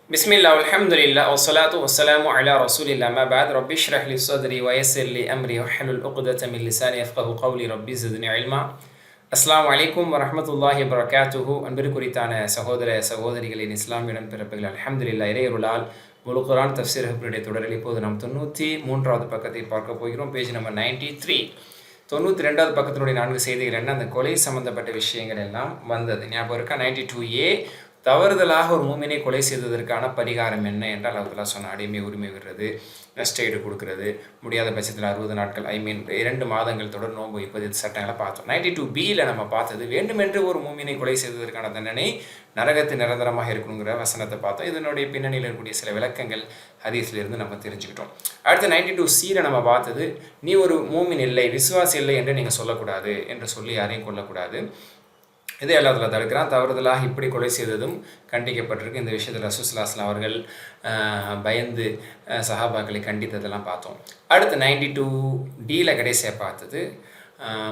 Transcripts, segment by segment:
பிஸ்மில்லா அல்ஹம்துலில்லா வஸ்ஸலாத்து வஸ்ஸலாமு அலா ரசூலில்லா அம்மா பஅத் ரப்பி இஷ்ரஹ் லி ஸத்ரி வயஸ்ஸிர் லி அம்ரி வஹ்லுல் உக்தத மின் லிசானி யஃப்கஹு கௌலி ரப்பி ஸித்னி இல்மா. அஸ்ஸலாமு அலைக்கும் வரஹ்மத்துல்லாஹி வபரகாத்துஹு. அன்பிற்கு குறித்தான சகோதர சகோதரிகளின் இஸ்லாமியிடம் பிறப்புகள் அல்ஹம்துலில்லா இறையருளால் முழு குர்ஆன் தஃப்சீர் ஹப்னுடைய தொடரில் இப்போது நாம் 93வது பக்கத்தை பார்க்க போகிறோம். Page number 93. 92வது பக்கத்தினுடைய 4 செய்திகள் என்ன, அந்த கொலை சம்பந்தப்பட்ட விஷயங்கள் எல்லாம் வந்தது ஞாபகம் இருக்கா? 92A, தவறுதலாக ஒரு மூமினை கொலை செய்ததற்கான பரிகாரம் என்ன என்றால் அல்லாஹ் சொன்ன அடிமை உரிமை விடுறது, நஷ்டஈடு கொடுக்கறது, முடியாத பட்சத்தில் 60 நாட்கள் 2 மாதங்கள் தொடர் நோன்பு வைப்பது சட்டங்களை பார்த்தோம். 92Bயில் நம்ம பார்த்தது வேண்டுமென்று ஒரு மூமினை கொலை செய்ததற்கான தண்டனை நரகத்து நிரந்தரமாக இருக்கணுங்கிற வசனத்தை பார்த்தோம். இதனுடைய பின்னணியில் இருக்கக்கூடிய சில விளக்கங்கள் ஹதீஸ்லேருந்து நம்ம தெரிஞ்சுக்கிட்டோம். அடுத்து 92Cயில் நம்ம பார்த்தது, நீ ஒரு மூமின் இல்லை, விசுவாசி இல்லை என்று நீங்கள் சொல்லக்கூடாது என்று சொல்லி யாரையும் கொல்லக்கூடாது. இதை அல்லாஹ் தடுக்கிறான். தவறுதலாக இப்படி கொலை செய்ததும் கண்டிக்கப்பட்டிருக்கு. இந்த விஷயத்தில் ரசூலுல்லாஹி ஸல்லல்லாஹு அலைஹி வஸல்லம் அவர்கள் பயந்து சஹாபாக்களை கண்டித்ததெல்லாம் பார்த்தோம். அடுத்து 92Dயில் கடைசியாக பார்த்தது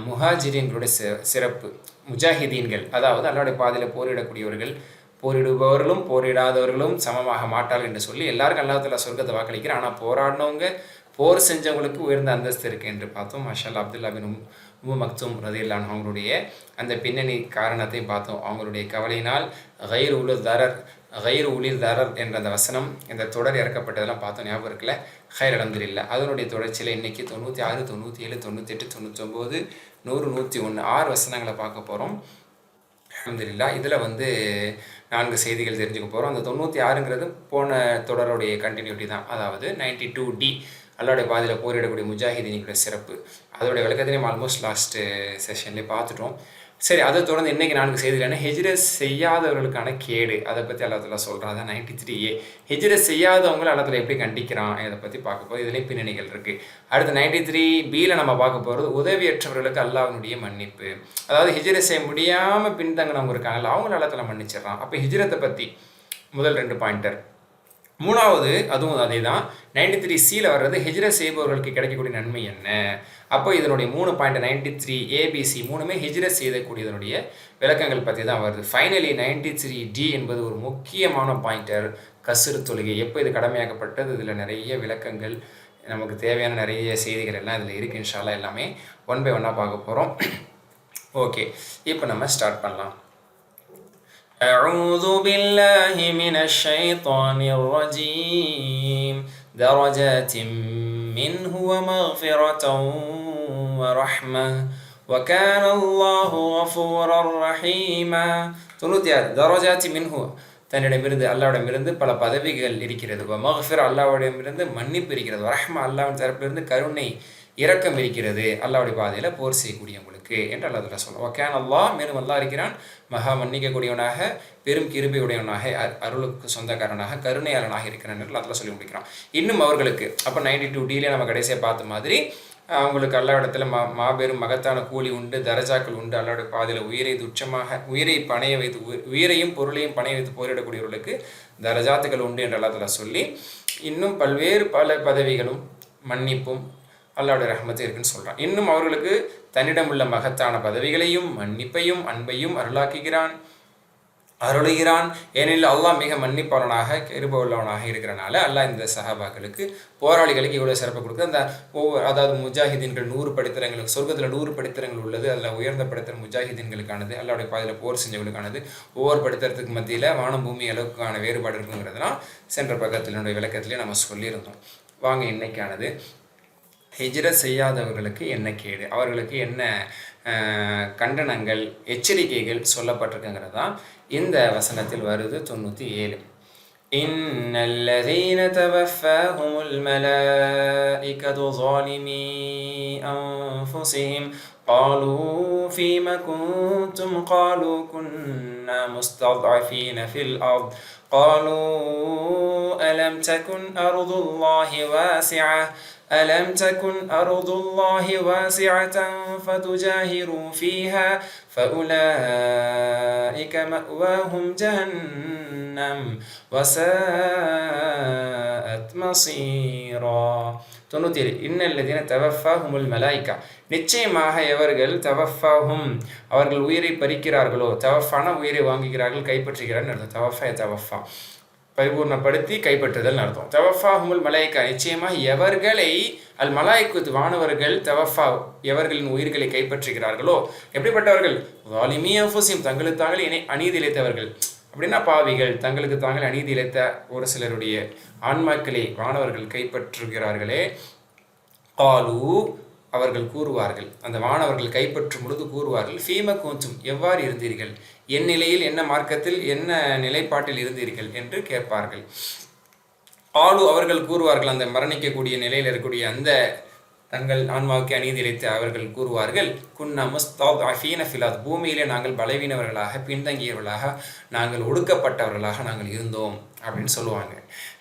முஹாஜிரீன்களுடைய சிறப்பு. முஜாஹிதீன்கள், அதாவது அல்லாஹ்வுடைய பாதையில் போரிடக்கூடியவர்கள், போரிடுபவர்களும் போரிடாதவர்களும் சமமாக மாட்டார்கள் என்று சொல்லி எல்லாருக்கும் அல்லாஹ் தஆலா சொர்க்கத்தை வாக்களிக்கிறார். ஆனால் போராடினவங்க, போர் செஞ்சவங்களுக்கு உயர்ந்த அந்தஸ்து இருக்குது என்று பார்த்தோம். மாஷா அப்துல்லா பின் உம்மு மக்தூம் ரலியல்லாஹு அன்ஹு அவங்களுடைய அந்த பின்னணி காரணத்தை பார்த்தோம். அவங்களுடைய கவலையினால் கைர் உலில் தரர் என்ற அந்த வசனம், இந்த தொடர் இறக்கப்பட்டதெல்லாம் பார்த்தோம். ஞாபகம் இருக்குல்ல? ஹைர் அல்ஹம்துலில்லாஹ். அதனுடைய தொடர்ச்சியில் இன்றைக்கி 96, 97, 98, 99, 100, 101 6 வசனங்களை பார்க்க போகிறோம். அல்ஹம்துலில்லாஹ். இதில் 4 செய்திகள் தெரிஞ்சுக்க போகிறோம். அந்த 96ங்கிறது போன தொடருடைய கண்டினியூட்டி தான். அதாவது 92D, அல்லாஹ்வுடைய பாதையில் போரிடக்கூடிய முஜாஹிதீன்களுடைய சிறப்பு. அதோடைய விளக்கத்திலையும் ஆல்மோஸ்ட் லாஸ்ட்டு செஷன்லேயே பார்த்துட்டோம். சரி, அதை தொடர்ந்து இன்றைக்கி 4 செய்திகள் என்ன, ஹிஜ்ரத் செய்யாதவர்களுக்கான கேடு, அதை பற்றி அல்லாஹ் தஆலா சொல்கிறாங்க. 93A, ஹிஜ்ரத் செய்யாதவங்களை அல்லாஹ் தஆலா எப்படி கண்டிக்கிறான், இதை பற்றி பார்க்க போகிறோம். இதுலேயும் பின்னணிகள் இருக்குது. அடுத்து 93Bயில் நம்ம பார்க்க போகிறது உதவியற்றவர்களுக்கு அல்லாஹ்வுடைய மன்னிப்பு. அதாவது ஹிஜ்ரத் செய்ய முடியாமல் பின்தங்கினவங்க இருக்காங்கல்ல, அவங்கள அல்லாஹ் தஆலா மன்னிச்சிடறான். அப்போ ஹிஜ்ரத்தை பற்றி முதல் 2 பாயிண்டர். மூணாவது அதுவும் அதே தான், 93Cயில் வர்றது ஹிஜ்ரத் செய்பவர்களுக்கு கிடைக்கக்கூடிய நன்மை என்ன. அப்போ இதனுடைய 3 பாயிண்ட் 93ABC 3மே ஹிஜ்ரத் செய்யக்கூடியதனுடைய விளக்கங்கள் பற்றி தான் வருது. ஃபைனலி 93D என்பது ஒரு முக்கியமான பாயிண்டர், கஸ்ர் தொழுகை எப்போ இது கடமையாக்கப்பட்டது. இதில் நிறைய விளக்கங்கள், நமக்கு தேவையான நிறைய செய்திகள் எல்லாம் இதில் இருக்குது. இன்ஷா அல்லாஹ் எல்லாமே 1 by 1 பார்க்க போகிறோம். ஓகே, இப்போ நம்ம ஸ்டார்ட் பண்ணலாம். أعوذ بالله من الشيطان الرجيم درجات منه ومغفرة ورحمة وكان الله غفورا رحيما. 96 درجات منه, தன்னிடமிருந்து அல்லாஹ்விடமிருந்து பல பதவிகள் இருக்கிறது. மக்ஃபிரா, அல்லாஹ்விடமிருந்து மன்னிப்பு இருக்கிறது. ரஹ்மா, அல்லாஹ்வின் தரப்பிலிருந்து கருணை இரக்கம் இருக்கிறது அல்லாஹ்வுடைய பாதையில் போர் செய்யக்கூடியவங்களுக்கு என்று அல்லாஹ் தஆலா சொல்லுவான். வகான அல்லாஹ், மேலும் அல்லாஹ் இருக்கிறான் மகா மன்னிக்கக்கூடியவனாக, பெரும் கிருபையுடையவனாக, அருளுக்கு சொந்தக்காரனாக, கருணையாளனாக இருக்கிறான் என்று அல்லாஹ் சொல்லி முடிக்கிறான். இன்னும் அவர்களுக்கு அப்போ 92Dயில் நம்ம கடைசியாக பார்த்த மாதிரி அவங்களுக்கு அல்லாஹ்விடத்தில் மாபெரும் மகத்தான கூலி உண்டு, தரஜாக்கள் உண்டு. அல்லாஹ்வுடைய பாதையில் உயிரை பணைய வைத்து, உயிரையும் பொருளையும் பணைய வைத்து போரிடக்கூடியவர்களுக்கு தரஜாத்துகள் உண்டு என்று அல்லாஹ் தஆலா சொல்லி இன்னும் பல பதவிகளும் மன்னிப்பும் அல்லாஹ்வுடைய ரஹ்மத்து இருக்குன்னு சொல்கிறான். இன்னும் அவர்களுக்கு தன்னிடம் உள்ள மகத்தான பதவிகளையும் மன்னிப்பையும் அன்பையும் அருளுகிறான். ஏனெனில் அல்லாஹ் மிக மன்னிப்பவனாக, கிருபை உள்ளவனாக இருக்கிறனால அல்லாஹ் இந்த சஹாபாக்களுக்கு, போராளிகளுக்கு இவ்வளோ சிறப்பு கொடுக்குது. அந்த அதாவது முஜாஹிதீன்கள் 100 படித்திரங்களுக்கு, சொர்க்கத்தில் 100 படித்திரங்கள் உள்ளது. அதில் உயர்ந்த படித்திரம் முஜாஹிதீன்களுக்கானது, அல்லாஹ்வுடைய பாதையில் போர் செஞ்சவர்களுக்கானது. ஒவ்வொரு படித்திரத்துக்கு மத்தியில் வானம் பூமி அளவுக்கான வேறுபாடு இருக்குங்கிறதுலாம் சென்ற பக்கத்தினுடைய விளக்கத்திலே நம்ம சொல்லியிருந்தோம். வாங்க இன்னைக்கானது, ஹிஜ்ரத் செய்யாதவர்களுக்கு என்ன கேடு, அவர்களுக்கு என்ன கண்டனங்கள், எச்சரிக்கைகள் சொல்லப்பட்டிருக்குங்கிறது தான் இந்த வசனத்தில் வருது. 97. இன்னல்லதீன தவஃபாஹுமுல் மலாயிகத்து ஸாலிமீ அன்ஃபுஸிஹிம் قالوا فيما كنتم قالوا كنا مستضعفين في الأرض قالوا ألم تكن أرض الله واسعة فتجاهروا فيها فأولئك مأواهم جهنم وساءت مصيرا. 97. இன்னல்லதீன தவஃபாஹுமுல் மலாயிகா, நிச்சயமாக எவர்கள் தவஃபாஹும், அவர்கள் உயிரை பறிக்கிறார்களோ, தவஃபான உயிரை வாங்குகிறார்கள், கைப்பற்றுகிறார்கள். தவஃபா பரிபூர்ணப்படுத்தி கைப்பற்றுதல் அர்த்தம். தவஃபாஹுமுல் மலாயிகா, நிச்சயமாக எவர்களை அல் மலாய்க்கு வானவர்கள் தவஃபா எவர்களின் உயிர்களை கைப்பற்றுகிறார்களோ, எப்படிப்பட்டவர்கள்? வாலிமி அன்ஃபுஸிஹிம், தங்களுக்கு தாங்களே அநீதி இழைத்தவர்கள். அப்படின்னா பாவிகள், தங்களுக்கு தாங்கள் அநீதி இழைத்த ஒரு சிலருடைய ஆன்மாக்களை வானவர்கள் கைப்பற்றுகிறார்களே. காலு, அவர்கள் கூறுவார்கள், அந்த வானவர்கள் கைப்பற்றும் பொழுது கூறுவார்கள், ஃபீம கூந்தும், எவ்வாறு இருந்தீர்கள், என் நிலையில், என்ன மார்க்கத்தில், என்ன நிலைப்பாட்டில் இருந்தீர்கள் என்று கேட்பார்கள். ஆளு, அவர்கள் கூறுவார்கள், அந்த மரணிக்கக்கூடிய நிலையில் இருக்கக்கூடிய அந்த தங்கள் ஆன்மாவுக்கு அநீதி இழைத்து அவர்கள் கூறுவார்கள், குன்னா முஸ்தஃபீன ஃபில் அர்த், பூமியிலே நாங்கள் பலவீனவர்களாக, பின்தங்கியவர்களாக, நாங்கள் ஒடுக்கப்பட்டவர்களாக நாங்கள் இருந்தோம் அப்படின்னு சொல்லுவாங்க.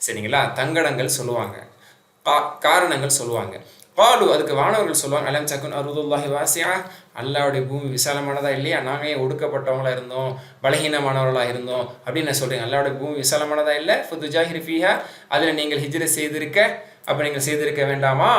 சரிங்களா? தங்கடங்கள் சொல்லுவாங்க, காரணங்கள் சொல்லுவாங்க. பாலு, அதுக்கு வானவர்கள் சொல்லுவாங்க, அலம் சக்குன் அருதுல்லாஹி வாசியா, அல்லாவுடைய பூமி விசாலமானதா இல்லையா, நாங்கள் ஏன் ஒடுக்கப்பட்டவங்களாக இருந்தோம், பலகீனமானவர்களாக இருந்தோம் அப்படின்னு சொல்கிறீங்க. அல்லாவுடைய பூமி விசாலமானதா இல்லை, ஃபுதுஜாஹிர் ஃபீஹா, அதில் நீங்கள் ஹிஜ்ரத் செய்திருக்க, அப்போ நீங்கள் செய்திருக்க வேண்டாமா?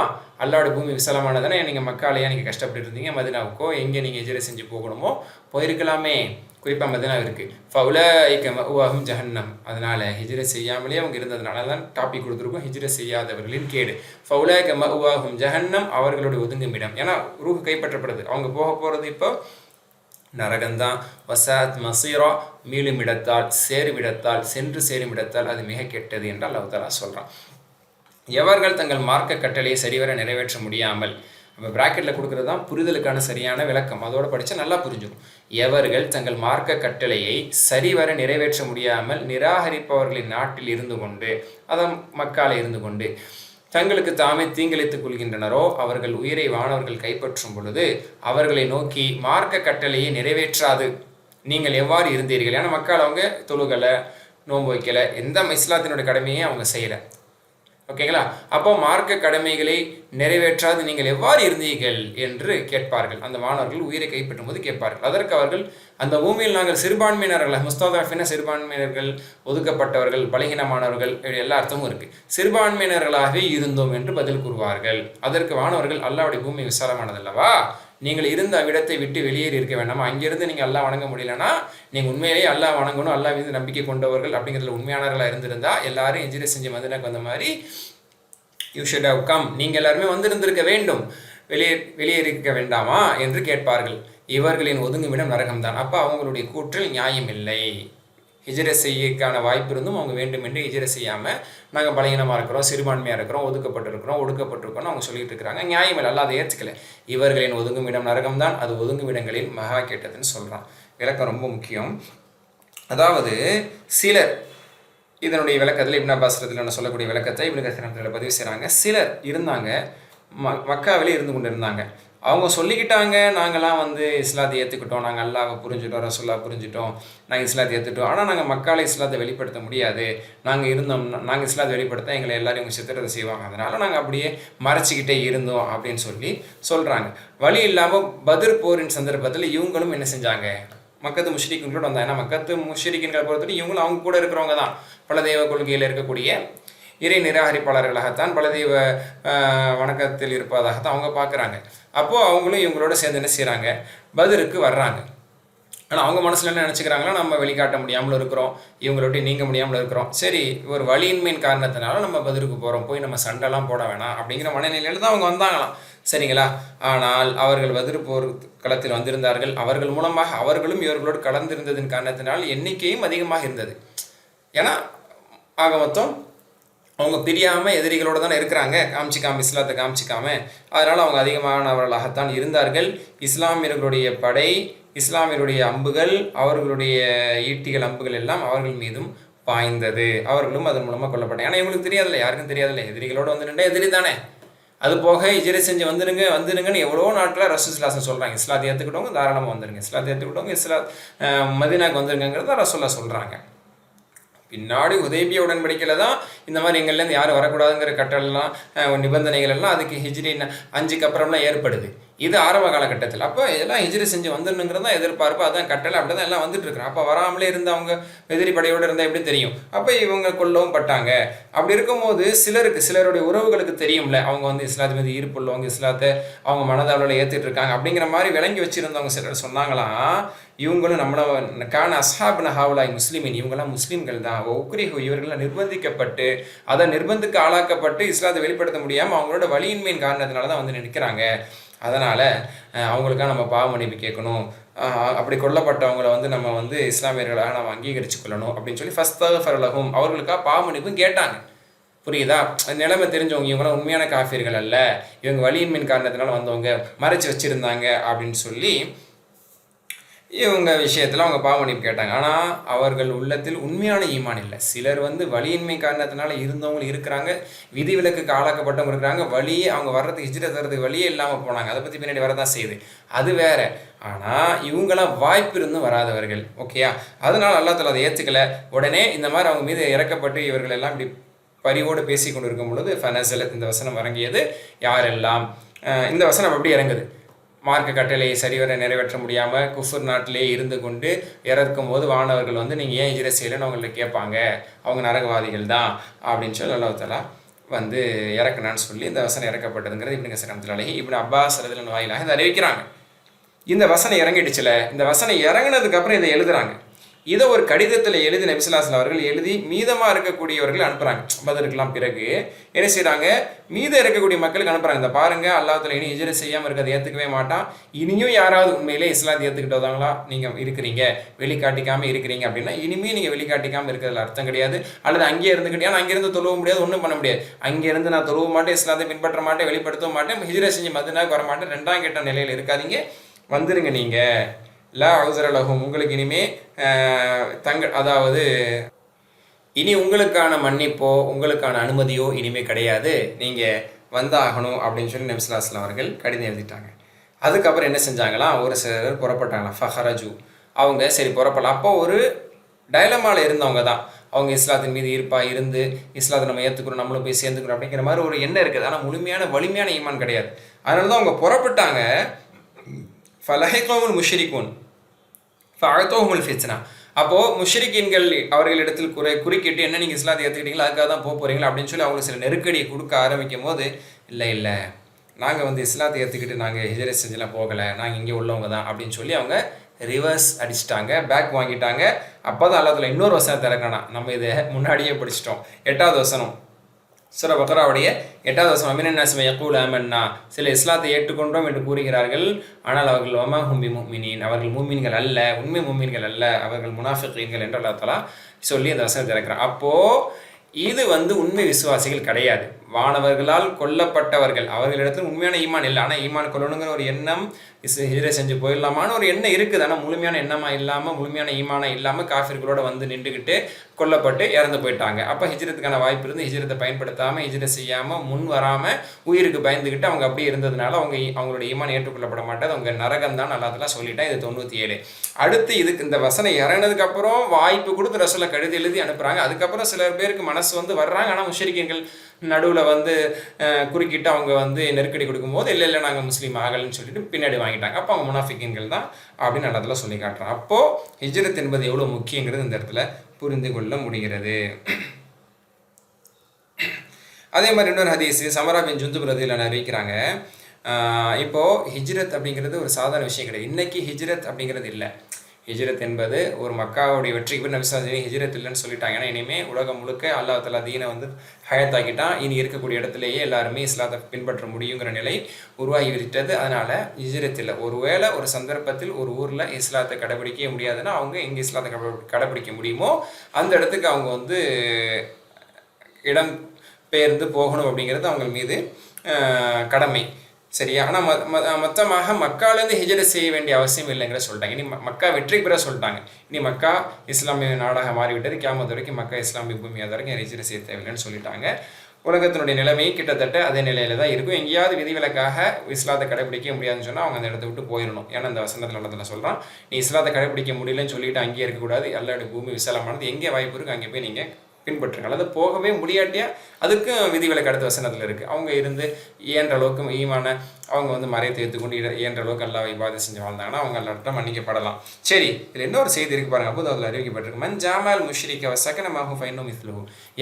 அல்லாவுடைய பூமி விசாலமானதானே, நீங்கள் மக்காலையா நீங்கள் கஷ்டப்பட்டு இருந்தீங்க, மதினாவுக்கோ எங்கே நீங்கள் ஹிஜ்ரத் செஞ்சு போகணுமோ போயிருக்கலாமே. குறிப்பாக மதினா இருக்குது. ஃபவுலாயிக மஅவாஹும் ஜஹன்னம், அதனால் ஹிஜ்ரத் செய்யாமலே அவங்க இருந்ததுனால தான் டாபிக் கொடுத்துருக்கோம், ஹிஜ்ரத் செய்யாதவர்களின் கேடு. ஃபவுலாயிக மஅவாஹும் ஜஹன்னம், அவர்களுடைய ஒதுங்குமிடம். ஏன்னா ரூஹ் கைப்பற்றப்படுது, அவங்க போக போகிறது இப்போ நரகந்தான். வசாத் மசீரா, மீளுமிடத்தால், சேருமிடத்தால், சென்று சேருமிடத்தால் அது மிக கெட்டது என்று அல்லாஹ் தஆலா சொல்கிறான். எவர்கள் தங்கள் மார்க்க கட்டளையை சரிவர நிறைவேற்ற முடியாமல், நம்ம பிராக்கெட்டில் கொடுக்குறது தான் புரிதலுக்கான சரியான விளக்கம், அதோடு படித்தா நல்லா புரிஞ்சுக்கும். எவர்கள் தங்கள் மார்க்க கட்டளையை சரிவர நிறைவேற்ற முடியாமல் நிராகரிப்பவர்களின் நாட்டில் இருந்து கொண்டு, அதான் மக்கால இருந்து கொண்டு தங்களுக்கு தாமே தீங்கிழைத்துக் கொள்கின்றனரோ, அவர்கள் உயிரை வானவர்கள் கைப்பற்றும் பொழுது அவர்களை நோக்கி, மார்க்க கட்டளையை நிறைவேற்றாது நீங்கள் எவ்வாறு இருந்தீர்கள். ஏன்னா மக்கள் அவங்க தொழுகலை, நோன்பு வைக்கலை, எந்த இஸ்லாத்தினுடைய கடமையை அவங்க செய்யலை. ஓகேங்களா? அப்போ மார்க்க கடமைகளை நிறைவேற்றாது நீங்கள் எவ்வாறு இருந்தீர்கள் என்று கேட்பார்கள். அந்த மாணவர்கள் உயிரை கைப்பற்றும் போது கேட்பார்கள். அதற்கு அவர்கள், அந்த பூமியில் நாங்கள் சிறுபான்மையினர்கள், முஸ்தஃபீன சிறுபான்மையினர்கள், ஒதுக்கப்பட்டவர்கள், பலகீனமானவர்கள், எல்லா அர்த்தமும் இருக்குது, சிறுபான்மையினர்களாகவே இருந்தோம் என்று பதில் கூறுவார்கள். அதற்கு மாணவர்கள், அல்லாஹ்வுடைய பூமி விசாலமானதல்லவா, நீங்கள் இருந்த அவ்விடத்தை விட்டு வெளியேறி இருக்க வேண்டாமா, அங்கிருந்து நீங்கள் அல்லாஹ் வணங்க முடியலன்னா நீங்கள் உண்மையிலேயே அல்லாஹ் வணங்கணும், அல்லாஹ் மீது நம்பிக்கை கொண்டவர்கள் அப்படிங்கிறதுல உண்மையானவர்களாக இருந்திருந்தா எல்லாரும் ஹிஜ்ரத் செஞ்சு மதீனாக்கு வந்த மாதிரி யூ ஷுட் ஹவ் கம், நீங்கள் எல்லாருமே வந்திருந்திருக்க வேண்டும், வெளியேறிக்க வேண்டாமா என்று கேட்பார்கள். இவர்களின் ஒதுங்குமிடம் நரகம்தான். அப்போ அவங்களுடைய கூற்றில் நியாயம் இல்லை. ஹிஜ்ரத் செய்யக்கான வாய்ப்பு இருந்தும் அவங்க வேண்டும் என்று ஹிஜ்ரத் செய்யாமல், நாங்கள் பலகீனமாக இருக்கிறோம், சிறுபான்மையாக இருக்கிறோம், ஒடுக்கப்பட்டிருக்கிறோம் அவங்க சொல்லிட்டு இருக்கிறாங்க. நியாயம் இல்லை, அல்லாஹ் அதை ஏற்றுக்கலை. இவர்களின் ஒதுங்குமிடம் நரகம்தான், அது ஒதுங்குமிடங்களில் மகா கெட்டதுன்னு சொல்கிறான். விளக்கம் ரொம்ப முக்கியம். அதாவது சிலர் இதனுடைய விளக்கத்தில் இப்னு அப்பாஸ் ரலியல்லாஹு அன்ஹு சொல்லக்கூடிய விளக்கத்தை இப்னு கஸீர் பதிவு செய்கிறாங்க. சிலர் இருந்தாங்க, மக்காவிலே இருந்து கொண்டு இருந்தாங்க. அவங்க சொல்லிக்கிட்டாங்க, நாங்கள்லாம் இஸ்லாத்தை ஏற்றுக்கிட்டோம், நாங்கள் அல்லாஹ்வை புரிஞ்சுட்டோம், ரசூலுல்லாஹ் புரிஞ்சுட்டோம், நாங்கள் இஸ்லாத்தை ஏற்றுட்டோம், ஆனால் நாங்கள் மக்கால இஸ்லாத்தை வெளிப்படுத்த முடியாது, நாங்கள் இஸ்லாத்தை வெளிப்படுத்த எங்களை எல்லாரும் இவங்க சித்திரத்தை செய்வாங்க, அதனால் நாங்கள் அப்படியே மறைச்சிக்கிட்டே இருந்தோம் அப்படின்னு சொல்கிறாங்க. வழி இல்லாமல் பத்ர் போரின் சந்தர்ப்பத்தில் இவங்களும் என்ன செஞ்சாங்க, மக்கத்து முஷ்ரிக்கீன்களோட வந்தாங்க. ஏன்னா மக்கத்து முஷ்ரிக்கீன்களை பொறுத்தவரை இவங்களும் அவங்க கூட இருக்கிறவங்க தான், பல தெய்வ கொள்கையில் இருக்கக்கூடிய இறை நிராகரிப்பாளர்களாகத்தான், பல தெய்வ வணக்கத்தில் இருப்பதாகத்தான் அவங்க பார்க்குறாங்க. அப்போது அவங்களும் இவங்களோட சேர்ந்து என்ன செய்கிறாங்க, பத்ருக்கு வர்றாங்க. ஆனால் அவங்க மனசில் என்ன நினச்சிக்கிறாங்களா, நம்ம வெளிக்காட்ட முடியாமல் இருக்கிறோம், இவங்களோட நீங்க முடியாமல் இருக்கிறோம், சரி ஒரு வழியின்மையின் காரணத்தினால நம்ம பத்ருக்கு போகிறோம், போய் நம்ம சண்டைலாம் போட வேணாம் அப்படிங்கிற மனநிலையில் தான் அவங்க வந்தாங்களாம். சரிங்களா? ஆனால் அவர்கள் பத்ர் போர் களத்தில் வந்திருந்தார்கள். அவர்கள் மூலமாக அவர்களும் இவர்களோடு கலந்திருந்ததின் காரணத்தினால் எண்ணிக்கையும் அதிகமாக இருந்தது. ஏன்னா ஆக மொத்தம் அவங்க பிரியாமல் எதிரிகளோடு தானே இருக்கிறாங்க, இஸ்லாத்தை காமிச்சிக்காமல், அதனால் அவங்க அதிகமானவர்களாகத்தான் இருந்தார்கள். இஸ்லாமியர்களுடைய படை, இஸ்லாமியருடைய அம்புகள், அவர்களுடைய ஈட்டிகள் அம்புகள் எல்லாம் அவர்கள் மீதும் பாய்ந்தது. அவர்களும் அதன் மூலமாக கொல்லப்பட்டாங்க. ஏன்னா இவங்களுக்கு தெரியாதில்லை, யாருக்கும் தெரியாதில்லை, எதிரிகளோடு வந்து நின்றா எதிரி தானே. அது போக ஹிஜ்ரத் செஞ்சு வந்துடுங்கன்னு எவ்வளோ நாட்டில் ரசூலுல்லாஹ் சொல்கிறாங்க, இஸ்லாத்தை ஏற்றுக்கிட்டவங்க தாராளமாக வந்துடுங்க, இஸ்லாத்தை ஏற்றுக்கிட்டவங்க மதீனாக்கு வந்துருங்கிறத ரசூலுல்லாஹ் சொல்கிறாங்க. பின்னாடி ஹுதைபியா உடன்படிக்கையில் தான் இந்த மாதிரி எங்கள்லேருந்து யாரும் வரக்கூடாதுங்கிற கட்டளெல்லாம் நிபந்தனைகள் எல்லாம் அதுக்கு ஹிஜ்ரி 5க்கு அப்புறம்லாம் ஏற்படுது. இது ஆரம்ப காலகட்டத்தில். அப்போ எல்லாம் ஹிஜ்ரி செஞ்சு வந்துடணுங்கிறது தான் எதிர்பார்ப்பு, அதான் கட்டளை, அப்படி தான் எல்லாம் வந்துட்டு இருக்கிறான். அப்போ வராமலே இருந்து அவங்க எதிரி படையோடு இருந்தால் எப்படி தெரியும்? அப்போ இவங்க கொல்லவும் பட்டாங்க. அப்படி இருக்கும்போது சிலருடைய உறவுகளுக்கு தெரியும்ல, அவங்க வந்து இஸ்லாத்து மீது ஈர்ப்பு உள்ளவங்க, இஸ்லாத்தை அவங்க மனதளவில் ஏற்றிட்டு இருக்காங்க அப்படிங்கிற மாதிரி விளங்கி வச்சுருந்தவங்க சிலர் சொன்னாங்களாம், இவங்களும் நம்மள கான அஸ்ஹாப் நஹாவுலாய் முஸ்லிமின், இவங்கெல்லாம் முஸ்லீம்கள் தான், உக்ரிஹு இவர்களாம் நிர்பந்திக்கப்பட்டு அதை நிர்பந்துக்கு ஆளாக்கப்பட்டு இஸ்லாத்தை வெளிப்படுத்த முடியாமல் அவங்களோட வலியின்மையின் காரணத்தினால தான் வந்து நிற்கிறாங்க. அதனால் அவங்களுக்காக நம்ம பாவ மன்னிப்பு கேட்கணும், அப்படி கொல்லப்பட்டவங்களை வந்து நம்ம வந்து இஸ்லாமியர்களாக நம்ம அங்கீகரித்து கொள்ளணும் அப்படின்னு சொல்லி ஃபஸ்தஃபர்லஹும் அவர்களுக்காக பாவ மன்னிப்பும் கேட்டாங்க. புரியுதா? நிலைமை தெரிஞ்சவங்க, இவங்களாம் உண்மையான காஃபிர்கள் அல்ல, இவங்க வலியின்மையின் காரணத்தினால வந்தவங்க, மறைச்சி வச்சுருந்தாங்க அப்படின்னு சொல்லி இவங்க விஷயத்தில் அவங்க பாவ மன்னிப்பு கேட்டாங்க. ஆனால் அவர்கள் உள்ளத்தில் உண்மையான ஈமான் இல்லை. சிலர் வந்து வலியின்மை காரணத்தினால இருந்தவங்களும் இருக்கிறாங்க, விதிவிலக்குக்கு ஆளாக்கப்பட்டவங்க இருக்கிறாங்க, வழியே அவங்க வர்றதுக்கு ஹிஜ்ரத் வர்றதுக்கு வழியே இல்லாமல் போனாங்க. அதை பற்றி பின்னாடி வரதான் செய்யுது, அது வேற. ஆனால் இவங்களாம் வாய்ப்பு இருந்தும் வராதவர்கள். ஓகேயா? அதனால் அல்லாஹ் தஆலா அதை ஏற்றுக்கலை. உடனே இந்த மாதிரி அவங்க மீது இறக்கப்பட்டு இவர்கள் எல்லாம் இப்படி பரிவோடு பேசி கொண்டு இருக்கும் பொழுது ஃபனஸலத், இந்த வசனம் இறங்கியது. யாரெல்லாம் இந்த வசனம் அப்படி இறங்குது, மார்க்க கட்டளையை சரிவர நிறைவேற்ற முடியாமல் குஃபர் நாட்டிலே இருந்து கொண்டு இறக்கும் போது வானவர்கள் வந்து நீங்கள் ஏன் ஹிஜ்ரத் செய்யலைன்னு அவங்கள்ட்ட கேட்பாங்க, அவங்க நரகவாதிகள் தான் அப்படின்னு சொல்லி அல்லாஹ் தஆலா வந்து இறக்குனான்னு சொல்லி இந்த வசனம் இறக்கப்பட்டதுங்கிறது இப்னு கஸீர் ரஹ்மத்துல்லாஹி அலைஹி இப்னு அப்பாஸ் ரலியல்லாஹு வாயிலாக இதை அறிவிக்கிறாங்க. இந்த வசனம் இறங்கிடுச்சுல, இந்த வசனம் இறங்கினதுக்கப்புறம் இதை எழுதுறாங்க. இதை ஒரு கடிதத்தில் எழுதி நபி ஸல்லல்லாஹு அலைஹி வஸல்லம் அவர்கள் எழுதி மீதமாக இருக்கக்கூடியவர்கள் அனுப்புகிறாங்க. பத்ருக்கெல்லாம் பிறகு என்ன செய்கிறாங்க, மீதம் இருக்கக்கூடிய மக்களுக்கு அனுப்புகிறாங்க. இந்த பாருங்கள், அல்லாஹ் தஆலா இனி ஹிஜ்ரத் செய்யாமல் இருக்கிறத ஏற்றுக்கவே மாட்டான். இனியும் யாராவது உண்மையிலே இஸ்லாத்தை ஏற்றுக்கிட்டவங்களா நீங்கள் இருக்கிறீங்க, வெளிக்காட்டிக்காமல் இருக்கிறீங்க அப்படின்னா இனிமேல் நீங்கள் வெளிக்காட்டிக்காமல் இருக்கிறதுல அர்த்தம் கிடையாது. அல்லது அங்கேயே இருந்துக்கிட்டே, ஆனால் அங்கேருந்து தொழுவ முடியாது, ஒன்றும் பண்ண முடியாது. அங்கேருந்து நான் தொழுவ மாட்டேன், இஸ்லாத்தை பின்பற்ற மாட்டேன், வெளிப்படுத்த மாட்டேன், ஹிஜ்ரத் செஞ்சு மதீனாவுக்கு வர மாட்டேன், ரெண்டாம் கெட்ட நிலையில் இருக்காதீங்க, வந்துருங்க நீங்கள். லா உஸர லஹும், உங்களுக்கு இனிமே அதாவது இனி உங்களுக்கான மன்னிப்போ உங்களுக்கான அனுமதியோ இனிமேல் கிடையாது, நீங்கள் வந்தாகணும் அப்படின்னு சொல்லி நபி ஸல்லல்லாஹு அலைஹி வஸல்லம் அவர்கள் கடிதம் எழுதிட்டாங்க. அதுக்கப்புறம் என்ன செஞ்சாங்களாம், ஒரு சிலர் புறப்பட்டாங்களாம். ஃபஹரஜு, அவங்க சரி புறப்படலாம். அப்போ ஒரு டைலமாவில் இருந்தவங்க தான், அவங்க இஸ்லாத்தின் மீது ஈர்ப்பாக இருந்து இஸ்லாத்தை நம்ம ஏற்றுக்கிறோம், நம்மளும் போய் சேர்ந்துக்கிறோம் அப்படிங்கிற மாதிரி ஒரு எண்ணம் இருக்குது. ஆனால் முழுமையான வலிமையான ஈமான் கிடையாது. அதனால தான் அவங்க புறப்பட்டாங்க. ஃபலஹிகஹுல் முஷ்ரிகூன் ஃபஅதூஹுல் ஃபித்னா, அப்போது முஷ்ரிக்கீன்கள் அவர்களிடத்தில் குறுக்கிட்டு என்ன நீங்கள் இஸ்லாத்தை ஏற்றுக்கிட்டீங்களா, அதுக்காக தான் போக போகிறீங்களா அப்படின்னு சொல்லி அவங்களுக்கு சில நெருக்கடியை கொடுக்க ஆரம்பிக்கும் போது, இல்லை நாங்கள் வந்து இஸ்லாத்தை ஏற்றுக்கிட்டு நாங்கள் ஹிஜ்ரத் செஞ்செல்லாம் போகலை, நாங்கள் இங்கே உள்ளவங்க தான் அப்படின்னு சொல்லி அவங்க ரிவர்ஸ் அடிச்சிட்டாங்க, பேக் வாங்கிட்டாங்க. அப்போ தான் அல்லாஹ் தஆலா இன்னொரு வசனத்தை இறக்கினா, நம்ம இதை முன்னாடியே படிச்சிட்டோம். 8வது வசனம் சூரா பக்ராவுடைய 8வது வசனம், அமினன் நாஸி மன் யகூலு ஆமன்னா, சில இஸ்லாத்தை ஏற்றுக்கொண்டோம் என்று கூறுகிறார்கள், ஆனால் அவர்கள் வமா ஹும் பிமுஃமினீன், அவர்கள் மூமின்கள் அல்ல, உண்மை மூமின்கள் அல்ல, அவர்கள் முனாஃபிகீன்கள் என்று அல்லாஹ் தஆலா சொல்லி அந்த வசனத்தை இறக்குறான். அப்போது இது வந்து உண்மை விசுவாசிகள் கிடையாது, வானவர்களால் கொல்லப்பட்டவர்கள், அவர்களிடத்தில் உண்மையான ஈமான் இல்லை. ஆனால் ஈமான் கொள்ளணுங்கிற ஒரு எண்ணம், ஹிஜ்ரத் செஞ்சு போயிடலாமான்னு ஒரு எண்ணம் இருக்குது. ஆனால் முழுமையான எண்ணமாக இல்லாமல், முழுமையான ஈமானம் இல்லாமல் காஃபிர்களோட வந்து நின்றுக்கிட்டு கொல்லப்பட்டு இறந்து போயிட்டாங்க. அப்போ ஹிஜ்ரத்துக்கான வாய்ப்பு இருந்து ஹிஜ்ரத்தை பயன்படுத்தாமல், ஹிஜ்ரத் செய்யாமல், முன் வராமல், உயிருக்கு பயந்துக்கிட்டு அவங்க அப்படியே இருந்ததுனால அவங்களோட ஈமான் ஏற்றுக்கொள்ளப்பட மாட்டாது, அவங்க நரகம் தான் அல்லாஹ் தஆலா சொல்லிட்டா. இது 97. அடுத்து இதுக்கு இந்த வசனம் இறங்கினதுக்கப்புறம் வாய்ப்பு கொடுத்து ரசூலை கடிதம் எழுதி அனுப்புகிறாங்க. அதுக்கப்புறம் சில பேருக்கு மனசு வந்து வர்றாங்க. ஆனால் முஷ்ரிக்கீன்கள் நடுவில் வந்து குறுக்கிட்டு அவங்க வந்து நெருக்கடி கொடுக்கும்போது இல்லை நாங்கள் முஸ்லீம் ஆகலைன்னு சொல்லிட்டு பின்னாடி வாங்கிட்டாங்க. அப்போ அவங்க முனாஃபிகீன்கள் தான் அப்படின்னு நல்லா தஆலா சொல்லி காட்டுறான். அப்போது ஹிஜ்ரத் என்பது எவ்வளோ முக்கியங்கிறது இந்த இடத்துல புரிந்து கொள்ள முடிகிறது. அதே மாதிரி இன்னொரு ஹதீஸ் சமரா பின் ஜுந்துப் ரலியல்லாஹு அறிவிக்கிறாங்க, இப்போது ஹிஜ்ரத் அப்படிங்கிறது ஒரு சாதாரண விஷயம் கிடையாது. இன்றைக்கி ஹிஜ்ரத் அப்படிங்கிறது இல்லை. ஹிஜ்ரத் என்பது ஒரு மக்காவுடைய வெற்றிக்கு நபி ஸல்லல்லாஹு அலைஹி வஸல்லம் ஹிஜ்ரத் இல்லைன்னு சொல்லிட்டாங்க. ஏன்னா இனிமேல் உலகம் முழுக்க அல்லாஹ் தஆலா தீனை வந்து ஹயாத்தாக்கிட்டான், இனி இருக்கக்கூடிய இடத்துலையே எல்லாருமே இஸ்லாத்தை பின்பற்ற முடியுங்கிற நிலை உருவாகி விட்டது. அதனால் ஹிஜ்ரத் இல்லை. ஒருவேளை ஒரு சந்தர்ப்பத்தில் ஒரு ஊரில் இஸ்லாத்தை கடைபிடிக்க முடியாதுன்னா அவங்க எங்கே இஸ்லாத்தை கடைபிடிக்க முடியுமோ அந்த இடத்துக்கு அவங்க வந்து இடம் பெயர்ந்து போகணும் அப்படிங்கிறது அவங்க மீது கடமை. சரியா? ஆனால் மொத்தமாக மக்காலேருந்து ஹிஜ்ரத் செய்ய வேண்டிய அவசியம் இல்லைங்கிற சொல்லிட்டாங்க. இனி மக்கா வெற்றி பெற சொல்லிட்டாங்க. இனி மக்கா இஸ்லாமிய நாடாக மாறிவிட்டது, கியாமத் வரைக்கும் மக்கா இஸ்லாமிய பூமியாக வரைக்கும் ஹிஜ்ரத் செய்ய தேவையில்லைன்னு சொல்லிட்டாங்க. உலகத்தினுடைய நிலைமையும் கிட்டத்தட்ட அதே நிலையில தான் இருக்கும். எங்கேயாவது விதிவிலக்காக இஸ்லாத்தை கடைபிடிக்க முடியாதுன்னு சொன்னால் அவங்க அந்த இடத்த விட்டு போயிடணும். ஏன்னா இந்த வசனத்தில் உள்ளதில் சொல்கிறான், நீ இஸ்லாத்தை கடைபிடிக்க முடியலன்னு சொல்லிட்டு அங்கேயே இருக்கக்கூடாது, அல்லாஹ்வுடைய பூமி விசாலமானது, எங்கே வாய்ப்பு இருக்குது அங்கே போய் நீங்கள் பின்பற்றுங்க. அல்லது போகவே முடியாட்டியா அதுக்கும் விதிவிலக்கு அடுத்த வசனத்தில் இருக்குது. அவங்க இருந்து இயன்ற அளவுக்கு ஈமான அவங்க வந்து மறையத்தை ஏற்றுக்கொண்டு இயன்ற அளவுக்கு அல்லாஹ் இபாதத் செஞ்சு வாழ்ந்தாங்கன்னா அவங்க எல்லார்ட்ட மன்னிக்கப்படலாம். சரி, இதில் இன்னொரு செய்தி இருக்கு பாருங்க. அப்போது அதில் அறிவிக்கப்பட்டிருக்கு, மன் ஜாமால் முஷ்ரிக்க சக்கனமாகும் ஃபைனும் இஸ்லு.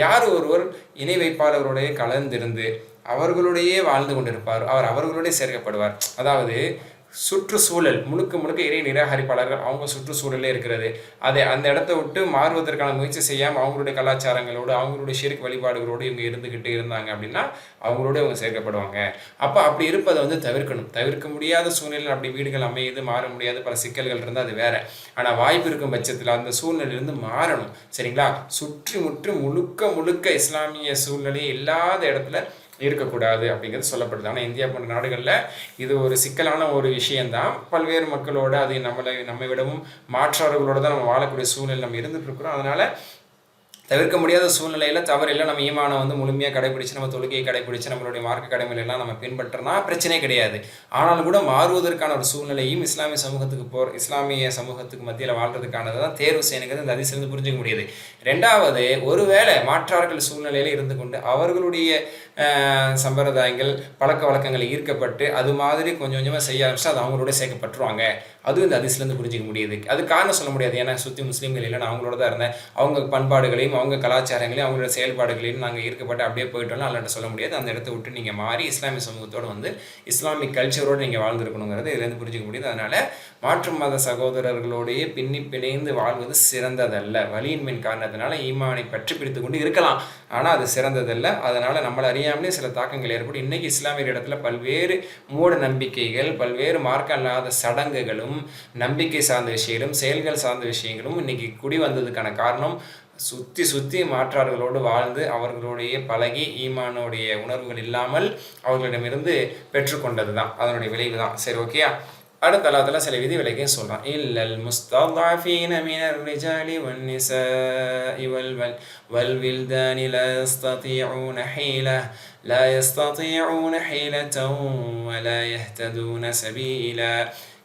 யார் ஒருவர் இணை வைப்பாளர்களுடைய கலந்திருந்து அவர்களுடையே வாழ்ந்து கொண்டிருப்பார், அவர் அவர்களுடைய சேர்க்கப்படுவார். அதாவது சுற்றுச்சூழல் முழுக்க முழுக்க இறை நிராகரிப்பாளர்கள் அவங்க சுற்றுச்சூழலே இருக்கிறது. அதை அந்த இடத்த விட்டு மாறுவதற்கான முயற்சி செய்யாமல் அவங்களுடைய கலாச்சாரங்களோடு அவங்களுடைய ஷிர்க் வழிபாடுகளோடு இவங்க இருந்துக்கிட்டு இருந்தாங்க அப்படின்னா அவங்களோட அவங்க சேர்க்கப்படுவாங்க. அப்போ அப்படி இருப்பதை வந்து தவிர்க்கணும். தவிர்க்க முடியாத சூழ்நிலையில் அப்படி வீடுகள் அமையுது, மாற முடியாத பல சிக்கல்கள் இருந்தால் அது வேற. ஆனால் வாய்ப்பு இருக்கும் பட்சத்தில் அந்த சூழ்நிலையிலிருந்து மாறணும். சரிங்களா? சுற்றி முற்று முழுக்க முழுக்க இஸ்லாமிய சூழ்நிலை இல்லாத இடத்துல இருக்கக்கூடாது அப்படிங்கிறது சொல்லப்படுது. ஆனால் இந்தியா போன்ற நாடுகளில் இது ஒரு சிக்கலான ஒரு விஷயந்தான். பல்வேறு மக்களோட அது நம்மை விடவும் மாற்றவர்களோட தான் நம்ம வாழக்கூடிய சூழ்நிலை நம்ம இருந்துட்டு இருக்கிறோம். அதனால் தவிர்க்க முடியாத சூழ்நிலையில் தவறில்லை நம்ம ஈமானை வந்து முழுமையாக கடைபிடிச்சு நம்ம தொழுகையை கடைபிடிச்சு நம்மளுடைய மார்க்க கடமைகளெல்லாம் நம்ம பின்பற்றினா பிரச்சனை கிடையாது. ஆனாலும் கூட மாறுவதற்கான ஒரு சூழ்நிலையும் இஸ்லாமிய சமூகத்துக்கு மத்தியில் வாழ்றதுக்கானது தான் தேர்வு செய்யணுங்கிறது இந்த அதிசிலிருந்து புரிஞ்சுக்க முடியுது. ரெண்டாவது, ஒருவேளை மாற்றார்கள் சூழ்நிலையில் இருந்து கொண்டு அவர்களுடைய சம்பிரதாயங்கள் பழக்க வழக்கங்கள் ஈர்க்கப்பட்டு அது மாதிரி கொஞ்சம் கொஞ்சமாக செய்ய ஆரம்பிச்சு அது அவங்களோட சேர்க்கப்பட்டுருவாங்க. அதுவும் இந்த அதிசிலிருந்து புரிஞ்சிக்க முடியுது. அது காரணம் சொல்ல முடியாது, ஏன்னா சுற்றி முஸ்லீம்கள் இல்லை, நான் அவங்களோட தான் இருந்தேன், அவங்க பண்பாடுகளையும் அவங்க கலாச்சாரங்களையும் அவங்களோட செயல்பாடுகளையும் நாங்கள் ஈர்க்கப்பட்டு அப்படியே போயிட்டோம்னா அல்லாட்ட சொல்ல முடியாது. அந்த இடத்த விட்டு நீங்கள் மாறி இஸ்லாமிய சமூகத்தோடு வந்து இஸ்லாமிக் கல்ச்சரோடு நீங்கள் வாழ்ந்துருக்கணுங்கிறது இதுலேருந்து புரிஞ்சிக்க முடியுது. அதனால் மாற்று மத சகோதரர்களோடையே பின்னி பிணைந்து வாழ்வது சிறந்ததல்ல. வலியின்மையின் காரணத்தினால ஈமானை பற்றி பிடித்து கொண்டு இருக்கலாம், ஆனால் அது சிறந்ததல்ல. அதனால் நம்மளை அறியாமலே சில தாக்கங்கள் ஏற்படும். இன்றைக்கி இஸ்லாமிய இடத்துல பல்வேறு மூட நம்பிக்கைகள், பல்வேறு மார்க்கம் அல்லாத சடங்குகளும் நம்பிக்கை சார்ந்த விஷயங்களும் செயல்கள் சார்ந்த விஷயங்களும் இன்னைக்கு குடி வந்ததுக்கான காரணம் சுற்றி மாற்றார்களோடு வாழ்ந்து அவர்களுடைய பழகி ஈமானுடைய உணர்வுகள் இல்லாமல் அவர்களிடமிருந்து பெற்றுக்கொண்டது தான் அதனுடைய விளைவு தான். சரி, ஓகேயா? அடுத்த அல்லாஹ் சில விதி விலக்கையும் சொல்கிறான். இல்லல் முஸ்தضعفين من الرجال والنساء والولدان لا يستطيعون حيلة ولا يهتدون سبيلا.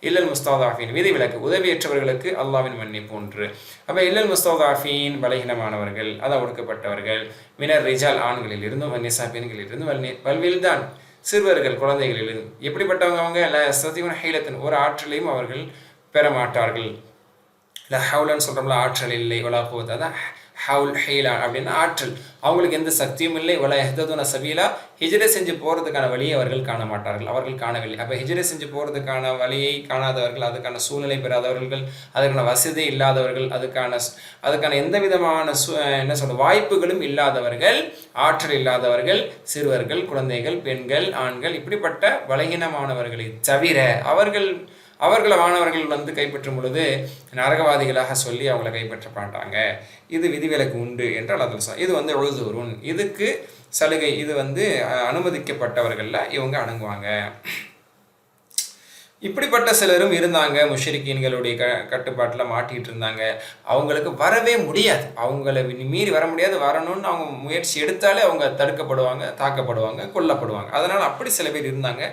இல்லல் முஸ்தضعفين விதி விலக்கு, உதவியற்றவர்களுக்கு அல்லாஹ்வின் மன்னிப்பு ஒன்று. அப்போ இல்லல் முஸ்தضعفين பலகீனமானவர்கள், அதான் ஒடுக்கப்பட்டவர்கள், மினர் ரிஜால் ஆண்களில் இருந்தும் வன்னிசா பெண்களில் இருந்தும் வல்வில்தான் சிறுவர்கள் குழந்தைகளிலிருந்து. எப்படிப்பட்டவங்க அவங்க? ல யஸ்ததீஊன ஹீலத்தன் ஒரு ஆற்றலையும் அவர்கள் பெற மாட்டார்கள். ல ஹவுலன்னு சொல்கிறோம்ல, ஆற்றல் இல்லை, வலா குவத்த, அதான் ஹவுல் ஹீலா அப்படின்னா ஆற்றல். அவங்களுக்கு எந்த சக்தியும் இல்லை. வலா யஹ்ததூன சபீலா ஹிஜ்ரை செஞ்சு போகிறதுக்கான வழியை அவர்கள் காண மாட்டார்கள், அவர்கள் காணவில்லை. அப்போ ஹிஜ்ரை செஞ்சு போகிறதுக்கான வழியை காணாதவர்கள், அதுக்கான சூழ்நிலை பெறாதவர்கள், அதுக்கான வசதி இல்லாதவர்கள், அதுக்கான எந்த விதமான என்ன சொல்ற வாய்ப்புகளும் இல்லாதவர்கள், ஆற்றல் இல்லாதவர்கள், சிறுவர்கள், குழந்தைகள், பெண்கள், ஆண்கள், இப்படிப்பட்ட பலகீனமானவர்களை தவிர அவர்களை மாணவர்கள் வந்து கைப்பற்றும் பொழுது நரகவாதிகளாக சொல்லி அவங்கள கைப்பற்ற மாட்டாங்க. இது விதிவிலக்கு உண்டு என்று அல்லாஹ் சொல்றான். இது வந்து உழுதுவரும், இதுக்கு சலுகை, இது வந்து அனுமதிக்கப்பட்டவர்கள்ல இவங்க அடங்குவாங்க. இப்படிப்பட்ட சிலரும் இருந்தாங்க, முஷ்ரிக்கீன்களுடைய கட்டுப்பாட்டில் மாட்டிகிட்டு இருந்தாங்க. அவங்களுக்கு வரவே முடியாது, அவங்கள மீறி வர முடியாது. வரணும்னு அவங்க முயற்சி எடுத்தாலே அவங்க தடுக்கப்படுவாங்க, தாக்கப்படுவாங்க, கொல்லப்படுவாங்க. அதனால் அப்படி சில பேர் இருந்தாங்க.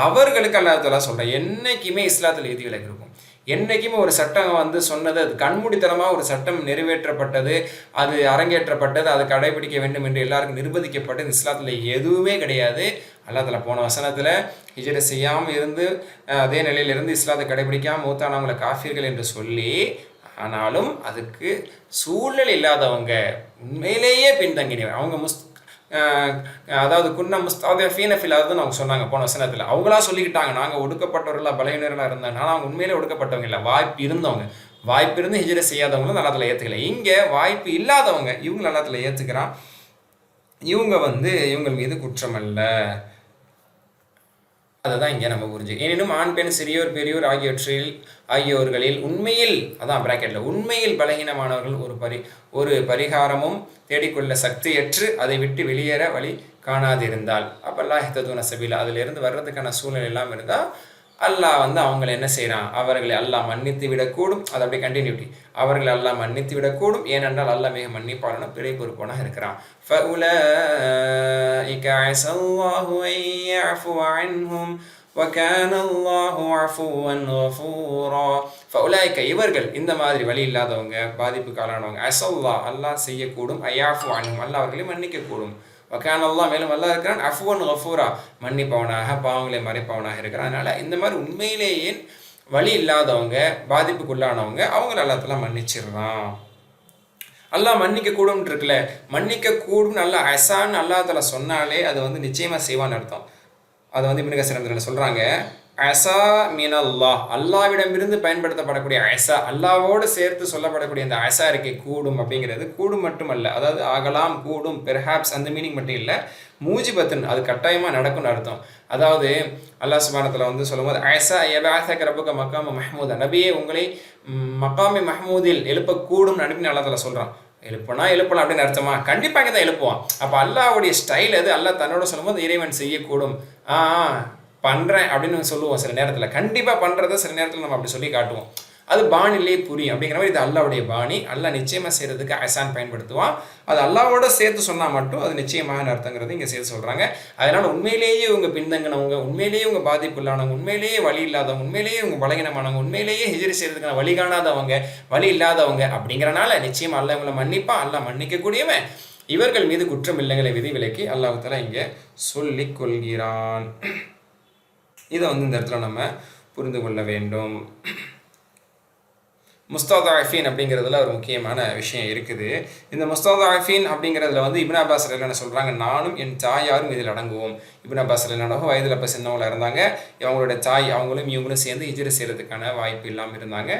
அவர்களுக்கு அல்லாஹ் தஆலா சொல்கிறேன், என்றைக்குமே இஸ்லாத்தில் விதிவிலக்கு இருக்கும். என்றைக்குமே ஒரு சட்டம் வந்து சொன்னது, அது கண்மூடித்தனமாக ஒரு சட்டம் நிறைவேற்றப்பட்டது, அது அரங்கேற்றப்பட்டது, அது கடைபிடிக்க வேண்டும் என்று எல்லாருக்கும் நிர்பந்திக்கப்பட்டது இஸ்லாத்தில் எதுவுமே கிடையாது. அல்லாஹ் தஆலா போன வசனத்தில் ஹிஜ்ரை செய்யாமல் இருந்து அதே நிலையிலிருந்து இஸ்லாத்தை கடைபிடிக்காமல் மூத்தானவங்களை காஃபிர்கள் என்று சொல்லி, ஆனாலும் அதுக்கு சூழல் இல்லாதவங்க, உண்மையிலேயே பின்தங்கினவங்க, அவங்க அதாவது குன்ன முஸ்தضعفين ஃபில் அர்துன்னு அவங்க சொன்னாங்க போன வசனத்தில். அவங்களா சொல்லிக்கிட்டாங்க, நாங்கள் ஒடுக்கப்பட்டவர்களாக பலவீனர்களாக இருந்தாங்க. ஆனால் அவங்க உண்மையிலே ஒடுக்கப்பட்டவங்க இல்லை, வாய்ப்பு இருந்தவங்க. வாய்ப்பு இருந்து ஹிஜ்ரை செய்யாதவங்களும் நல்லாத்தில் ஏற்றுக்கல. இங்கே வாய்ப்பு இல்லாதவங்க இவங்க நல்லாத்தில் ஏற்றுக்கிறான். இவங்க வந்து இவங்க மீது குற்றம் அல்ல. அதை தான் இங்கே நம்ம புரிஞ்சுக்கணும். எனினும் ஆண் பெண் சிறியோர் பெரியோர் ஆகியோர்களில் உண்மையில், அதான் பிராக்கெட்டில், உண்மையில் பலகீனமானவர்கள் ஒரு பரிகாரமும் தேடிக்கொள்ள சக்தியற்று அதை விட்டு வெளியேற வழி காணாதிருந்தால், அப்போ லா யஹ்ததூன சபீலா, அதிலிருந்து வர்றதுக்கான சூழ்நிலை எல்லாம் இருந்தால் அல்லாஹ் வந்து அவங்களை என்ன செய்கிறான், அவர்களை அல்லாஹ் மன்னித்து விடக்கூடும். அது அப்படியே கண்டினியூட்டி, அவர்களை அல்லாஹ் மன்னித்து விடக்கூடும். ஏனென்றால் அல்லாஹ் மிக மன்னிப்பாளனும் பிழை பொறுப்பானாக இருக்கிறான். فَأُولَٰئِكَ عَسَى اللَّهُ أَن يَعْفُوَ عَنْهُمْ وَكَانَ اللَّهُ عَفُوًّا غَفُورًا فَأُولَٰئِكَ இவர்கள் இந்த மாதிரி வழி இல்லாதவங்க பாதிப்புக்கு ஆளானவங்க அஸல்லாஹ் அல்லாஹ் செய்யக்கூடும் அய்யாஃபு அன்ஹும் அல்லாஹ் அவர்களை மன்னிக்கக்கூடும் வக்கான் அல்லாஹ் மேலும் அல்லாஹ் இருக்கிறான் அஃபுவன் கஃபூரா மன்னிப்பவனாக பாவங்களை மறைப்பவனாக இருக்கிறான். அதனால் இந்த மாதிரி உண்மையிலேயே வழி இல்லாதவங்க பாதிப்புக்குள்ளானவங்க அவங்கள அல்லாஹ் மன்னிச்சிடுறான். அல்லாஹ் மன்னிக்க கூடும் இருக்குல்ல, மன்னிக்க கூடும் நல்லா அசான்னு அல்லாஹ் சொன்னாலே அது வந்து நிச்சயமாக செய்வான்னு அர்த்தம். அதை வந்து இப்னு கஸீர் சொல்கிறாங்க, அசா மினல்லாஹ் அல்லாவிடமிருந்து பயன்படுத்தப்படக்கூடிய அசா அல்லாவோடு சேர்த்து சொல்லப்படக்கூடிய அந்த அசா இருக்கை கூடும் அப்படிங்கிறது கூடும் மட்டுமல்ல, அதாவது ஆகலாம் கூடும் பெர்ஹாப்ஸ் அந்த மீனிங் மட்டும் இல்லை, மூஜிபத்துன் அது கட்டாயமாக நடக்கும்னு அர்த்தம். அதாவது அல்லாஹ் சுப்ஹானஹு வந்து சொல்லும்போது அசா யபஅஸக ரப்புக மகாம மஹ்மூதா நபியே உங்களை மகாமி மஹ்மூதில் எழுப்பக்கூடும் அப்படின்னு அல்லாஹ் சொல்கிறான். எழுப்பலாம் அப்படின்னு அர்த்தமா? கண்டிப்பாக தான் எழுப்புவான். அப்போ அல்லாஹ்வுடைய ஸ்டைல் அது. அல்லாஹ் தன்னோட சொல்லும்போது இறைவன் செய்யக்கூடும் பண்ணுறேன் அப்படின்னு சொல்லுவோம். சில நேரத்தில் கண்டிப்பாக பண்ணுறத சில நேரத்தில் நம்ம அப்படி சொல்லி காட்டுவோம். அது பாணிலே புரியும் அப்படிங்கிற மாதிரி இது அல்லாஹ்வுடைய பாணி. அல்லாஹ் நிச்சயமாக செய்கிறதுக்கு அசான் பயன்படுத்துவான். அது அல்லாஹ்வோட சேர்த்து சொன்னால் மட்டும் அது நிச்சயமான அர்த்தங்கிறது இங்கே சேர்த்து சொல்கிறாங்க. அதனால் உண்மையிலேயே இவங்க பின்தங்கினவங்க, உண்மையிலேயே இவங்க பாதிப்பு இல்லாதவங்க, உண்மையிலேயே வழி இல்லாதவங்க, உண்மையிலேயே இவங்க பலகீனமானவங்க, உண்மையிலேயே ஹிஜ்ரி செய்கிறதுக்கான வழி காணாதவங்க, வழி இல்லாதவங்க அப்படிங்கிறனால நிச்சயமாக அல்லாஹ் இவங்களை மன்னிப்பான். அல்லாஹ் மன்னிக்கக்கூடியவன். இவர்கள் மீது குற்றம் இல்லைங்களை விதிவிலக்கி அல்லாஹ் தஆலா இங்கே சொல்லிக் கொள்கிறான். இதை வந்து இந்த இடத்துல நம்ம புரிந்து கொள்ள வேண்டும். முஸ்ததஅஃபீன் அப்படிங்கிறதுல ஒரு முக்கியமான விஷயம் இருக்குது. இந்த முஸ்ததஅஃபீன் அப்படிங்கிறதுல வந்து இப்னு அப்பாஸ் என்ன சொல்கிறாங்க, நானும் என் தாயாரும் இதில் அடங்குவோம். இப்னு அப்பாஸ் என்னோட வயதில் அப்போ சின்னவங்கள இருந்தாங்க. அவங்களோட தாய் அவங்களும் இவங்களும் சேர்ந்து ஹிஜ்ரி செய்கிறதுக்கான வாய்ப்பு இல்லாமல் இருந்தாங்க.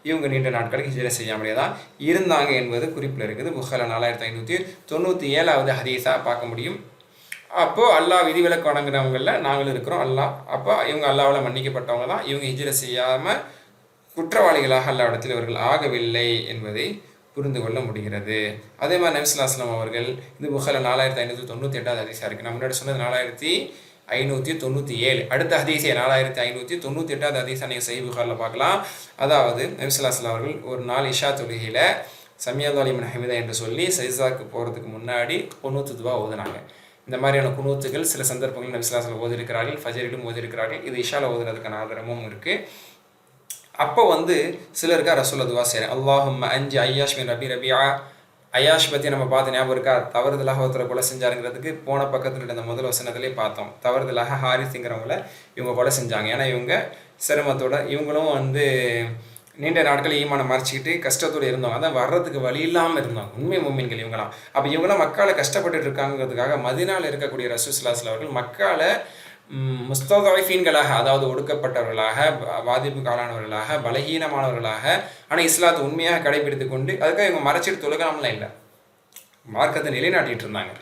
இவங்க நீண்ட நாட்களுக்கு ஹிஜ்ரி செய்யாமலே தான் இருந்தாங்க என்பது குறிப்பில் இருக்குது. புகாரில 4597வது ஹதீஸாக பார்க்க முடியும். அப்போது அல்லாஹ் விதிவிலக்கு வழங்குறவங்களில் நாங்களும் இருக்கிறோம். அல்லாஹ் அப்போ இவங்க அல்லாஹ்வால் மன்னிக்கப்பட்டவங்க தான். இவங்க ஹிஜ்ரி செய்யாமல் குற்றவாளிகளாக அல்லாஹ்விடத்தில் இவர்கள் ஆகவில்லை என்பதை புரிந்து கொள்ள முடிகிறது. அதே மாதிரி நபி ஸல்லல்லாஹு அலைஹி வஸல்லம் அவர்கள் இது புகாரில 4598வது ஹதீஸாக இருக்குது. நான் முன்னாடி சொன்னது 4597. அடுத்த ஹதீஸே 4598வது ஹதீஸாக நீங்கள் சஹீஹ் புகாரில் பார்க்கலாம். அதாவது நபி ஸல்லல்லாஹு அலைஹி வஸல்லம் அவர்கள் ஒரு நாள் இஷா தொழுகையில் சமியல்லாஹு லிமன் ஹமிதா என்று சொல்லி சஜ்தாக்கு போகிறதுக்கு முன்னாடி குனூத் துவா ஓதுனாங்க. இந்த மாதிரியான குனூத்துகள் சில சந்தர்ப்பங்கள் நபி ஸல்லல்லாஹு அலைஹி வஸல்லம் ஓதிருக்கிறார்கள், ஃபஜரிலும் ஓதிருக்கிறார்கள். இது இஷாவில் ஓதுறதுக்கான ஆதாரமும் இருக்குது. அப்போ வந்து சிலருக்கா ரசூலுல்லாஹ் துவா செய்கிறேன், அல்லாஹும்ம அஞ்சி ஐயாஷ் பின் ரபியா. ஐயாஷ் பற்றி நம்ம பார்த்து ஞாபகம் இருக்கா? தவறுதலாக ஒருத்தரை கொலை செஞ்சாருங்கிறதுக்கு போன பக்கத்தில் இருந்த முதல் வசனத்திலே பார்த்தோம். தவறுதலாக ஹாரிஸுங்கிறவங்கள இவங்க கொலை செஞ்சாங்க. ஏன்னா இவங்க சிரமத்தோட இவங்களும் வந்து நீண்ட நாட்கள் ஈமானை மறைச்சிக்கிட்டு கஷ்டத்தோடு இருந்தவங்க, அதான் வர்றதுக்கு வழி இல்லாமல் இருந்தாங்க உண்மை முஃமின்கள் இவங்களாம். அப்போ இவங்களாம் மக்களை கஷ்டப்பட்டு இருக்காங்கிறதுக்காக மதீனாவில் இருக்கக்கூடிய ரசூலுல்லாஹி ஸல்லல்லாஹு அலைஹி வஸல்லம் அவர்கள் மக்களை முஸ்ததஅஃபீன்களாக, அதாவது ஒடுக்கப்பட்டவர்களாக, பாதிப்புக்கு ஆளானவர்களாக, பலகீனமானவர்களாக, ஆனால் இஸ்லாத்தை உண்மையாக கடைபிடித்து கொண்டு அதுக்காக இவங்க மறைச்சிட்டு தொழுகாமலாம் இல்லை, மார்க்கத்தை நிலைநாட்டிட்டு இருந்தாங்க.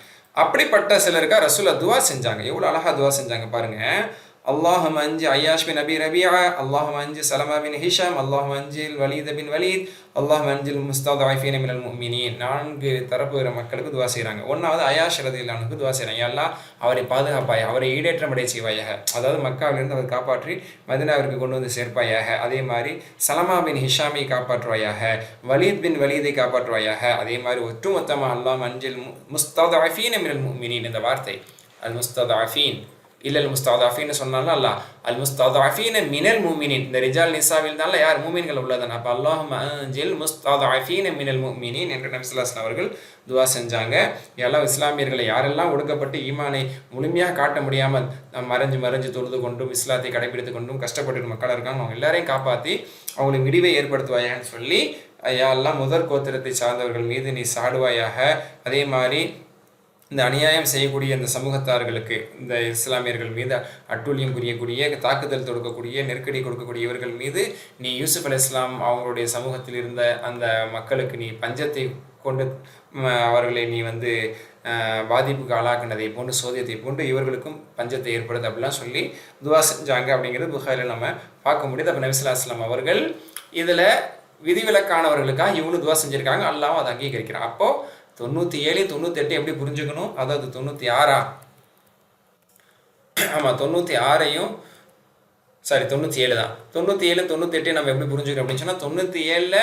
அப்படிப்பட்ட சிலருக்கா ரசூலுல்லாஹ் துவா செஞ்சாங்க. எவ்வளோ அழகாக துவா செஞ்சாங்க பாருங்கள். அல்லாஹும்ம அஞ்சி ஐயாஷ் பின் அபி ரபியா, அல்லாஹும்ம அஞ்சி சலமா பின் ஹிஷாம், அல்லாஹும்ம அஞ்சில் வலீத் பின் வலீத், அல்லாஹும்ம அஞ்சில் முஸ்ததஅஃபீன மினல் முஃமினீன். 4 தரப்பு மக்களுக்கு துவா செய்கிறாங்க. ஒன்றாவது அயாஷ் ரலியல்லாஹு அன்ஹுக்கு துவா செய்கிறாங்க, அல்லாஹ் அவரை பாதுகாப்பாயாக, அவரை ஈடேற்றமடைய செய்வாயாக, அதாவது மக்காவிலிருந்து அவர் காப்பாற்றி மதீனாவிற்கு கொண்டு வந்து சேர்ப்பாயாக. அதே மாதிரி சலமா பின் ஹிஷாமை காப்பாற்றுவாயாக, வலீத் பின் வலீதை காப்பாற்றுவாயாக. அதே மாதிரி ஒட்டுமொத்தமாக அல்லாஹும்ம அஞ்சில் முஸ்ததஅஃபீன மினல் முஃமினீன் இந்த வார்த்தை அல் முஸ்ததஅஃபீன் இல்லல் முஸ்ததஅஃபீன் சொன்னாலும் அல்ல அல் முஸ்ததஅஃபீன மினல் முஃமினீன், இந்த ரிஜால் நிசாவில் தான் யார் மூமின்கள் உள்ளதான். அப்போ அல்லாஹும்ம அஞ்சில் முஸ்ததஅஃபீன மினல் முஃமினீன் என்று நபி ஸல்லல்லாஹு அலைஹி வஸல்லம் அவர்கள் துவா செஞ்சாங்க. எல்லா இஸ்லாமியர்களை யாரெல்லாம் ஒடுக்கப்பட்டு ஈமானை முழுமையாக காட்ட முடியாமல் மறைஞ்சு தொழுது கொண்டும் இஸ்லாத்தை கடைபிடித்து கொண்டும் கஷ்டப்பட்டு மக்களாக இருக்காங்க, அவங்க எல்லாரையும் காப்பாற்றி அவங்களுக்கு விடிவை ஏற்படுத்துவாயான்னு சொல்லி யாரெல்லாம் முதற் கோத்திரத்தை சார்ந்தவர்கள் மீது நீ சாடுவாயாக. அதே மாதிரி இந்த அநியாயம் செய்யக்கூடிய இந்த சமூகத்தார்களுக்கு, இந்த இஸ்லாமியர்கள் மீது அட்டூழியம் புரியக்கூடிய, தாக்குதல் தொடுக்கக்கூடிய, நெருக்கடி கொடுக்கக்கூடியவர்கள் மீது நீ யூசுப் அலைஹிஸ்ஸலாம் அவங்களுடைய சமூகத்தில் இருந்த அந்த மக்களுக்கு நீ பஞ்சத்தை கொண்டு அவர்களை நீ வந்து பாதிப்புக்கு ஆளாக்குனதை போன்று சோதியத்தை போன்று இவர்களுக்கும் பஞ்சத்தை ஏற்படுது அப்படிலாம் சொல்லி துவா செஞ்சாங்க அப்படிங்கிறது புகாரில் நம்ம பார்க்க முடியுது. அப்போ நபி ஸல்லல்லாஹு அலைஹி வஸல்லம் அவர்கள் இதில் விதிவிலக்கானவர்களுக்காக இவங்களும் துவா செஞ்சுருக்காங்க, அல்லாஹ் அதை அங்கீகரிக்கிறான். அப்போது 97 98 எப்படி புரிஞ்சுக்கணும்? அதாவது 96 ஆமாம் 96ஐயும் 97 தான். 97 98 நம்ம எப்படி புரிஞ்சுக்கிறோம் அப்படின்னு சொன்னால் 97ல்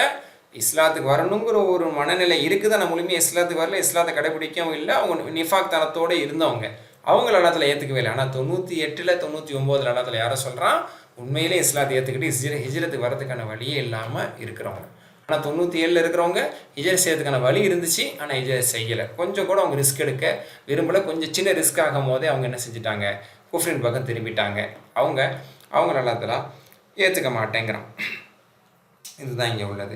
இஸ்லாத்துக்கு வரணுங்கிற ஒரு மனநிலை இருக்குது. ஆனால் முழுமையாக இஸ்லாத்துக்கு வரல, இஸ்லாத்தை கடைபிடிக்கவும் இல்லை, அவங்க நிஃபாக் தனத்தோடு இருந்தவங்க. அவங்கள எல்லாத்துல ஏற்றுக்கவே இல்லை. ஆனால் 98 99 எல்லாத்துல யாரை சொல்கிறான், உண்மையிலே இஸ்லாத்தை ஏற்றுக்கிட்டு ஹிஜ்ரத்துக்கு வரதுக்கான வழியே இல்லாமல் இருக்கிறவங்க. ஆனால் 97 இருக்கிறவங்க ஹிஜ்ரத் செய்யறதுக்கான வழி இருந்துச்சு, ஆனால் ஹிஜ்ரத் செய்யலை. கொஞ்சம் கூட அவங்க ரிஸ்க் எடுக்க விரும்பலை. கொஞ்சம் சின்ன ரிஸ்க் ஆகும் போதே அவங்க என்ன செஞ்சுட்டாங்க, குஃப்ரின் பக்கம் திரும்பிட்டாங்க. அவங்க எல்லாத்தெல்லாம் ஏற்றுக்க மாட்டேங்கிறான். இதுதான் இங்கே உள்ளது.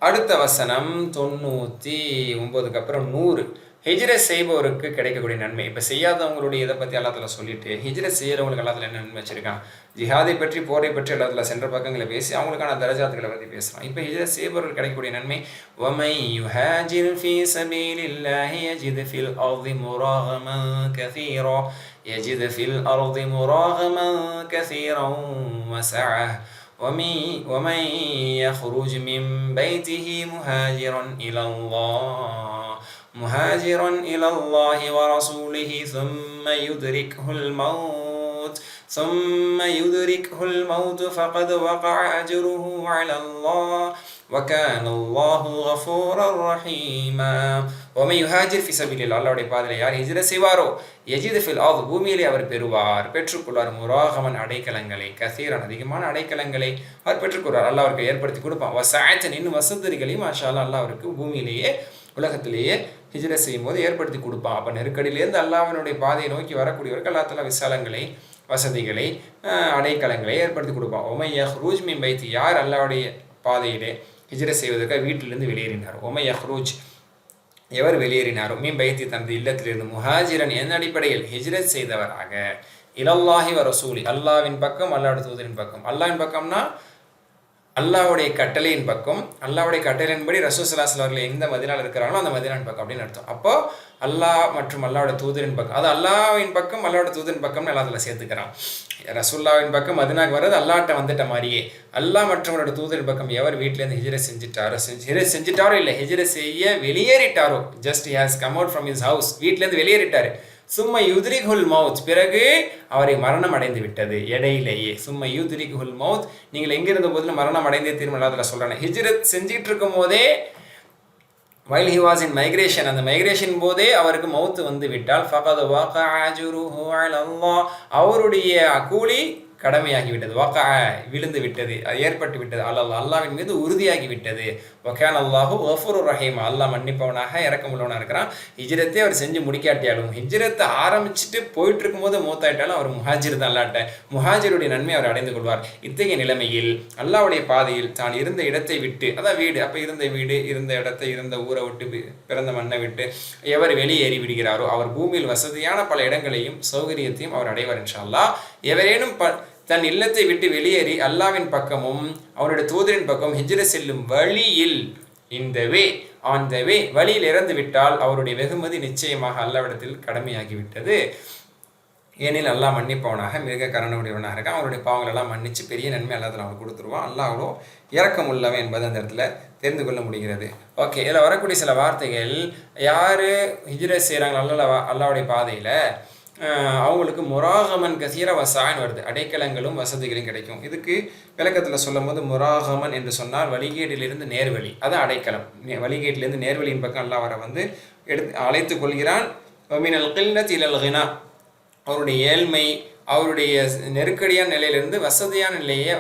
அடுத்த வசனம் 99க்கு அப்புறம் 100. ஹிஜ்ரத் செய்பவருக்கு கிடைக்கக்கூடிய நன்மை. இப்போ செய்யாதவங்களுடைய இதை பற்றி எல்லாத்துல சொல்லிட்டு ஹிஜ்ரத் செய்கிறவங்களுக்கு எல்லாத்துல என்ன நன்மை வச்சிருக்கான், ஜிஹாதை பற்றி போரை பற்றி எல்லாத்துல சென்ற பக்கங்களை பேசி அவங்களுக்கான தரஜாத்துக்களை பற்றி பேசுகிறான். இப்போ ஹிஜ்ரத் செய்பவர்கள் கிடைக்கக்கூடிய நன்மை, وَمَنْ يُهَاجِرْ فِي سَبِيلِ اللَّهِ يَجِدْ فِي الْأَرْضِ مُرَاغَمًا كَثِيرًا وَسَعَةً وَمَنْ يَخْرُجْ مِنْ بَيْتِهِ مهاجرا إلى الله ورسوله ثم يدركه الموت فقد وقع أجره على الله وكان الله غفورا رحيما. ومن يهاجر في سبيل الله, அல்லாஹ்வுடைய பாதையில் யார் ஹிஜ்ரத் செய்வாரோ, யஜித் ஃபில் அர்த், பூமியிலே அவர் பெற்றுக்கொள்வார், முராகமன் அடைக்கலங்களை, கசீரன் அதிகமான அடைக்கலங்களை அவர் பெற்றுக்கொள்வார். அல்லாஹ் அவருக்கு ஏற்படுத்தி கொடுப்பான். வஸஅத்தன், இன்னும் வசதிகளையும் மாஷா அல்லாஹ் அல்லாஹ் அவருக்கு பூமியிலேயே உலகத்திலேயே ஹிஜ்ரத் செய்யும் போது ஏற்படுத்தி கொடுப்பான். அப்போ நெருக்கடியிலேருந்து அல்லாஹ்வினுடைய பாதையை நோக்கி வரக்கூடியவர்கள் அல்லாஹ் தஆலா விசாலங்களை, வசதிகளை, அடைக்கலங்களை ஏற்படுத்தி கொடுப்பான். ஒமை யஹ்ரூஜ் மின் பைத்தி, யார் அல்லாஹ்வுடைய பாதையிலே ஹிஜ்ரத் செய்வதற்காக வீட்டிலிருந்து வெளியேறினார். ஒமை யஹ்ரூஜ், எவர் வெளியேறினாரோ, மின் பைத்தி, தனது இல்லத்திலிருந்து, முஹாஜிரன் என் அடிப்படையில் ஹிஜ்ரத் செய்தவராக, இலல்லாஹி வ ரசூலி, அல்லாஹ்வின் பக்கம், அல்லாஹ்வுடைய தூதரின் பக்கம். அல்லாஹ்வின் பக்கம்னா அல்லாஹ்வுடைய கட்டளையின் பக்கம், அல்லாஹ்வுடைய கட்டளையின்படி ரசூல் ஸல்லல்லாஹு அலைஹி வஸல்லம் அவர்கள் எந்த மதீனாவில் இருக்கிறாங்களோ அந்த மதீனாவின் பக்கம் அப்படின்னு அர்த்தம். அப்போ அல்லாஹ் மற்றும் அல்லாஹ்வுடைய தூதரின் பக்கம், அது அல்லாஹ்வின் பக்கம் அல்லாஹ்வுடைய தூதரின் பக்கம்னு எல்லாத்துல சேர்த்துக்கிறான். ரசூலுல்லாஹ்வின் பக்கம் மதீனாவுக்கு வர்றது அல்லாஹ்ட்ட வந்துட்ட மாதிரியே, அல்லாஹ் மற்றும் அவருடைய தூதரின் பக்கம் எவர் வீட்டிலேருந்து ஹிஜ்ரத் செஞ்சிட்டாரோ இல்லை ஹிஜ்ரத் செய்ய வெளியேறிட்டாரோ, just he has come out from his house, வீட்டிலேருந்து வெளியேறிட்டாரு. சும்ம யுத்ரிகுல் மவுத், பிறகு அவரை மரணம் அடைந்து விட்டது இடையிலேயே. சும்ம யுத்ரிகுல் மவுத், நீங்கள் எங்கிருந்த போதிலும் மரணம் அடைந்தே திருமணத்தில் சொல்கிறாங்க. ஹிஜ்ரத் செஞ்சுட்டு இருக்கும் போதே, while he was in migration, அந்த மைக்ரேஷன் போதே அவருக்கு மவுத்து வந்து விட்டால், ஃபகத் வகஅ அஜ்ருஹு அலல்லாஹ், அவருடைய கூலி கடமையாகிவிட்டது, வகஅ விழுந்து விட்டது, அது ஏற்பட்டு விட்டது, அல்லாஹ்வின் மீது உறுதியாகி விட்டது. வகான அல்லாஹு கஃபூருர் ரஹீம், அல்லாஹ் மன்னிப்பவனாக இரக்கமுள்ளவனாக இருக்கிறான். ஹிஜ்ரத்தை அவர் செஞ்சு முடிக்காட்டியாலும், ஹிஜ்ரத்தை ஆரம்பிச்சுட்டு போயிட்டு இருக்கும்போது மூத்தாயிட்டாலும் அவர் முஹாஜிர் தான். அல்லாஹ்ட்ட முஹாஜிருடைய நன்மை அவர் அடைந்து கொள்வார். இத்தகைய நிலைமையில் அல்லாஹ்வுடைய பாதையில் தான் இருந்த இடத்தை விட்டு, அதான் வீடு, அப்போ இருந்த வீடு, இருந்த இடத்தை, இருந்த ஊரை விட்டு, பிறந்த மண்ணை விட்டு எவர் வெளியேறி விடுகிறாரோ அவர் பூமியில் வசதியான பல இடங்களையும் சௌகரியத்தையும் அவர் அடைவார் இன்ஷா அல்லாஹ். எவரேனும் தன் இல்லத்தை விட்டு வெளியேறி அல்லாஹ்வின் பக்கமும் அவருடைய தூதரின் பக்கம் ஹிஜ்ரத் செல்லும் வழியில், இந்த வழியில் இறந்து விட்டால் அவருடைய வெகுமதி நிச்சயமாக அல்லாஹ்விடத்தில் கடமையாகிவிட்டது. ஏனில் அல்லாஹ் மன்னிப்பவனாக மிக கருணையுடையவனாக இருக்கான். அவருடைய பாவங்கள் எல்லாம் மன்னிச்சு பெரிய நன்மை அல்லாஹ் அவனுக்கு கொடுத்துருவான். அல்லாஹ் அவ்வளோ இரக்கம் உள்ளவன் என்பது அந்த இடத்துல தெரிந்து கொள்ள முடிகிறது. ஓகே, இதில் வரக்கூடிய சில வார்த்தைகள், யார் ஹிஜ்ரத் செய்கிறாங்களோ அல்லாஹ்வுடைய பாதையில் அவங்களுக்கு முராகமன் கசீர வசான்னு வருது, அடைக்கலங்களும் வசதிகளும் கிடைக்கும். இதுக்கு விளக்கத்தில் சொல்லும் போது, முராகமன் என்று சொன்னால் வழிகேட்டிலிருந்து நேர்வழி, அதான் அடைக்கலம். வழிகேட்டிலிருந்து நேர்வழியின் பக்கம் அல்லாஹ் வர வந்து அழைத்து கொள்கிறான். மினல் கில்லத்தி இலல் கினா, அவருடைய ஏழ்மை, அவருடைய நெருக்கடியான நிலையிலிருந்து வசதியான நிலையை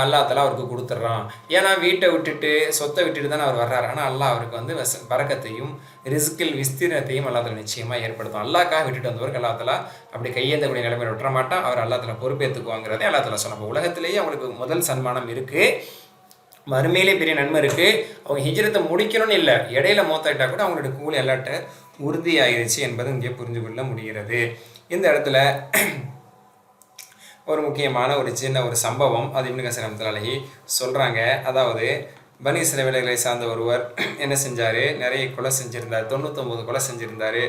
அல்லாஹ் தஆலா அவருக்கு கொடுத்துட்றான். ஏன்னா வீட்டை விட்டுட்டு சொத்தை விட்டுட்டு தானே அவர் வர்றாரு. ஆனால் அல்லாஹ் அவருக்கு வந்து பரக்கத்தையும் ரிஸ்கில் விஸ்தீர்ணத்தையும் அல்லாஹ் தஆலா நிச்சயமாக ஏற்படுத்தும். அல்லாஹ்க்காக விட்டுட்டு வந்தவருக்கு அல்லாஹ் தஆலா அப்படி கையேந்தக்கூடிய நிலைமையில் விட்டுற மாட்டான். அவர் அல்லாஹ் தஆலா பொறுப்பேற்றுக்குவாங்கிறதே அல்லாஹ் தஆலா சொன்னாங்க. உலகத்திலேயே அவங்களுக்கு முதல் சன்மானம் இருக்குது, மறுமையிலே பெரிய நன்மை இருக்குது. அவங்க ஹிஜ்ரத்தை முடிக்கணும்னு இல்லை, இடையில மௌத்தாயிட்டா கூட அவங்களுடைய கூலி அல்லாட்ட உறுதியாயிருச்சு என்பது இங்கே புரிஞ்சு கொள்ள முடிகிறது. இந்த இடத்துல ஒரு முக்கியமான ஒரு சின்ன ஒரு சம்பவம், அது இப்னு கஸீர் ரஹ்மத்துல்லாஹி அலைஹி சொல்கிறாங்க. அதாவது பனி இஸ்ரவேலர்களை சார்ந்த ஒருவர் என்ன செஞ்சார், நிறைய கொலை செஞ்சுருந்தார், 99 கொலை செஞ்சுருந்தார்.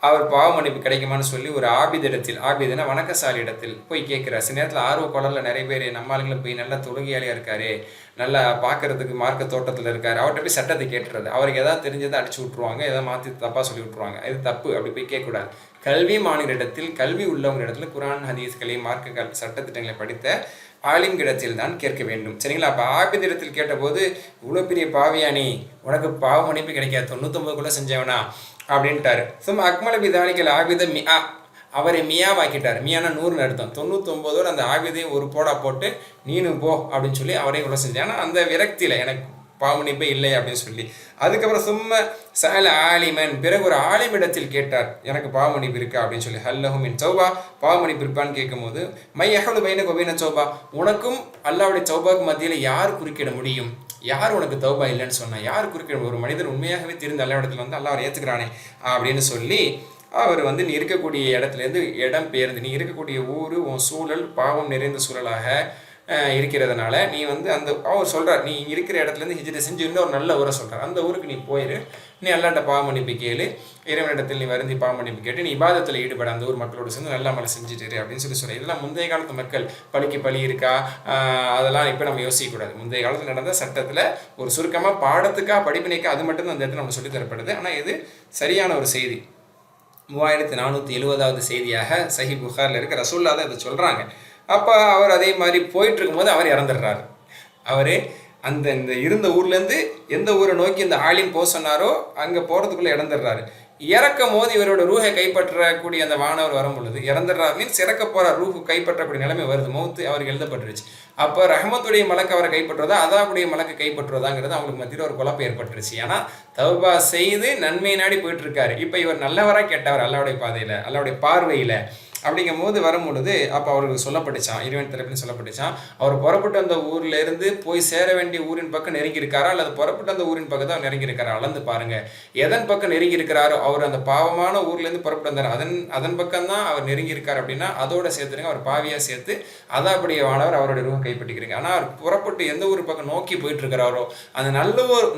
அவர் பாவ மன்னிப்பு கிடைக்குமான்னு சொல்லி ஒரு ஆபிதிடத்தில், ஆபிதுனா வணக்கசாலி இடத்தில் போய் கேட்குறார். சில நேரத்தில் ஆர்வ கொலரில் நிறைய பேர் நம்ம ஆளுங்களும் போய் நல்லா தொழுகையாளியாக இருக்கார், நல்லா பார்க்குறதுக்கு மார்க்க தோட்டத்தில் இருக்கார், அவர்கிட்ட போய் சட்டத்தை கேட்டுறது. அவருக்கு எதாவது தெரிஞ்சதை அடிச்சு விட்ருவாங்க, எதாவது மாற்றி தப்பாக சொல்லி விட்ருவாங்க. இது தப்பு, அப்படி போய் கேட்கக்கூடாது. கல்வி மாநில இடத்தில், கல்வி உள்ளவங்க இடத்துல குரான் ஹதீஸ்களை, மார்க்க சட்டத்திட்டங்களை படித்த ஆலிம்கிடத்தில் தான் கேட்க வேண்டும். சரிங்களா? அப்போ ஆபிதிடத்தில் கேட்டபோது, இவ்வளோ பெரிய பாவியானி, உனக்கு பாவ மன்னிப்பு கிடைக்காது, 99 கூட செஞ்சவனா அப்படின்ட்டாரு. சும்மா அக்மல பிதானிக்கல் ஆபித மிஆ, அவரை மியாவாக்கிட்டார். மியானா 100 அர்த்தம். 99ஓடு அந்த ஆபிதையும் ஒரு போடா போட்டு நீனும் போ அப்படின்னு சொல்லி அவரையும் கொலை செஞ்சேன். ஆனால் அந்த விரக்தியில் எனக்கு பாவமன்னிப்பே இல்லை அப்படின்னு சொல்லி அதுக்கப்புறம் சும்மா சஅல ஆலிமன், பிறகு ஒரு ஆலிமிடத்தில் கேட்டார், எனக்கு பாவமன்னிப்பு இருக்கா அப்படின்னு சொல்லி. ஹல்லஹு மின் சௌபா, பாவமன்னிப்பு இருப்பான்னு கேட்கும்போது, மை யஹலு பைனக வபைன சௌபா, உனக்கும் அல்லாஹ்வுடைய சௌபாக்கு மத்தியில் யார் குறுக்கிட முடியும்? யார் உனக்கு தௌபா இல்லைன்னு சொன்னா? யார் குறுக்கிட? ஒரு மனிதர் உண்மையாகவே திருந்து அல்லாஹ்விடத்தில் வந்து அல்லாஹ் அவரை ஏற்றுக்கிறானே அப்படின்னு சொல்லி அவர் வந்து நீ இருக்கக்கூடிய இடத்துலேருந்து இடம் பெயர்ந்து, நீ இருக்கக்கூடிய ஊர் உன் சூழல் பாவம் நிறைந்த சூழலாக இருக்கிறதுனால நீ வந்து அந்த அவர் சொல்கிறார், நீ இருக்கிற இடத்துலேருந்து ஹிஜ்ரத் செஞ்சு இன்னொரு நல்ல ஊரை சொல்கிறார், அந்த ஊருக்கு நீ போயிரு, நீ அல்லாட்ட பாவமன்னிப்பு கேளு, இறைவனிடத்தில் நீ வருந்தி பாவமன்னிப்பு கேட்டு நீ இபாதத்தில் ஈடுபட, அந்த ஊர் மக்களோடு சேர்ந்து நல்லா மலை செஞ்சுட்டு அப்படின்னு சொல்லி சொல்கிறேன். இதெல்லாம் முந்தைய காலத்து மக்கள், பழிக்கு பழி இருக்கா அதெல்லாம் இப்போ நம்ம யோசிக்கக்கூடாது. முந்தைய காலத்தில் நடந்த சட்டத்தில் ஒரு சுருக்கமாக பாடத்துக்காக படிப்பினைக்கா அது மட்டும் அந்த இடத்துல நம்ம சொல்லித்தரப்படுது. ஆனால் இது சரியான ஒரு செய்தி. 3470வது செய்தியாக சஹீஹ் புகாரில் இருக்க ரசூல்லா தான் இதை சொல்கிறாங்க. அப்போ அவர் அதே மாதிரி போயிட்டு இருக்கும்போது அவர் இறந்துடுறாரு. அவர் அந்த இந்த இருந்த ஊர்லேருந்து எந்த ஊரை நோக்கி இந்த ஆலிம் போக சொன்னாரோ அங்கே போகிறதுக்குள்ளே இறந்துடுறாரு. இறக்கும் போது இவரோட ரூஹை கைப்பற்றக்கூடிய அந்த வானவர் வரும் பொழுது இறந்துடுறாரு. மீன்ஸ் இறக்க போகிற ரூஹு கைப்பற்றக்கூடிய நிலைமை வருது. மௌத்து அவருக்கு எழுதப்பட்டுருச்சு. அப்போ ரஹமத்துடைய மலக்கு அவரை கைப்பற்றுவதா அதாவுடைய மலக்கு கைப்பற்றுவதாங்கிறது அவங்களுக்கு மத்தியில் ஒரு குழப்பம் ஏற்பட்டுருச்சு. ஏன்னா தௌபா செய்து நன்மை நாடி போயிட்டு இருக்காரு. இப்போ இவர் நல்லவராக கேட்டவர் அல்லாவுடைய பாதையில், அல்லாவுடைய பார்வையில் அப்படிங்கும் போது வரும் பொழுது அப்போ அவருக்கு சொல்லப்பட்டுச்சான், இறைவன் தரப்புன்னு சொல்லப்பட்டுச்சான், அவர் புறப்பட்டு அந்த ஊர்லேருந்து போய் சேர வேண்டிய ஊரின் பக்கம் நெருங்கி இருக்காரா அல்லது புறப்பட்டு அந்த ஊரின் பக்கம் தான் நெருங்கி இருக்காரா அளந்து பாருங்க. எதன் பக்கம் நெருங்கி இருக்கிறாரோ அவர் அந்த பாவமான ஊர்லேருந்து புறப்பட்டு வந்தார், அதன் பக்கம் தான் அவர் நெருங்கி இருக்கார் அப்படின்னா அதோட சேர்த்துருங்க, அவர் பாவியாக சேர்த்து அதாபடியவானவர் அவருடைய ரூஹை கைப்பற்றிக்கிறீங்க. ஆனால் அவர் புறப்பட்டு எந்த ஊர் பக்கம் நோக்கி போயிட்டு இருக்கிறாரோ அந்த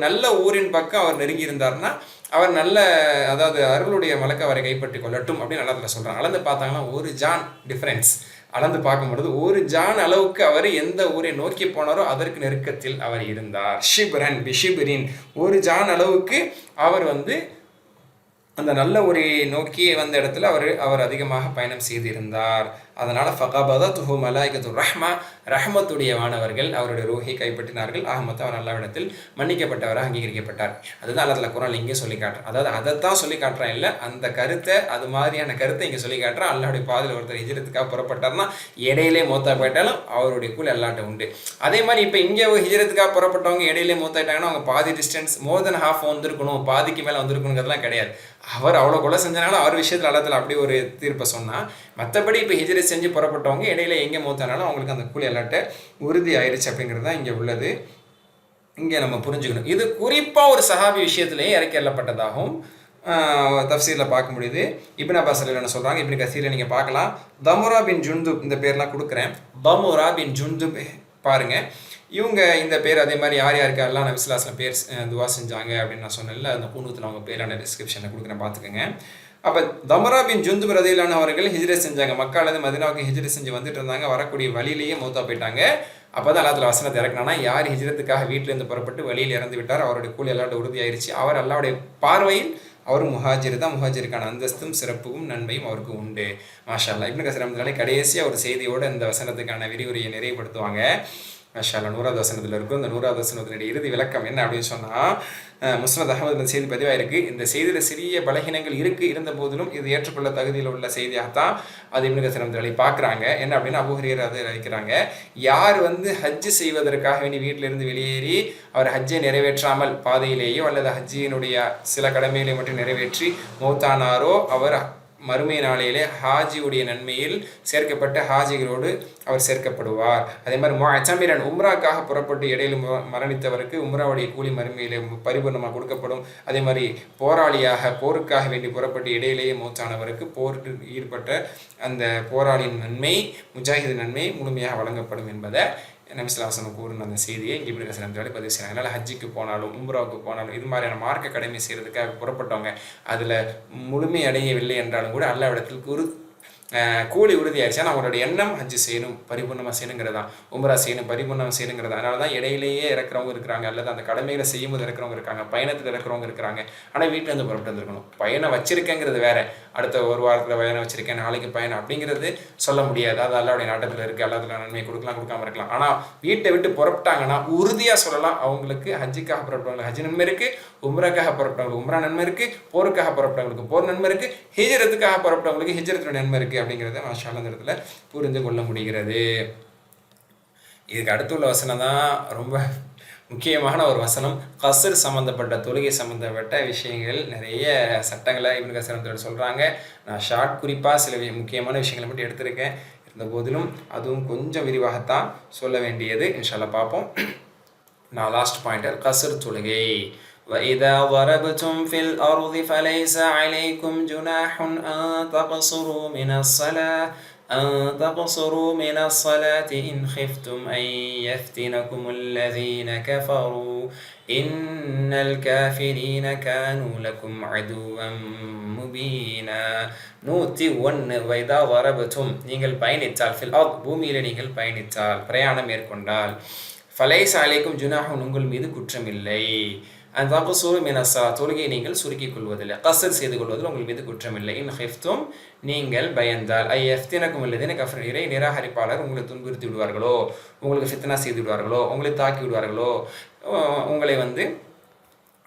நல்ல ஊரின் பக்கம் அவர் நெருங்கி இருந்தார்னா அவர் நல்ல, அதாவது அருளுடைய மலக்கு அவரை கைப்பற்றி கொள்ளட்டும் அப்படின்னு நல்லதில் சொல்கிறாங்க. அளந்து பார்த்தாங்கன்னா ஒரு ஜான் டிஃப்ரென்ஸ். அளந்து பார்க்கும்பொழுது ஒரு ஜான் அளவுக்கு அவர் எந்த ஊரை நோக்கி போனாரோ அதற்கு நெருக்கத்தில் அவர் இருந்தார். ஷிப்ரன் பிஷிபிரின், ஒரு ஜான் அளவுக்கு அவர் வந்து அந்த நல்ல ஊரை நோக்கி வந்த இடத்துல அவர் அதிகமாக பயணம் செய்திருந்தார். அதனால் ஃபகபதத்துஹு மலாயிகத்து ரஹ்மா, ரஹ்மத்துடைய வானவர்கள் அவருடைய ரூஹை கைப்பற்றினார்கள். ஆகமத்து அவர் அல்லாஹ்விடத்தில் மன்னிக்கப்பட்டவராக அங்கீகரிக்கப்பட்டார். அதுதான் அல்லாஹ் குர்ஆன்ல இங்கே சொல்லி காட்டுறான். அதாவது அதைத்தான் சொல்லி காட்டுறான் இல்லை, அந்த கருத்தை, அது மாதிரியான கருத்தை இங்கே சொல்லி காட்டுறான். அல்லாஹ்வுடைய பாதையில் ஒருத்தர் ஹிஜ்ரத்துக்காக புறப்பட்டார்னா இடையிலே மௌத்தா போயிட்டாலும் அவருடைய கூலி அல்லாஹ்ட்ட உண்டு. அதே மாதிரி இப்போ இங்கே ஹிஜ்ரத்துக்காக புறப்பட்டவங்க இடையிலே மௌத்தாயிட்டாங்கன்னா அவங்க பாதி டிஸ்டன்ஸ் மோர் தென் ஹாஃப் வந்திருக்கணும், பாதிக்கு மேலே வந்திருக்கணுங்கிறதுலாம் கிடையாது. அவர் அவ்வளோ கொலை செஞ்சனாலும் அவர் விஷயத்தில் அல்லாஹ்ல அப்படி ஒரு தீர்ப்பை சொன்னால், மற்றபடி இப்போ ஹிஜ்ரத் செஞ்சு புறப்பட்டவங்க இடையில எங்கே மூத்தானாலும் அவங்களுக்கு அந்த கூலி அல்லாட்ட உறுதி ஆயிடுச்சு அப்படிங்கிறது தான் இங்கே உள்ளது. இங்கே நம்ம புரிஞ்சுக்கணும். இது குறிப்பாக ஒரு சஹாபி விஷயத்திலேயே இறக்கப்பட்டதாகவும் தஃப்சீரில் பார்க்க முடியுது. இப்னு அப்பாஸ் என்ன சொல்கிறாங்க, இப்னு கசீரில் நீங்கள் பார்க்கலாம். தமுரா பின் ஜுந்துப், இந்த பேர்லாம் கொடுக்குறேன். தமுரா பின் ஜுந்துப் பாருங்கள், இவங்க இந்த பேர் அதே மாதிரி யார் யாருக்கு எல்லாம் நபி ஸல்லல்லாஹு அலைஹி வஸல்லம் பேர் துவா செஞ்சாங்க அப்படின்னு நான் சொன்னேன்ல, அந்த கூனூத்தில் அவங்க பேரான டிஸ்கிரிப்ஷனில் கொடுக்குறேன், பார்த்துக்கோங்க. அப்போ தமரா பின் ஜுந்துப் ரலியல்லாஹு அன்ஹு அவர்கள் ஹிஜ்ரத் செஞ்சாங்க. மக்காலேருந்து மதீனாவுக்கு ஹிஜ்ரத் செஞ்சு வந்துட்டு இருந்தாங்க. வரக்கூடிய வழியிலேயே மௌத்தா போயிட்டாங்க. அப்போ தான் அல்லாஹ் வசனத்தை இறக்குனானா, யார் ஹிஜ்ரத்துக்காக வீட்டிலேருந்து புறப்பட்டு வழியில் இறந்து விட்டார் அவருடைய கூலி அல்லாஹ்ட்ட உறுதியாயிருச்சு. அவர் அல்லாஹ்வுடைய பார்வையில் அவர் முஹாஜிர் தான். முஹாஜிருக்கான அந்தஸ்தும் சிறப்பும் நன்மையும் அவருக்கு உண்டு. மாஷா அல்லாஹ். இப்னு கஸீர் ரஹ்மத்துல்லாஹி கடைசியாக ஒரு செய்தியோடு இந்த வசனத்துக்கான விரிவுரையை நிறைவுபடுத்துவாங்க. மாஷா அல்லாஹ். 100வது வசனத்தில் இருக்கும். இந்த 100வது வசனத்தினுடைய இறுதி விளக்கம் என்ன அப்படின்னு சொன்னால், முஸ்னத் அஹ்மத் செய்தி பதிவாக இருக்குது. இந்த செய்தியில் சிறிய பலகீனங்கள் இருந்த போதிலும் இது ஏற்றுக்கொள்ள தகுதியில் உள்ள செய்தியாகத்தான் அது இப்னு கஸீர் ரஹ்மத்துல்லாஹி பார்க்குறாங்க. என்ன அப்படின்னா, அபூ ஹுரைரா அதை அறிவிக்கிறாங்க, யார் வந்து ஹஜ்ஜு செய்வதற்காக வேண்டி வீட்டிலிருந்து வெளியேறி அவர் ஹஜ்ஜை நிறைவேற்றாமல் பாதையிலேயோ அல்லது ஹஜ்ஜினுடைய சில கடமைகளை மட்டும் நிறைவேற்றி மௌத்தானாரோ அவர் மறுமை நாளையிலே ஹாஜியுடைய நன்மையில் சேர்க்கப்பட்ட ஹாஜிகளோடு அவர் சேர்க்கப்படுவார். அதே மாதிரி முஅத்தமிரன், உம்ராக்காக புறப்பட்டு இடையில் மரணித்தவருக்கு உம்ராவுடைய கூலி மறுமையிலே பரிபூர்ணமாக கொடுக்கப்படும். அதே மாதிரி போராளியாக போருக்காக வேண்டி புறப்பட்டு இடையிலேயே மௌத்தானவருக்கு போரில் ஈடுபட்ட அந்த போராளியின் நன்மை, முஜாஹிது நன்மை முழுமையாக வழங்கப்படும் என்பதை நபி ஸல்லல்லாஹு அலைஹி வஸல்லம் கூறின அந்த செய்தியை இங்கே இப்னு கஸீர் ரஹ்மத்துல்லாஹி பதிவு செய்கிறாங்க. அதனால் ஹஜ்ஜுக்கு போனாலும் உம்ராவுக்கு போனாலும் இது மாதிரியான மார்க்க கடமை செய்கிறதுக்காக புறப்பட்டவங்க அதில் முழுமை அடையவில்லை என்றாலும் கூட அல்லாஹ்விடத்தில் கூலி உறுதியாயிருச்சு. ஆனால் அவங்களோட எண்ணம் ஹஜ்ஜு செய்யணும், பரிபூர்ணமாக செய்யணுங்கிறதா, உம்ரா செய்யணும், பரிபூர்ணமாக செய்யணுங்கிறதா. அதனால தான் இடையிலேயே இறக்குறவங்க இருக்கிறாங்க, அல்லது அந்த கடமைகளை செய்யும்போது இறக்குறவங்க இருக்காங்க, பயணத்தில் இறக்குறவங்க இருக்கிறாங்க. ஆனால் வீட்டில் இருந்து புறப்பட்டு வந்துருக்கணும். பயணம் வச்சிருக்கேங்கிறது வேற, அடுத்த ஒரு வாரத்தில் பயணம் வச்சிருக்கேன், நாளைக்கு பயணம் அப்படிங்கிறது சொல்ல முடியாது. அது அல்லாஹ்வுடைய நாட்டத்தில் இருக்குது, அல்லாஹ்வுடைய நன்மையை கொடுக்காம இருக்கலாம். ஆனால் வீட்டை விட்டு புறப்பட்டாங்கன்னா உறுதியாக சொல்லலாம், அவங்களுக்கு ஹஜ்ஜுக்காக புறப்பட்டவங்களுக்கு ஹஜ்ஜு நன்மை இருக்குது, உம்ராக்காக புறப்பட்டவங்களுக்கு உம்ரா நன்மை இருக்குது, போருக்காக புறப்பட்டவங்களுக்கு போர் நன்மை இருக்குது, ஹிஜ்ரத்துக்காக புறப்பட்டவங்களுக்கு ஹிஜ்ரத்துடைய நன்மை இருக்குது அப்படிங்கிறத மாஷா அல்லாஹ் இந்த இடத்துல புரிந்து கொள்ள முடிகிறது. இதுக்கு அடுத்துள்ள வசனம் தான் ரொம்ப முக்கியமான ஒரு வசனம். கஸ்ர் சம்மந்தப்பட்ட, தொழுகை சம்மந்தப்பட்ட விஷயங்கள் நிறைய சட்டங்களை இப்னு கஸீர் சொல்கிறாங்க. நான் ஷார்ட் குறிப்பாக சில முக்கியமான விஷயங்களை மட்டும் எடுத்திருக்கேன். இருந்த போதிலும் அதுவும் கொஞ்சம் விரிவாகத்தான் சொல்ல வேண்டியது. இன்ஷா அல்லாஹ் பார்ப்போம். நான் லாஸ்ட் பாயிண்டர் கஸ்ர் தொழுகை. وَإِذَا ضَرَبْتُمْ فِي الْأَرْضِ فَلَيْسَ عَلَيْكُمْ جُنَاحٌ أن تقصروا من الصلاة إن خفتم أن يفتنكم الذين كفروا إن الكافرين كانوا لكم عدوا مبينا. 101 وَإِذَا ضَرَبْتُمْ நீங்கள் பயணித்தால், ஃபில் அர்த் பூமியில் நீங்கள் பயணித்தால், பிரயாணம் மேற்கொண்டால், ஃபலைஸ அலைக்கும் ஜுனாஹுன் உங்கள் மீது குற்றமில்லை, அந்த தக்ஸுரு மின ஸலாத் தொழுகையை நீங்கள் சுருக்கிக் கொள்வதில்லை, கஸ்ர் செய்து கொள்வதில் உங்கள் மீது குற்றமில்லை. இன் ஹிஃப்தும் நீங்கள் பயந்தால், ஐ எஃப்தினக்கும் இல்லதின கஃபர் இறை நிராகரிப்பாளர் உங்களை துன்புறுத்தி விடுவார்களோ, உங்களுக்கு ஃபித்னா செய்து விடுவார்களோ, உங்களை தாக்கி விடுவார்களோ, உங்களை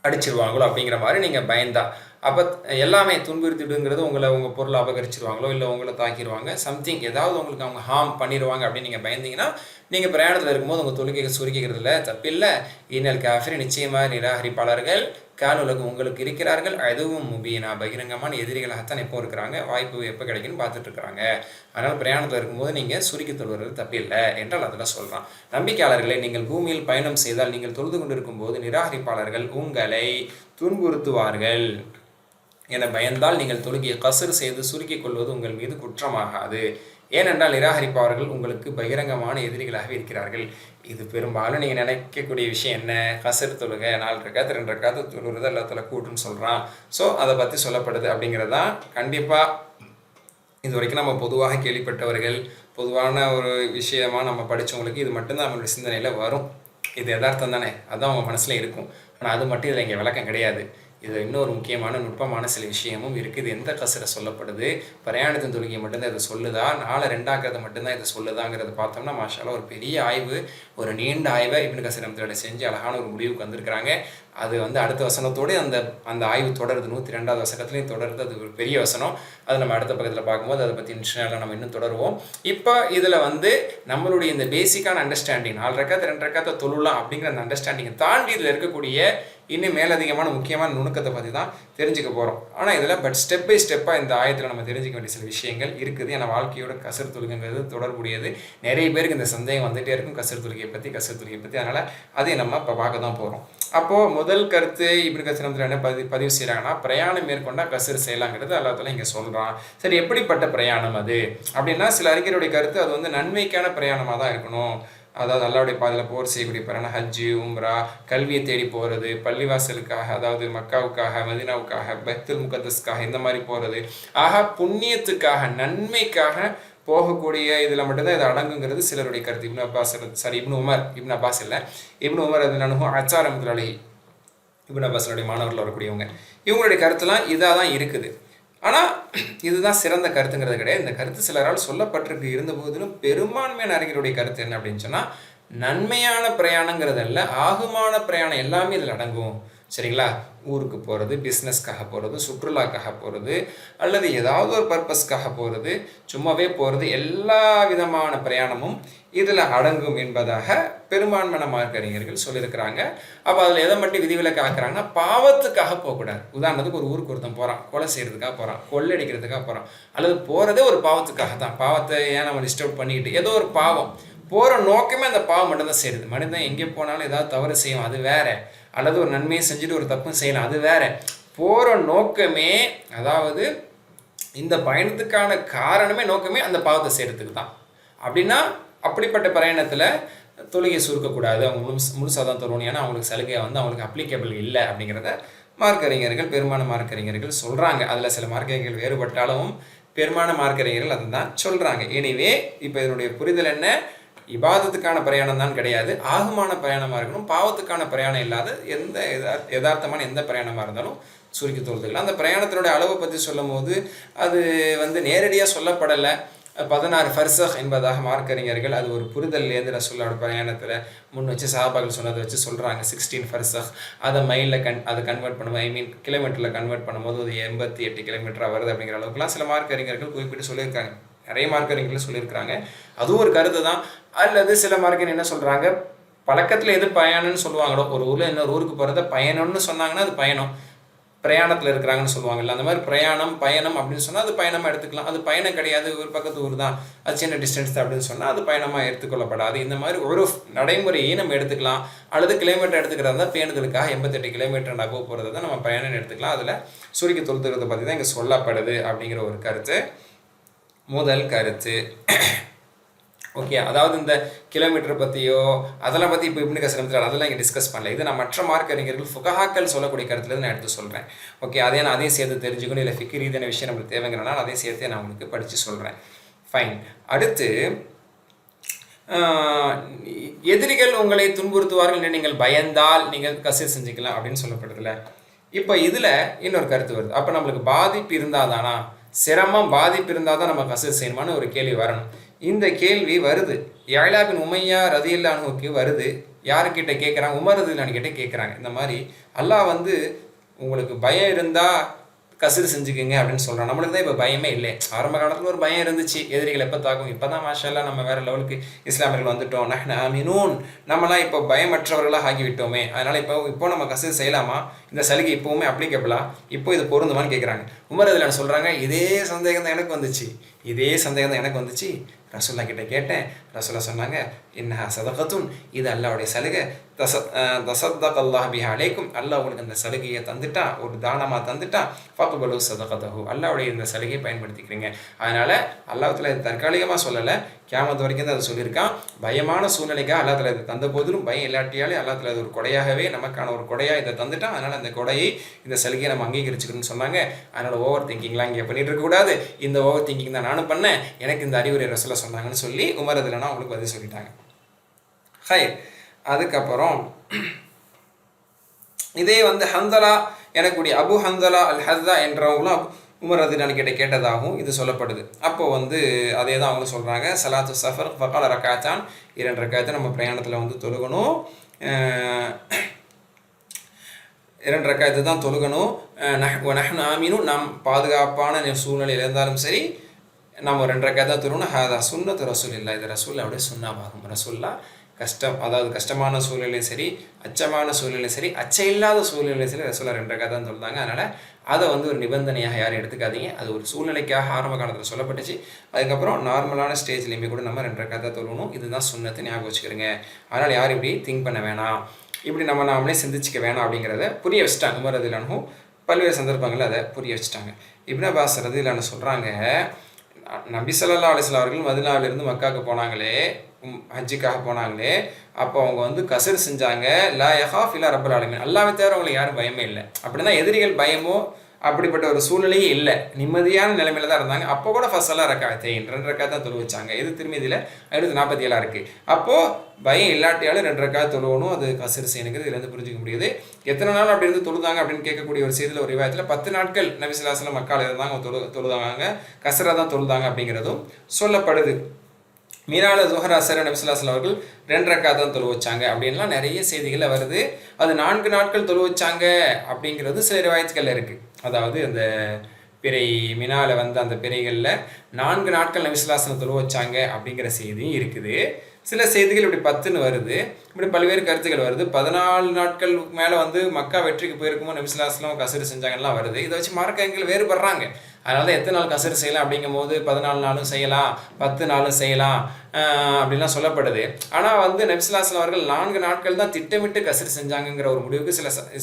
அடிச்சிருவாங்களோ அப்படிங்கிற மாதிரி நீங்கள் பயந்தா. அப்போ எல்லாமே துன்புறுத்திடுங்கிறது உங்கள் பொருளை அபகரிச்சிருவாங்களோ, இல்லை உங்களை தாக்கிடுவாங்க, சம்திங் ஏதாவது உங்களுக்கு அவங்க ஹார்ம் பண்ணிடுவாங்க அப்படின்னு நீங்கள் பயந்தீங்கன்னா நீங்கள் பிரயாணத்தில் இருக்கும்போது உங்கள் தொழுகையை சுருக்கிக்கிறதுல தப்பில்லை. இன்னல் காஃபிர் நிச்சயமாக நிராகரிப்பாளர்கள் கானுலகம் உங்களுக்கு இருக்கிறார்கள், அதுவும் முபீனா பகிரங்கமான எதிரிகளாகத்தான் எப்போ இருக்கிறாங்க, வாய்ப்பு எப்போ கிடைக்குன்னு பார்த்துட்டு இருக்கிறாங்க. அதனால் பிரயாணத்தில் இருக்கும்போது நீங்கள் சுருக்கி தொழுவது தப்பில்லை என்றால் அதில் சொல்கிறான். நம்பிக்கையாளர்களை நீங்கள் பூமியில் பயணம் செய்தால் நீங்கள் தொழுது கொண்டிருக்கும் போது நிராகரிப்பாளர்கள் உங்களை துன்புறுத்துவார்கள் என பயந்தால் நீங்கள் தொழுகையை கஸ்ர் செய்து சுருக்கிக் கொள்வது உங்கள் மீது குற்றமாகாது. ஏனென்றால் நிராகரிப்பவர்கள் உங்களுக்கு பகிரங்கமான எதிரிகளாக இருக்கிறார்கள். இது பெரும்பாலும் நீங்கள் நினைக்கக்கூடிய விஷயம் என்ன, கஸ்ர் தொழுகை 4 ரக்காத் 2 ரக்காத் தொழுகிறது எல்லாத்துல கூட்டுன்னு சொல்கிறான். ஸோ அதை பற்றி சொல்லப்படுது அப்படிங்கிறது தான். கண்டிப்பாக இது வரைக்கும் நம்ம பொதுவாக கேள்விப்பட்டவர்கள், பொதுவான ஒரு விஷயமாக நம்ம படித்தவங்களுக்கு இது மட்டும்தான் நம்மளுடைய சிந்தனையில் வரும். இது யதார்த்தம் தானே, அதுதான் அவங்க மனசில் இருக்கும். ஆனால் அது மட்டும் இதில் இங்கே விளக்கம் கிடையாது. இதில் இன்னொரு முக்கியமான நுட்பமான சில விஷயமும் இருக்குது. எந்த கஸ்ரை சொல்லப்படுது, பிரயாணத்தின் தொழுகையை மட்டும்தான் இதை சொல்லுதா, 4 2ஆக்கிறத மட்டும்தான் இதை சொல்லுதாங்கிறத பார்த்தோம்னா மாஷா அல்லாஹ் ஒரு பெரிய ஆய்வு, ஒரு நீண்ட ஆய்வை இப்னு கஸீர் ரஹ்மத்துல்லாஹி செஞ்சு அழகான ஒரு முடிவுக்கு வந்திருக்கிறாங்க. அது அடுத்த வசனத்தோடு அந்த ஆய்வு தொடருது, 102வது வசனத்துலேயும் தொடருது. அது ஒரு பெரிய வசனம். அது நம்ம அடுத்த பக்கத்தில் பார்க்கும்போது அதை பற்றி இன்ஷா அல்லாஹ் நம்ம இன்னும் தொடருவோம். இப்போ இதில் நம்மளுடைய இந்த பேசிக்கான அண்டர்ஸ்டாண்டிங் 4 ரக்காத் 2 ரக்காத்தை தொழுலாம் அப்படிங்கிற அந்த அண்டர்ஸ்டாண்டிங்கை தாண்டி இதில் இருக்கக்கூடிய இன்னும் மேலதிகமான முக்கியமான நுணுக்கத்தை பற்றி தான் தெரிஞ்சுக்க போகிறோம். ஆனால் இதில் ஸ்டெப் பை ஸ்டெப்பாக இந்த ஆயத்தில் நம்ம தெரிஞ்சுக்க வேண்டிய சில விஷயங்கள் இருக்குது. ஏன்னா வாழ்க்கையோட கஸ்ர் தொழுகைங்கிறது தொடர்புடையது. நிறைய பேருக்கு இந்த சந்தேகம் வந்துகிட்டே இருக்கும் கஸ்ர் தொழுகையை பற்றி. அதனால் அதையும் நம்ம இப்போ பார்க்க தான் போகிறோம். அப்போது முதல் கருத்து இப்னு கஸீர் என்ன பதிவு செய்கிறாங்கன்னா, பிரயாணம் மேற்கொண்டால் கஸ்ர் செய்யலாங்கிறது அல்லாஹ் இங்கே சொல்கிறான். சரி, எப்படிப்பட்ட பிரயாணம் அது அப்படின்னா, சில அறிஞருடைய கருத்து அது நன்மைக்கான பிரயாணமாக தான் இருக்கணும். அதாவது அல்லாஹ்வுடைய பாதையில் போர் செய்யக்கூடிய பிரயாணம், ஹஜ்ஜு உம்ரா, கல்வியை தேடி போகிறது, பள்ளிவாசலுக்காக, அதாவது மக்காவுக்காக, மதீனாவுக்காக, பைத்துல் முகத்தஸ்க்காக, இந்த மாதிரி போகிறது, ஆக புண்ணியத்துக்காக நன்மைக்காக போகக்கூடிய இதில் மட்டும்தான் இது அடங்குங்கிறது சிலருடைய கருத்து. இப்னு உமர் அது நனுகும் அச்சாரமுத்துலாளி இப்னு அப்பாஸனுடைய மாணவர்கள் வரக்கூடியவங்க, இவங்களுடைய கருத்துலாம் இதாக தான் இருக்குது. ஆனால் இதுதான் சிறந்த கருத்துங்கிறது கிடையாது. இந்த கருத்து சிலரால் சொல்லப்பட்டிருக்கு. இருந்த போதிலும் பெரும்பான்மையான அறிஞருடைய கருத்து என்ன அப்படின்னு சொன்னால், நன்மையான பிரயாணங்கிறதல்ல, ஆகுமான பிரயாணம் எல்லாமே இதில் அடங்கும். சரிங்களா? ஊருக்கு போகிறது, பிஸ்னஸ்க்காக போகிறது, சுற்றுலாக்காக போகிறது, அல்லது ஏதாவது ஒரு பர்பஸ்க்காக போகிறது, சும்மாவே போகிறது, எல்லா விதமான பிரயாணமும் இதில் அடங்கும் என்பதாக பெரும்பான்மையான மார்க்கறிஞர்கள் சொல்லியிருக்கிறாங்க. அப்போ அதில் எதை மட்டும் விதிவிலக்கு ஆக்குறாங்கன்னா, பாவத்துக்காக போகக்கூடாது. உதாரணத்துக்கு ஒரு ஊருக்கு ஒருத்தன் போகிறான், கொலை செய்கிறதுக்காக போகிறான், கொள்ளடிக்கிறதுக்காக போகிறான், அல்லது போகிறதே ஒரு பாவத்துக்காக தான். பாவத்தை ஏன் நம்ம டிஸ்டர்ப் பண்ணிக்கிட்டு, ஏதோ ஒரு பாவம், போகிற நோக்கமே அந்த பாவம் மட்டும்தான் செய்யுது. மனிதன் எங்கே போனாலும் ஏதாவது தவறு செய்யும், அது வேற. அல்லது ஒரு நன்மையை செஞ்சுட்டு ஒரு தப்பும் செய்யலாம், அது வேற. போகிற நோக்கமே, அதாவது இந்த பயணத்துக்கான காரணமே நோக்கமே அந்த பாவத்தை செய்கிறதுக்கு தான். அப்படின்னா அப்படிப்பட்ட பிரயாணத்தில் தொழுகை சுருக்கக்கூடாது, அவங்க முழுசாக தான் தொழுவணும். ஏன்னா அவங்களுக்கு சலுகை அவங்களுக்கு அப்ளிகபிள் இல்லை அப்படிங்கிறத மார்க்கறிஞர்கள், பெரும்பாலான மார்க்கறிஞர்கள் சொல்கிறாங்க. அதில் சில மார்க்கறிஞர்கள் வேறுபட்டாலும் பெரும்பாலான மார்க்கறிஞர்கள் அதை தான் சொல்கிறாங்க. எனவே இப்போ இதனுடைய புரிதல் என்ன? இபாதத்துக்கான பிரயாணம் தான் கிடையாது, ஆகுமான பிரயாணமாக இருக்கணும். பாவத்துக்கான பிரயாணம் இல்லாத எந்த யதார்த்தமான எந்த பிரயாணமாக இருந்தாலும் சுருக்கி தொழுதுக்கலாம். அந்த பிரயாணத்தினுடைய அளவை பற்றி சொல்லும் போது அது நேரடியாக சொல்லப்படலை. 16 ஃபர்சக் என்பதாக மார்க்கறிஞர்கள் அது ஒரு புரிதல்லேருந்து ரசூலுல்லாஹ் பிரயாணத்தில் முன் வச்சு சஹாபாக்கள் சொன்னதை வச்சு சொல்கிறாங்க. 16 ஃபர்சக் அதை மைலில் அதை கன்வெர்ட் பண்ணுவோம், கிலோமீட்டரில் கன்வெர்ட் பண்ணும்போது அது 88 கிலோமீட்டராக வருது அப்படிங்கிற அளவுக்குலாம் சில மார்க்கறிஞர்கள் குறிப்பிட்டு சொல்லியிருக்காங்க. நிறைய மார்க்கறிஞர்கள் சொல்லியிருக்கிறாங்க. அதுவும் ஒரு கருத்து தான். அல்லது சில மார்க்கறிஞர் என்ன சொல்கிறாங்க, பழக்கத்தில் எது பயணம்னு சொல்லுவாங்களோ, ஒரு ஊரில் இன்னொரு ஊருக்கு போகிறத பயணம்னு சொன்னாங்கன்னா அது பயணம், பிரயாணத்தில் இருக்கிறாங்கன்னு சொல்லுவாங்கல்ல, அந்த மாதிரி பயணம் அப்படின்னு சொன்னால் அது பயணமாக எடுத்துக்கலாம். அது பயணம் கிடையாது, ஒரு பக்கத்து ஊர் தான், அது சின்ன டிஸ்டன்ஸ் தான் அப்படின்னு சொன்னால் அது பயணமாக எடுத்துக்கொள்ளப்படாது. இந்த மாதிரி ஒரு நடைமுறையை நம்ம எடுத்துக்கலாம். அல்லது கிலோமீட்டர் எடுத்துக்கிறதா பேணுதலுக்காக 88 கிலோமீட்டர் நகவு போகிறத தான் நம்ம பயணம் எடுத்துக்கலாம். அதில் சுருக்கி தொழுதுறதை பற்றி தான் இங்கே சொல்லப்படுது அப்படிங்கிற ஒரு கருத்து முதல் கருத்து. ஓகே, அதாவது இந்த கிலோமீட்டர் பற்றியோ அதெல்லாம் பற்றி இப்போ இப்னு கஸீர் அதெல்லாம் இங்கே டிஸ்கஸ் பண்ணல. இது நான் மற்ற மார்க்கறிஞர்கள் ஃபுகஹாக்கள் சொல்லக்கூடிய கருத்துலேருந்து நான் எடுத்து சொல்கிறேன். ஓகே, அதையும் சேர்த்து தெரிஞ்சுக்கணும். இல்லை ஃபிக்ர் ரீதியான விஷயம் நம்மளுக்கு தேவைங்கிறனால அதையும் சேர்த்து நான் உங்களுக்கு படித்து சொல்கிறேன். ஃபைன். அடுத்து, எதிரிகள் உங்களை துன்புறுத்துவார்கள் என்று நீங்கள் பயந்தால் நீங்கள் கஸீர் செஞ்சுக்கலாம் அப்படின்னு சொல்லப்படுதுல. இப்போ இதில் இன்னொரு கருத்து வருது. அப்போ நம்மளுக்கு பாதிப்பு இருந்தால் தானா, சிரமம் பாதிப்பு இருந்தால் தான் நம்ம கஸீர் செய்யணுமான்னு ஒரு கேள்வி வரணும். இந்த கேள்வி வருது. யஅலா பின் உமையா ரதியல்லாஹு அன்ஹுக்கு வருது. யாருக்கிட்ட கேட்குறாங்க? உமர் ரதியல்லாஹு அன்ஹு கிட்ட கேட்குறாங்க. இந்த மாதிரி அல்லாஹ் உங்களுக்கு பயம் இருந்தால் கஸீர் செஞ்சுக்குங்க அப்படின்னு சொல்கிறான். நம்மளுக்கு தான் இப்போ பயமே இல்லை. ஆரம்ப காலத்தில் ஒரு பயம் இருந்துச்சு, எதிரிகள் எப்போ தாக்கும். இப்போ தான் மாஷாஅல்லாஹ் நம்ம வேறு லெவலுக்கு இஸ்லாமியர்கள் வந்துட்டோம். நஹ்னு ஆமினூன், நம்மளாம் இப்போ பயமற்றவர்களாக ஆகிவிட்டோமே. அதனால் இப்போ நம்ம கஸீர் செய்யலாமா? இந்த சலுகை இப்போவுமே அப்ளிகபிளா? இப்போ இது பொருந்துமான்னு கேட்குறாங்க. உமர் ரதியல்லாஹு அன்ஹு சொல்கிறாங்க, இதே சந்தேகம் தான் எனக்கு வந்துச்சு. ரசூலுல்லாஹ் கிட்ட கேட்டேன். ரசூலுல்லாஹ் சொன்னாங்க, இன்னஹா சதகத்துன், இது அல்லாஹ்வுடைய சலுகை. தஸத்தக அல்லாஹ் பிஹா அலைக்கும், அல்லாஹ் உங்களுக்கு அந்த சலுகையை தந்துட்டா, ஒரு தானமாக தந்துட்டா, ஃபக்பலு சதகதஹு, அல்லாஹ்வுடைய இந்த சலுகையை பயன்படுத்திக்கிறீங்க. அதனால் அல்லாஹ் தஆலா இது தற்காலிகமாக சொல்லலை, கியாமத் வரைக்கும் தான் அதை சொல்லியிருக்கான். பயமான சூழ்நிலைக்காக அல்லாஹ் தஆலா இதை தந்த போதிலும் பயம் இல்லாட்டியாலே அல்லாஹ் தஆலா இது ஒரு கொடையாகவே நமக்கான ஒரு கொடையாக இதை தந்துட்டான். அதனால் அந்த கொடையை, இந்த சலுகையை நம்ம அங்கீகரிச்சுக்கணும்னு சொன்னாங்க. அதனால் ஓவர் திங்கிங்லாம் இங்கே பண்ணிட்டு இருக்கக்கூடாது. இந்த ஓவர் திங்கிங் தான் நானும் பண்ணேன், எனக்கு இந்த அறிவுரை ரசூலுல்லாஹ் சொன்னாங்கன்னு சொல்லி உமர் ரதியல்லாஹு அன்ஹு அவங்களுக்கு பதில் சொல்லிட்டாங்க. ஹைர். அதுக்கப்புறம் இதே ஹந்தலா எனக்கூடிய அபு ஹந்தலா அல் ஹஸ்ஸா என்றவங்களும் உமர் ரதியல்லாஹு அன்ஹு கிட்ட கேட்டதாகவும் இது சொல்லப்படுது. அப்போது அதே தான் அவங்க சொல்கிறாங்க, சலாத்து சஃபர் ஃபகால ரக்காத்தான், 2 ரக்காத்தை நம்ம பிரயாணத்தில் தொழுகணும், 2 ரக்காத்து தான் தொழுகணும். நஹ்னு ஆமீனுன், நாம் பாதுகாப்பான சூழ்நிலையில் இருந்தாலும் சரி நம்ம 2 ரக்காத்து தான் தொழுகணும். ஹாதா சுன்னத்து ரசூலில்லாஹ், இது ரசூலுல்லாஹ்வுடைய சுன்னாவாகும். ரசூலுல்லாஹ் கஷ்டமான சூழ்நிலையும் சரி, அச்சமான சூழ்நிலையும் சரி, அச்சம் இல்லாத சூழ்நிலையும் சரி ரசூலுல்லாஹ் 2 ரக்காத்து தான் தொழுதாங்க. அதனால் அதை ஒரு நிபந்தனையாக யாரும் எடுத்துக்காதீங்க. அது ஒரு சூழ்நிலைக்காக ஆரம்ப காலத்தில் சொல்லப்பட்டுச்சு. அதுக்கப்புறம் நார்மலான ஸ்டேஜ்லேயுமே கூட நம்ம 2 ரக்காத்து தான் தொழுகணும். இதுதான் சுன்னத்து, ஞாபகம் வச்சுக்கிறீங்க. அதனால் யாரும் இப்படி திங்க் பண்ண வேணாம், இப்படி நாமளே சிந்திச்சிக்க வேணாம் அப்படிங்கிறத புரிய வச்சுட்டாங்க. உமர் ரதியல்லாஹு அன்ஹு பல்வேறு சந்தர்ப்பங்களில் அதை புரிய வச்சுட்டாங்க. இப்னு அப்பாஸ் ரதியல்லாஹு அன்ஹு சொல்கிறாங்க, நபி ஸல்லல்லாஹு அலைஹி வஸல்லம் அவர்கள் மதீனாவிலிருந்து மக்காவுக்கு போனாங்களே, ஹஜ்ஜுக்காக போனாங்களே, அப்போ அவங்க கஸர் செஞ்சாங்க. லா யஹாஃப் இல்லா ரப்பல் ஆலமீன், அல்லாஹ்வை தவிர அவங்களுக்கு யாரும் பயமே இல்லை. அப்படின்னா எதிரிகள் பயமோ அப்படிப்பட்ட ஒரு சூழ்நிலையே இல்லை, நிம்மதியான நிலைமையில தான் இருந்தாங்க. அப்போ கூட ஃபஸ்ஸெல்லாம் ரக்காத்தைன் 2 ரக்காத் தான் தொழு வச்சாங்க. இது திருமதியில் 547 இருக்குது. அப்போது பயம் இல்லாட்டியாலும் 2 ரக்காத் தொழுவணும், அது கஸர் செய்யணுங்கிறது இதுலேருந்து புரிஞ்சிக்க முடியுது. எத்தனை நாள் அப்படி இருந்து தொழுதாங்க அப்படின்னு கேட்கக்கூடிய ஒரு செய்தியில் ஒரு ரிவாயத்தில் 10 நாட்கள் நபி ஸல்லல்லாஹு அலைஹி வஸல்லம் மக்கால இருந்தாங்க, தொழுதாங்க, கஸராக தான் தொழுதாங்க அப்படிங்கிறதும் சொல்லப்படுது. மீனால ஜுஹர் அசர் நபி ஸல்லல்லாஹு அலைஹி வஸல்லம் அவர்கள் 2 ரக்காத் தான் தொழு வச்சாங்க அப்படின்லாம் நிறைய செய்திகளில் வருது. அது 4 நாட்கள் தொழு வச்சாங்க அப்படிங்கிறது சில ரிவாயத்துகளில் இருக்குது. அதாவது அந்த பிறை மினால அந்த பிறைகளில் 4 நாட்கள் நபி ஸல்லல்லாஹு அலைஹி வஸல்லம் தொழு வச்சாங்க அப்படிங்கிற செய்தியும் இருக்குது. சில செய்திகள் இப்படி 10ன்னு வருது. இப்படி பல்வேறு கருத்துக்கள் வருது. 14 நாட்கள் மேலே மக்கா வெற்றிக்கு போயிருக்குமோ நபி ஸல்லல்லாஹு அலைஹி வஸல்லம் கஸர் செஞ்சாங்கலாம் வருது. இதை வச்சு மார்க்கங்கள் வேறுபடுறாங்க. அதனால தான் எத்தனை நாள் கஸர் செய்யலாம் அப்படிங்கும் போது 14 நாளும் செய்யலாம், 10 நாளும் செய்யலாம் அப்படின்லாம் சொல்லப்படுது. ஆனால் நபி ஸல்லல்லாஹு அலைஹி வஸல்லம் அவர்கள் 4 நாட்கள் தான் திட்டமிட்டு கஸர் செஞ்சாங்கங்கிற ஒரு முடிவுக்கு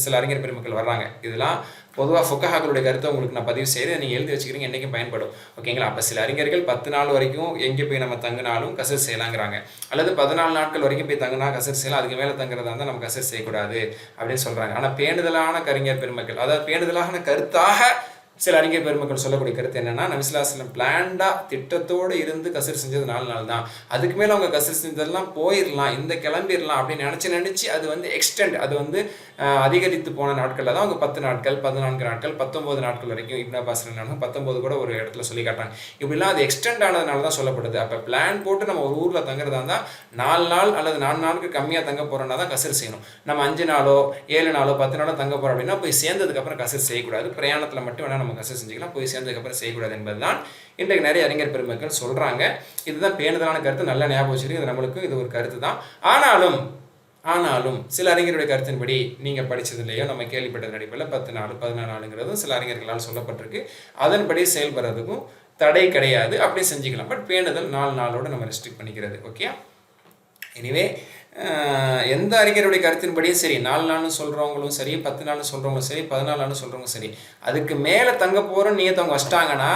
சில அறிஞர் பெருமக்கள் வர்றாங்க. இதெல்லாம் பொதுவாக ஃபுகஹாக்களுடைய கருத்தை உங்களுக்கு நான் பதிவு செய்கிறேன், நீங்கள் எழுதி வச்சுக்கிறீங்க, என்றைக்கும் பயன்படும். ஓகேங்களா? அப்போ சில அறிஞர்கள் 10 நாள் வரைக்கும் எங்கே போய் நம்ம தங்கினாலும் கஸர் செய்யலாங்கிறாங்க. அல்லது 14 நாட்கள் வரைக்கும் போய் தங்கினா கஸர் செய்யலாம், அதுக்கு மேலே தங்குறதா இருந்தால் நம்ம கஸர் செய்யக்கூடாது அப்படின்னு சொல்கிறாங்க. ஆனால் பேணுதலான கறிஞர் பெருமக்கள், அதாவது பேணுதலான கருத்தாக சில அறிஞர் பெருமக்கள் சொல்லக்கூடிய கருத்து என்னன்னா, நபி ஸல்லல்லாஹு அலைஹி வஸல்லம் பிளான்டா திட்டத்தோடு இருந்து கஸ்ர் செஞ்சது 4 நாள் தான். அதுக்கு மேல அவங்க கஸ்ர் செஞ்சதெல்லாம் போயிடலாம், இந்த கிளம்பிடலாம் அப்படின்னு நினைச்சு அது வந்து எக்ஸ்டெண்ட், அது வந்து அதிகரித்து போன நாட்கள்ல தான் அவங்க 10 நாட்கள், 14 நாட்கள், 19 நாட்கள் வரைக்கும் இப்னு அப்பாஸ் 19 கூட ஒரு இடத்துல சொல்லி காட்டாங்க. இப்படிலாம் அது எக்ஸ்டெண்ட் ஆனதுனால தான் சொல்லப்படுது. அப்போ பிளான் போட்டு நம்ம ஒரு ஊரில் தங்குறதா இருந்தால் 4 நாள் அல்லது 4 நாளுக்கு கம்மியாக தங்க போகிறோன்னா தான் கஸ்ர் செய்யணும். நம்ம 5 நாளோ 7 நாளோ 10 நாளோ தங்க போகிறோம் அப்படின்னா போய் சேர்ந்ததுக்கப்புறம் கஸ்ர் செய்யக்கூடாது. பிரயாணத்தில் மட்டும் வேணால் நம்ம கஸ்ர் செஞ்சுக்கலாம், போய் சேர்ந்ததுக்கப்புறம் செய்யக்கூடாது என்பது தான் இன்றைக்கு நிறைய அறிஞர் பெருமக்கள் சொல்கிறாங்க. இதுதான் பேணுதலான கருத்து, நல்ல ஞாபகம் வச்சுருக்கு. இது நம்மளுக்கு இது ஒரு கருத்து தான். ஆனாலும் சில அறிஞருடைய கருத்தின்படி நீங்கள் படித்ததுலையோ நம்ம கேள்விப்பட்டது அடிப்படையில் 10 நாள் 14 நாளுங்கிறதும் சில அறிஞர்களால் சொல்லப்பட்டிருக்கு. அதன்படி செயல்படுறதுக்கும் தடை கிடையாது, அப்படி செஞ்சுக்கலாம். பட் பேணுதல் 4 நாளோடு நம்ம ரெஸ்ட்ரிக்ட் பண்ணிக்கிறது. ஓகே, எனிவே எந்த அறிஞருடைய கருத்தின்படியும் சரி, 4 நாள்னு சொல்கிறவங்களும் சரி, 10 நாள்னு சொல்கிறவங்களும் சரி, 14 நாள்னு சொல்கிறவங்களும் சரி, அதுக்கு மேலே தங்க போகிறோன்னு நீயத்தை அவங்க வச்சிட்டாங்கன்னா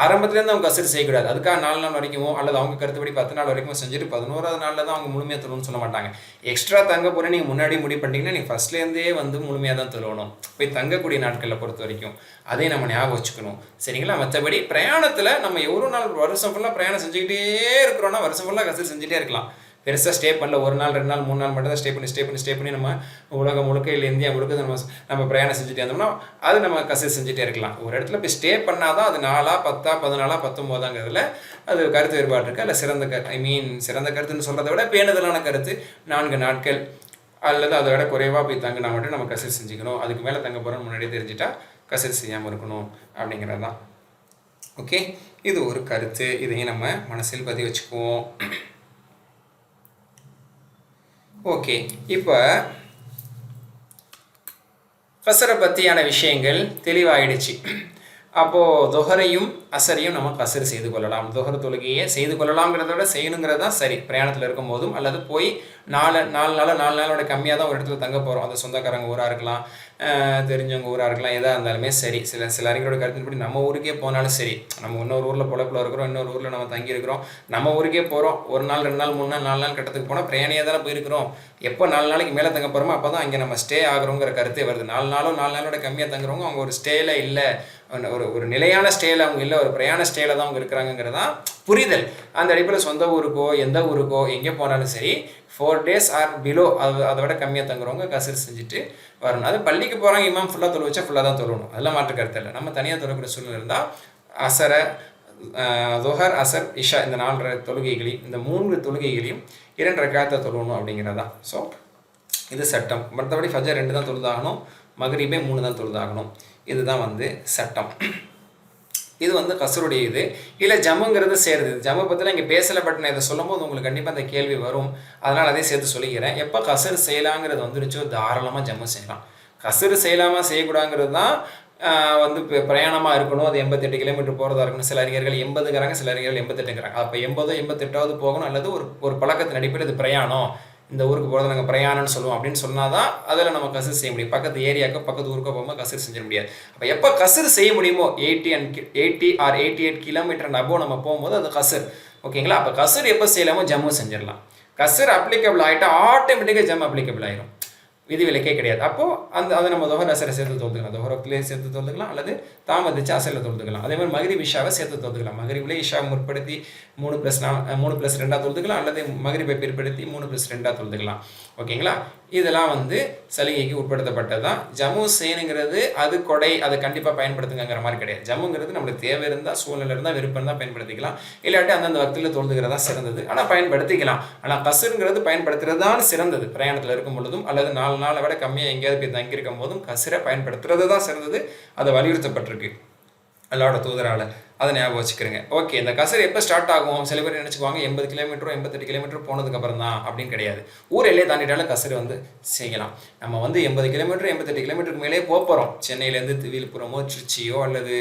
ஆரம்பத்துலேருந்து அவங்க கஸ்ர் செய்யக்கூடாது. அதுக்காக 4 நாள் வரைக்கும் அல்லது அவங்க கருத்துப்படி 10 நாள் வரைக்கும் செஞ்சுட்டு 11வது நாளில் தான் அவங்க முழுமையாக தொழுன்னு சொல்ல மாட்டாங்க. எக்ஸ்ட்ரா தங்க போகிறேன் நீங்கள் முன்னாடி முடிவு பண்ணிட்டீங்கன்னா நீங்கள் ஃபஸ்ட்லேருந்தே வந்து முழுமையாக தான் தொழணும். போய் தங்கக்கூடிய நாட்களில் பொறுத்த வரைக்கும் அதையும் நம்ம ஞாபகம் வச்சுக்கணும். சரிங்களா? மற்றபடி பிரயாணத்தில் நம்ம எவ்வளோ நாள் வருஷம் ஃபுல்லாக பிரயாணம் செஞ்சுக்கிட்டே இருக்கிறோன்னா வருஷம் ஃபுல்லாக கஸ்ர் செஞ்சுட்டே இருக்கலாம். பெருசாக ஸ்டே பண்ணல, 1 நாள் 2 நாள் 3 நாள் மட்டும் தான் ஸ்டே பண்ணி நம்ம உலகம் முழுக்க இல்லை இந்தியா முழுக்க நம்ம பிரயாணம் செஞ்சுட்டே இருந்தோம்னா அது நம்ம கஸ்ர் செஞ்சுட்டே இருக்கலாம். ஒரு இடத்துல போய் ஸ்டே பண்ணால் தான் அது 4 10 14 19 அது கருத்து வேறுபாடு இருக்குது. அதில் சிறந்த கருத்துன்னு சொல்கிறத விட பேணுதலான கருத்து 4 நாட்கள் அல்லது அதை விட குறைவாக போய் தங்கினா மட்டும் நம்ம கஸ்ர் செஞ்சுக்கணும். அதுக்கு மேலே தங்க போகிறோன்னு முன்னாடியே தெரிஞ்சுட்டா கஸ்ர் செய்யாமல் இருக்கணும் அப்படிங்கிறது தான். ஓகே, இது ஒரு கருத்து, இதையும் நம்ம மனசில் பதிவு வச்சுக்குவோம். ஓகே, இப்போ கஸ்ரை பற்றியான விஷயங்கள் தெளிவாயிடுச்சு. அப்போது தொஹரையும் அசரையும் நம்ம கஸ்ர் செய்து கொள்ளலாம். தொஹர் தொழுகையை செய்து கொள்ளலாம்ங்கிறத விட செய்யணுங்கிறது தான் சரி. பிரயாணத்தில் இருக்கும் போதும் அல்லது போய் 4 நாளோட கம்மியாக தான் ஒரு இடத்துல தங்க போகிறோம். அது சொந்தக்காரங்க ஊராக இருக்கலாம், தெரிஞ்சவங்க ஊராக இருக்கலாம், எதாக இருந்தாலுமே சரி. சில அறிஞரோட கருத்தின்படி நம்ம ஊருக்கே போனாலும் சரி, நம்ம இன்னொரு ஊரில் பொழப்பில் இருக்கிறோம், இன்னொரு ஊரில் நம்ம தங்கியிருக்கிறோம், நம்ம ஊருக்கே போகிறோம், 1 நாள் 2 நாள் 3 நாள் 4 நாள் கட்டத்துக்கு போனால் பிரயாணியாக தானே போயிருக்கிறோம். எப்போ 4 நாளைக்கு மேலே தங்க போகிறோமோ அப்போ தான் அங்கே நம்ம ஸ்டே ஆகிறோங்கிற கருத்தே வருது. 4 நாளோட கம்மியாக தங்குறவங்க அவங்க ஒரு ஸ்டேயில் இல்லை, ஒரு நிலையான ஸ்டேயில் அவங்க இல்லை, ஒரு பிரயாண ஸ்டேயில் தான் அவங்க இருக்கிறாங்கிறதான் புரிதல். அந்த அடிப்படையில் சொந்த ஊருக்கோ எந்த ஊருக்கோ எங்கே போனாலும் சரி 4 days ஆர் பிலோ அதை விட கம்மியாக தங்குறவங்க கஸ்ர் செஞ்சுட்டு வரணும். அது பள்ளிக்கு போகிறாங்க, இமாம் ஃபுல்லாக தொழு வச்சா ஃபுல்லாக தான் தொழணும், அதெல்லாம் மாற்று கருத்து இல்லை. நம்ம தனியாக தொழக்கூடிய சூழ்நிலை இருந்தால் அசரை தொஹர் அசர் இஷா இந்த 4 தொழுகைகளையும் இந்த 3 தொழுகைகளையும் 2 ரக்காத்தை தொழணும் அப்படிங்கிறதான். ஸோ இது சட்டம். மற்றபடி ஃபஜர் 2 தான் தொழுதாகணும், மக்ரிபே 3 தான் தொழுதாகணும். இதுதான் வந்து சட்டம். இது வந்து கஸ்ருடைய இது. இல்லை ஜம்முங்கிறது சேருது. ஜம்மு பற்றிலாம் இங்கே பேசலை, பட் நான் இதை சொல்லும் போது உங்களுக்கு கண்டிப்பாக அந்த கேள்வி வரும். அதனால் அதையும் சேர்த்து சொல்லிக்கிறேன். எப்போ கஸ்ர் செய்யலாங்கிறது வந்துருச்சோ தாராளமாக ஜம்மு செய்யலாம். கஸ்ர் செய்யலாமா செய்யக்கூடாங்கிறது தான் வந்து பிரயாணமாக இருக்கணும், அது 88 கிலோமீட்டர் போகிறதா இருக்கணும். சில அறிஞர்கள் 80ங்கிறாங்க, சில அறிஞர்கள் 88ங்கிறாங்க. அப்போ 80 88வது போகணும், அல்லது ஒரு பழக்கத்தின் அடிப்படையில் இது பிரயாணம், இந்த ஊருக்கு போகிறது நாங்கள் பிரயாணம்னு சொல்லுவோம் அப்படின்னு சொன்னால் தான் அதில் நம்ம கஸ்ர் செய்ய முடியும். பக்கத்து ஏரியாக்கோ பக்கத்து ஊருக்கோ போகும்போது கஸ்ர் செஞ்சிட முடியாது. அப்போ எப்போ கஸ்ர் செய்ய முடியுமோ 80 ஆர் 88 கிலோமீட்டர் அபோவ் நம்ம போகும்போது அது கஸ்ர். ஓகேங்களா? அப்போ கஸ்ர் எப்போ செய்யலாமோ ஜம்மு செஞ்சிடலாம். கஸ்ர் அப்ளிகபிள் ஆகிட்டா ஆட்டோமேட்டிக்காக ஜம்மு அப்ளிகபிள் ஆயிரும், விதிவிலக்கே கிடையாது. அப்போது அதை நம்ம தொஹர் அசரை சேர்த்து தொழுதுக்கலாம், தொஹரத்துலேயே சேர்த்து தொழுதுக்கலாம், அல்லது தாமதிச்சு அசரில் தொழுதுக்கலாம். அதே மாதிரி மக்ரிப் இஷாவை சேர்த்து தொழுதுக்கலாம். மக்ரிப்லேயே இஷா முற்படுத்தி 3+2 தொழுதுக்கலாம், அல்லது மக்ரிப்பை பிற்படுத்தி 3+2 தொழுதுக்கலாம். ஓகேங்களா? இதெல்லாம் வந்து சலுகைக்கு உட்படுத்தப்பட்டது தான். ஜம்மு செய்யணுங்கிறது அது கொடை, அதை கண்டிப்பாக பயன்படுத்துங்கிற மாதிரி கிடையாது. ஜம்முங்கிறது நம்மளுக்கு தேவை இருந்தால், சூழ்நிலை இருந்தால், விருப்பம் இருந்தால் பயன்படுத்திக்கலாம், இல்லாட்டி அந்தந்த வக்தில் தொழுதுகிறதா சிறந்தது. ஆனால் பயன்படுத்திக்கலாம். ஆனால் கஸ்ருங்கிறது பயன்படுத்துறது தான் சிறந்தது. பிரயாணத்தில் இருக்கும் பொழுதும் அல்லது 4 நாளை விட கம்மியாக எங்கேயாவது போய் தங்கியிருக்கும் போதும் கஸ்ரை பயன்படுத்துறது தான் சிறந்தது. அதை வலியுறுத்தப்பட்டிருக்கு அல்லாஹ்வோட தூதரால். அதை ஞாபகம் வச்சுக்கிறேங்க. ஓகே, இந்த கஸ்ர் எப்போ ஸ்டார்ட் ஆகும்? சில பேர் நினச்சிக்குவாங்க 80 கிலோமீட்டரோ 88 கிலோமீட்டர் போனதுக்கப்புறம் தான் அப்படின்னு. கிடையாது. ஊர் எல்லையை தாண்டிட்டாலும் கஸ்ர் வந்து செய்யலாம். நம்ம வந்து 80 கிலோமீட்டர் 88 கிலோமீட்டருக்கு மேலே போகிறோம். சென்னையிலேருந்து விழுப்புரமோ திருச்சியோ அல்லது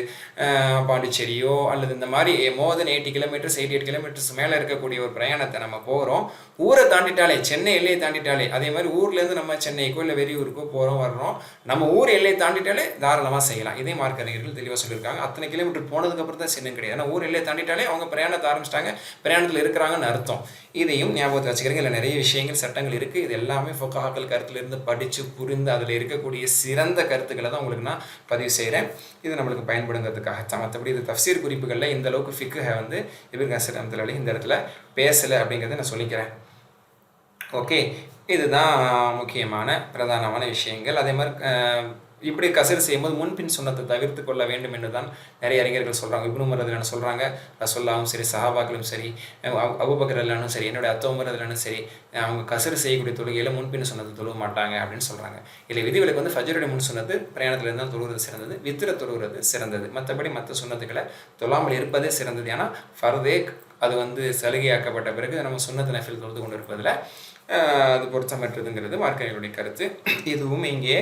பாண்டிச்சேரியோ அல்லது இந்த மாதிரி மோர் தென் 80 கிலோமீட்டர்ஸ் 88 கிலோமீட்டர்ஸ் மேலே இருக்கக்கூடிய ஒரு பிரயாணத்தை நம்ம போகிறோம். ஊரை தாண்டிட்டாலே, சென்னை எல்லையை தாண்டிட்டாலே, அதே மாதிரி ஊர்லேருந்து நம்ம சென்னைக்கோ இல்லை வெளியூருக்கோ போகிறோம் வர்றோம், நம்ம ஊர் எல்லையை தாண்டிட்டாலே தாராளமாக செய்யலாம். இதே மார்க் அறிஞர்கள் தெளிவாக சொல்லியிருக்காங்க. அத்தனை கிலோமீட்டர் போனதுக்கப்புறம் தான் சின்னம் கிடையாது. ஏன்னா ஊர் எல்லையை தாண்டிட்டாலே அவங்க பிரயாணத்தை ஆரம்பிச்சிட்டாங்க, பிரயாணத்தில் இருக்கிறாங்கன்னு அர்த்தம். இதையும் ஞாபகத்தை வச்சுக்கிறீங்க. இல்லை நிறைய விஷயங்கள் சட்டங்கள் இருக்குது. இது எல்லாமே ஃபுகஹாக்கள் கருத்துலேருந்து படித்து புரிந்து அதில் இருக்கக்கூடிய சிறந்த கருத்துக்களை தான் உங்களுக்கு நான் பதிவு செய்கிறேன். இது நம்மளுக்கு பயன்படுங்கிறதுக்காக. மற்றபடி இது தஃப்சீர் குறிப்புகளில் இந்த அளவுக்கு ஃபிக்ஹை வந்து இப்னு கஸீர் ரஹ்மத்துல்லாஹி இந்த இடத்துல பேசலை அப்படிங்கிறத நான் சொல்லிக்கிறேன். ஓகே, இதுதான் முக்கியமான பிரதானமான விஷயங்கள். அதே மாதிரி இப்படி கசர் செய்யும்போது முன்பின் சுன்னத்தை தவிர்த்து கொள்ள வேண்டும் என்று தான் நிறைய அறிஞர்கள் சொல்கிறாங்க. இப்னு உமர் ரலியல்லாஹு சொல்கிறாங்க, ரசூலுல்லாஹும் சரி, சஹாபாக்களும் சரி, அபூபக்கர் ரலியல்லாஹு சரி, என்னுடைய அத்தா உமர் ரலியல்லாஹு சரி, அவங்க கசர் செய்யக்கூடிய தொழுகையில் முன்பின் சுன்னத்தை தொழுவ மாட்டாங்க அப்படின்னு சொல்கிறாங்க. இல்லை விதிவிலக்கு வந்து ஃபஜ்ருடைய முன் சுன்னத்து பிரயாணத்தில் இருந்தால் தொழுகிறது சிறந்தது, வித்திர தொழுகிறது சிறந்தது. மற்றபடி மற்ற சுன்னத்துக்களை தொழாமல் இருப்பதே சிறந்தது. ஏன்னா ஃபர்தே அது வந்து சலுகையாக்கப்பட்ட பிறகு நம்ம சுன்னத்து நஃபில் தொழுது கொண்டு இருப்பதில் அது பொருத்தமற்றதுங்கிறது மார்க்கங்களுடைய கருத்து. இதுவும் இங்கே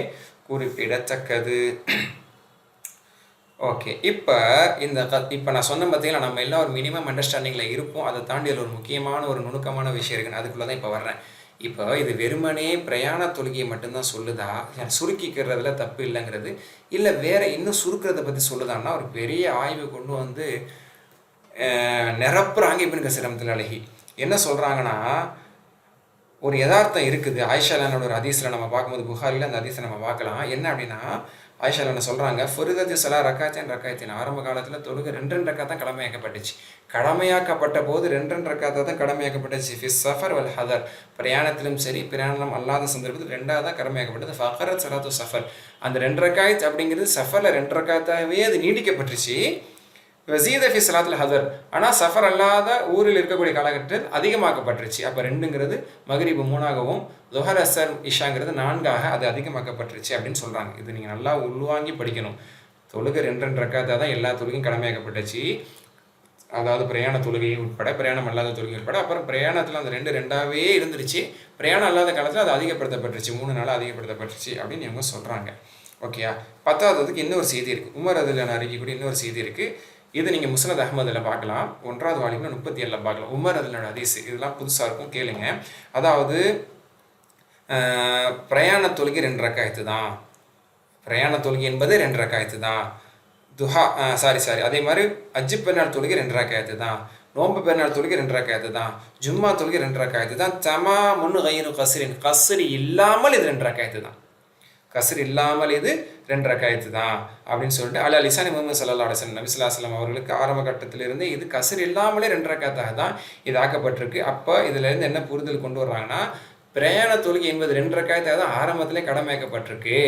குறிப்பிடத்தக்கது. ஓகே, இப்போ நான் சொன்ன பார்த்தீங்கன்னா நம்ம எல்லாம் ஒரு மினிமம் அண்டர்ஸ்டாண்டிங்கில் இருப்போம். அதை தாண்டி அதில் ஒரு முக்கியமான ஒரு நுணுக்கமான விஷயம் இருக்குன்னு அதுக்குள்ளே தான் இப்போ வர்றேன். இப்போ இது வெறுமனே பிரயாண தொழுகையை மட்டும்தான் சொல்லுதா, சுருக்கிக்கிறதுல தப்பு இல்லைங்கிறது, இல்லை வேறு இன்னும் சுருக்கிறத பற்றி சொல்லுதான்னா ஒரு பெரிய ஆய்வு கொண்டு வந்து நிரப்புறாங்க. இப்னு கஸீர் ரஹ்மத்துல்லாஹி என்ன சொல்கிறாங்கன்னா, ஒரு யதார்த்தம் இருக்குது. ஆயிஷா ரலியல்லாஹு ஒரு ஹதீஸில் நம்ம பார்க்கும்போது, புகாரியில் அந்த ஹதீஸை நம்ம பார்க்கலாம். என்ன அப்படின்னா, ஆயிஷா ரலியல்லாஹு சொல்கிறாங்க, ஃபுரிதத்து ஸலா ரக்காத்தேன் ஆரம்ப காலத்தில் தொழுகை 2 ரக்காத் தான் கடமையாக்கப்பட்டுச்சு. கடமையாக்கப்பட்ட போது 2 ரக்காத்தாக தான் கடமையாக்கப்பட்டுச்சு. ஃபிஸ் சஃபர் வல் ஹதர், பிரயாணத்திலும் சரி பிரயாணம் அல்லாத சந்தர்ப்பத்தில் 2ஆக தான் கடமையாக்கப்பட்டது. ஃபகரத் ஸலாத்து சஃபர், அந்த 2 ரக்காத் அப்படிங்கிறது சஃபரில் 2 ரக்காத்தாகவே அது நீடிக்கப்பட்டுச்சு. வசீத ஃபி ஸலாத்துல் ஹதர், ஆனால் சஃபர் அல்லாத ஊரில் இருக்கக்கூடிய காலகட்டத்தில் அதிகமாக்கப்பட்டுருச்சு. அப்போ 2ங்கிறது மக்ரிப் 3ஆகவும் லுஹர் அஸ்ர் இஷாங்கிறது 4ஆக அது அதிகமாக்கப்பட்டுருச்சு அப்படின்னு சொல்கிறாங்க. இது நீங்கள் நல்லா உள்வாங்கி படிக்கணும். தொழுகை 2 ரக்காத்தாக தான் எல்லா தொழுகையும் கடமையாக்கப்பட்டுச்சு. அதாவது பிரயாண தொழுகை உட்பட, பிரயாணம் அல்லாத தொழுகை உட்பட. அப்புறம் பிரயாணத்தில் அந்த 2ஆகவே இருந்துருச்சு. பிரயாணம் அல்லாத காலத்தில் அது அதிகப்படுத்தப்பட்டுருச்சு, 3 நாள் அதிகப்படுத்தப்பட்டுருச்சு அப்படின்னு இவங்க சொல்கிறாங்க. ஓகேயா, 10வதுக்கு இன்னொரு செய்தி இருக்குது. உமர் ரலியல்லாஹு அறிவிக்கக்கூடிய இன்னொரு செய்தி இருக்குது. இது நீங்கள் முஸ்னத் அஹ்மதில் பார்க்கலாம், 1வது வால்யூமில் 37 பார்க்கலாம். உமர் ரலியல்லாஹு ஹதீஸ், இதெல்லாம் புதுசாக இருக்கும், கேளுங்க. அதாவது பிரயாண தொழுகை 2 ரக்காயத்து தான். பிரயாண தொழுகை என்பது 2 ரக்காயத்து தான். அதே மாதிரி அஜ்ஜு பெருநாள் தொழுகை 2 ரக்காயத்து தான். நோன்பு பெருநாள் தொழுகை 2 ரக்காயத்து தான். ஜும்மா தொழுகை 2 ரக்காயத்து தான். தமாமுன் கைரு கஸ்ரின், கஸ்ரி இல்லாமல் இது 2 ரக்காயத்து தான். கஸ்ர் இல்லாமல் இது 2 ரக்காயத்து தான் அப்படின்னு சொல்லிட்டு அலா லிசானி முஹம்மது ஸல்லல்லாஹு அலைஹி வஸல்லம் நபி ஸல்லல்லாஹு அலைஹி வஸல்லம் அவர்களுக்கு ஆரம்ப கட்டத்திலிருந்து இது கஸ்ர் இல்லாமலே 2 ரக்காத்தாக தான் இது ஆக்கப்பட்டிருக்கு. அப்போ இதிலேருந்து என்ன புரிதல் கொண்டு வர்றாங்கன்னா, பிரயாண தொழுகை என்பது 2 ரக்காத்தாக தான் ஆரம்பத்திலே கடமையாக்கப்பட்டிருக்கு.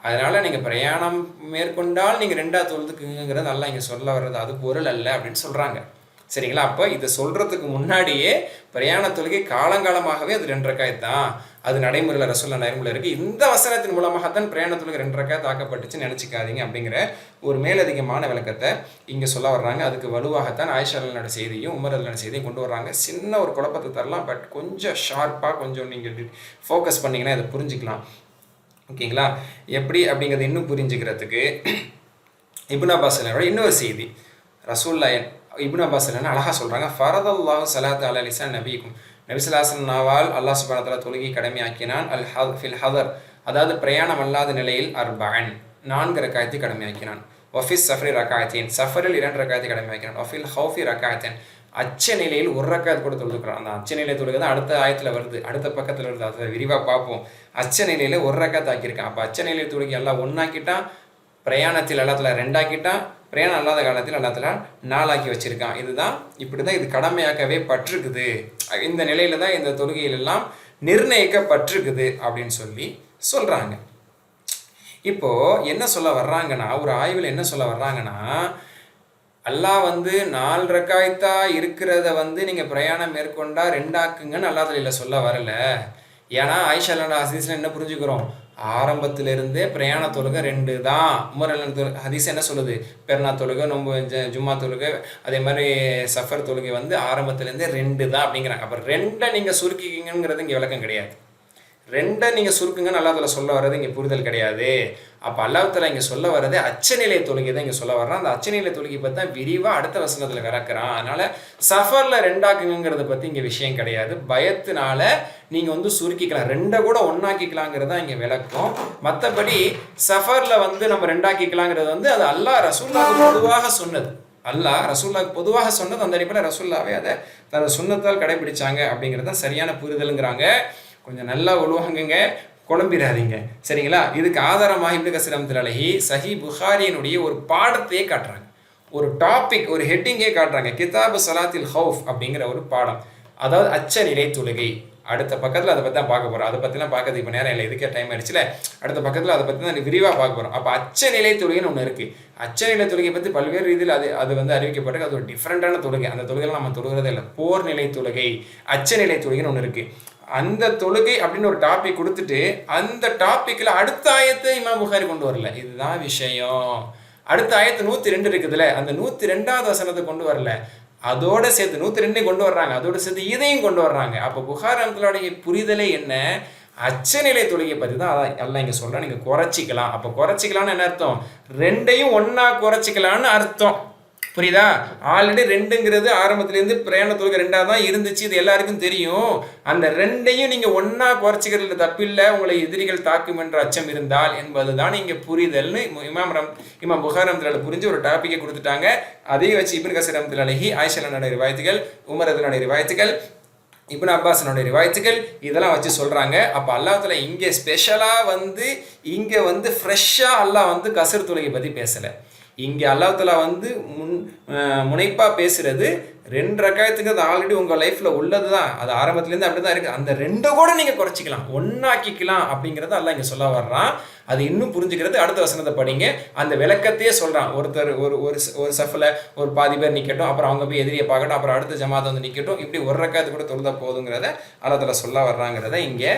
அதனால் நீங்கள் பிரயாணம் மேற்கொண்டால் நீங்கள் 2ஆ தொழுதுக்குங்கிறது நல்லா இங்கே சொல்ல வர்றது அது பொருள் அல்ல அப்படின்னு சொல்கிறாங்க. சரிங்களா? அப்போ இதை சொல்கிறதுக்கு முன்னாடியே பிரயாண தொழுகை காலங்காலமாகவே அது 2 ரக்காயத் தான், அது நடைமுறையில் ரசூலுல்லாஹ் நடைமுறையில் இருக்குது. இந்த வசனத்தின் மூலமாகத்தான் பிரயாண தொழுகை 2 ரக்காயத் ஆக்கப்பட்டுச்சுன்னு நினச்சிக்காதீங்க அப்படிங்கிற ஒரு மேலதிகமான விளக்கத்தை இங்கே சொல்ல வர்றாங்க. அதுக்கு வலுவாகத்தான் ஆயிஷா ரலியல்லாஹு செய்தியும் உமர் ரலியல்லாஹு செய்தியும் கொண்டு வர்றாங்க. சின்ன ஒரு குழப்பத்தை தரலாம், பட் கொஞ்சம் ஷார்ப்பாக கொஞ்சம் நீங்கள் ஃபோக்கஸ் பண்ணிங்கன்னா இதை புரிஞ்சுக்கலாம். ஓகேங்களா? எப்படி அப்படிங்கிறது இன்னும் புரிஞ்சுக்கிறதுக்கு இப்னு அப்பாஸ் இன்னொரு செய்தி, ரசூலுல்லாஹ் இப்னு அப்பாஸ் அழகாக சொல்கிறாங்க, ஃபரதல்லாஹு ஸலாத்த அலா லிசான் நபிக்கும், நபி ஸல்லல்லாஹு அலைஹி வஸல்லம் நாவால் அல்லாஹ் சுப்ஹானஹு வ தஆலா தொழுகை கடமையாக்கினான். ஃபில் ஹதர், அதாவது பிரயாணம் அல்லாத நிலையில் 4 ரக்காயத்தை கடமையாக்கினான். வஃபிஸ் சஃபரி ரக்காயத்தேன், சஃபரில் 2 ரக்காயத்தை கடமையாக்கினான். வஃபில் ஹௌஃபி ரக்காயத்தேன், அச்ச நிலையில் 1 ரக்காயத் கூட தொழுதுக்கிறான். அந்த அச்ச நிலை தொழுகை தான் அடுத்த ஆயத்தில் வருது, அடுத்த பக்கத்தில் வருது, அதை விரிவாக பார்ப்போம். அச்ச நிலையில் 1 ரக்காயத் ஆக்கியிருக்கான். அப்போ அச்ச நிலை தொழுகை எல்லாம் 1 ஆக்கிட்டான், பிரயாணத்தில் எல்லாத்தில் 2 ஆக்கிட்டான், பிரயாணம் அல்லாத காலத்தில் எல்லாத்தில் 4 ஆக்கி வச்சுருக்கான். இதுதான் இப்படி தான் இது கடமையாக்கவே பட்டிருக்குது. இந்த நிலையில தான் இந்த தொழுகையிலெல்லாம் நிர்ணயிக்கப்பட்டிருக்குது அப்படின்னு சொல்லி சொல்கிறாங்க. இப்போது என்ன சொல்ல வர்றாங்கன்னா, ஒரு ஆய்வில் என்ன சொல்ல வர்றாங்கன்னா, அல்லாஹ் 4 ரக்காயத்தா இருக்கிறத நீங்கள் பிரயாணம் மேற்கொண்டா 2 ஆக்குங்கன்னு அல்லாஹ் சொல்ல வரல. ஏன்னா ஆயிஷா ரலியல்லாஹு ஹதீஸ்ல என்ன புரிஞ்சுக்கிறோம், ஆரம்பத்திலிருந்தே பிரயாண தொழுகை 2 தான். உமர் ஹதீஸ் என்ன சொல்லுது, பெருநாள் தொழுகை, நோன்பு, ஜும்மா தொழுகை, அதே மாதிரி சஃபர் தொழுகை ஆரம்பத்திலேருந்தே 2 தான் அப்படிங்கிறாங்க. அப்போ 2 நீங்கள் சுருக்கிக்கிங்கிறது இங்கே விளக்கம் கிடையாது. 2 நீங்கள் சுருக்குங்கன்னு அல்லாஹ் சொல்ல வர்றது இங்கே புரிதல் கிடையாது. அப்போ அல்லாஹ் இங்கே சொல்ல வர்றது அச்சநிலை தொழுகை தான் இங்கே சொல்ல வர்றான். அந்த அச்சநிலை தொழுகை பற்றி தான் விரிவாக அடுத்த வசனத்தில் விளக்குறான். அதனால் சஃபரில் 2 ஆக்குங்கிறத பற்றி இங்கே விஷயம் கிடையாது. பயத்தினால நீங்கள் சுருக்கிக்கலாம், 2 கூட 1 ஆக்கிக்கலாங்கிறது தான் இங்கே விளக்கம். மற்றபடி சஃபரில் நம்ம 2 ஆக்கிக்கலாங்கிறது அது அல்லாஹ் ரசூலுல்லாஹ் பொதுவாக சொன்னது. அல்லாஹ் ரசூல்லாவுக்கு பொதுவாக சொன்னது அந்த அடிப்படையில் ரசூல்லாவே அதை தனது சுன்னத்தால் கடைபிடிச்சாங்க அப்படிங்கிறது தான் சரியான புரிதலுங்கிறாங்க. கொஞ்சம் நல்லா உருவாங்குங்க, குழம்பிடாதீங்க சரிங்களா. இதுக்கு ஆதாரமாக இப்னு கஸீர் ரஹ்மத்துல்லாஹி சஹீஹ் புகாரியினுடைய ஒரு பாடத்தையே காட்டுறாங்க, ஒரு டாபிக், ஒரு ஹெட்டிங்கே காட்டுறாங்க. கிதாபு ஸலாத்தில் ஹவுஃப் அப்படிங்கிற ஒரு பாடம், அதாவது அச்ச நிலை தொழுகை. அடுத்த பக்கத்தில் அதை பற்றி தான் பார்க்க போகிறோம். அதை பற்றிலாம் பார்க்கறது இப்போ நேரம் இல்லை, இதுக்கே டைம் ஆயிடுச்சுல. அடுத்த பக்கத்தில் அதை பற்றி தான் விரிவாக பார்க்க போகிறோம். அப்போ அச்ச நிலை தொழுகைன்னு ஒன்று இருக்குது. அச்ச நிலை தொழுகை பற்றி பல்வேறு ரீதியில் அது வந்து அறிவிக்கப்பட்டு அது ஒரு டிஃப்ரெண்டான தொழுகை. அந்த தொழுகைலாம் நம்ம தொழுகிறதே இல்லை. போர் நிலை தொழுகை, அச்ச நிலை தொழுகைன்னு ஒன்று இருக்குது. அந்த தொழுகை அப்படின்னு ஒரு டாபிக் கொடுத்துட்டு அந்த டாப்பிக்கில் அடுத்த ஆயத்தை இமாம் புகாரி கொண்டு வரல. இதுதான் விஷயம். அடுத்த ஆயத்து 102 இருக்குதுல்ல, அந்த 102வது வசனத்தை கொண்டு வரல, அதோட சேர்த்து 102 கொண்டு வர்றாங்க, அதோட சேர்த்து இதையும் கொண்டு வர்றாங்க. அப்போ புகாரி ரஹ்மத்துல்லாஹி புரிதலே என்ன, அச்சநிலை தொழுகை பற்றி தான் அதான் எல்லாம் இங்கே சொல்கிறேன். நீங்கள் குறைச்சிக்கலாம். அப்போ குறைச்சிக்கலான்னு என்ன அர்த்தம், ரெண்டையும் ஒன்றா குறைச்சிக்கலான்னு அர்த்தம். புரியுதா? ஆல்ரெடி 2ங்கிறது ஆரம்பத்துலேருந்து பிரயாண தொழுகை 2ஆக தான் இருந்துச்சு, இது எல்லாருக்கும் தெரியும். அந்த 2ஐயும் நீங்கள் ஒன்றா குறைச்சிக்கிறதுல தப்பில்லை, உங்களை எதிரிகள் தாக்கும் என்ற அச்சம் இருந்தால் என்பது தான் இங்கே புரிதல்னு இமாம் புகாரி ரஹ்மத்துல்லாஹி புரிஞ்சு ஒரு டாப்பிக்கை கொடுத்துட்டாங்க. அதையும் வச்சு இப்னு கஸீர் ரஹ்மத்துல்லாஹி ஆயிஷானுடைய ரிவாயத்துகள், உமர் ரலியல்லாஹு ரிவாயத்துகள், இப்னு அப்பாஸனுடைய ரிவாயத்துகள் இதெல்லாம் வச்சு சொல்கிறாங்க. அப்போ அல்லாஹ் தஆலா இங்கே ஸ்பெஷலாக வந்து இங்கே வந்து ஃப்ரெஷ்ஷாக அல்லாஹ் வந்து கஸ்ர் தொழுகை பற்றி பேசலை. இங்கே அல்லாஹ் தஆலா வந்து முனைப்பாக பேசுகிறது 2 ரக்காயத்துக்கு அது ஆல்ரெடி உங்கள் லைஃப்பில் உள்ளது தான், அது ஆரம்பத்துலேருந்து அப்படி தான் இருக்குது. அந்த 2 கூட நீங்கள் குறைச்சிக்கலாம், ஒன்றாக்கிக்கலாம் அப்படிங்கிறத அல்லாஹ் இங்கே சொல்ல வர்றான். அது இன்னும் புரிஞ்சுக்கிறது அடுத்த வசனத்தை படிங்க, அந்த விளக்கத்தையே சொல்கிறான். ஒருத்தர் ஒரு சஃபில் ஒரு பாதி பேர் நிற்கட்டும், அப்புறம் அவங்க போய் எதிரியை பார்க்கட்டும், அப்புறம் அடுத்த ஜமாத்தை வந்து நிற்கட்டும், இப்படி ஒரு ரக்காயத்து கூட தொழுதா போதுங்கிறத அல்லாஹ் தஆலா சொல்ல வர்றாங்கிறத இங்கே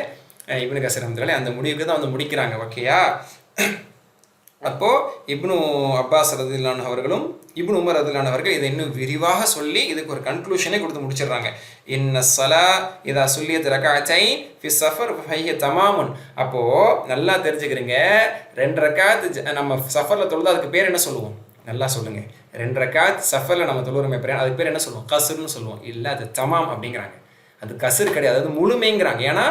இப்னு கஸீர் ரஹ்மத்துல்லாஹி அந்த முடிவுக்கு தான் வந்து முடிக்கிறாங்க. ஓகேயா? அப்போது இப்னு அப்பாஸ் ரலியல்லாஹு அன்ஹு அவர்களும் இப்னு உமர் ரலியல்லாஹு அன்ஹு அவர்கள் இதை இன்னும் விரிவாக சொல்லி இதுக்கு ஒரு கன்க்ளூஷனே கொடுத்து முடிச்சிடுறாங்க. இன்ன ஸலா இதா சுல்லியத் ரக்அத்தைன் ஃபி ஸஃபர் ஃபஹிய தமாமுன். அப்போது நல்லா தெரிஞ்சுக்கிறீங்க, 2 ரக்காத் நம்ம சஃபரில் தொழுது அதுக்கு பேர் என்ன சொல்லுவோம், நல்லா சொல்லுங்கள். 2 ரக்காத் சஃபரில் நம்ம தொழுகிறோமே பேர், அதுக்கு பேர் என்ன சொல்லுவோம், கஸ்ருன்னு சொல்லுவோம். இல்லை, அது தமாம் அப்படிங்கிறாங்க, அது கஸ்ர் கிடையாது, அது முழுமைங்கிறாங்க. ஏன்னா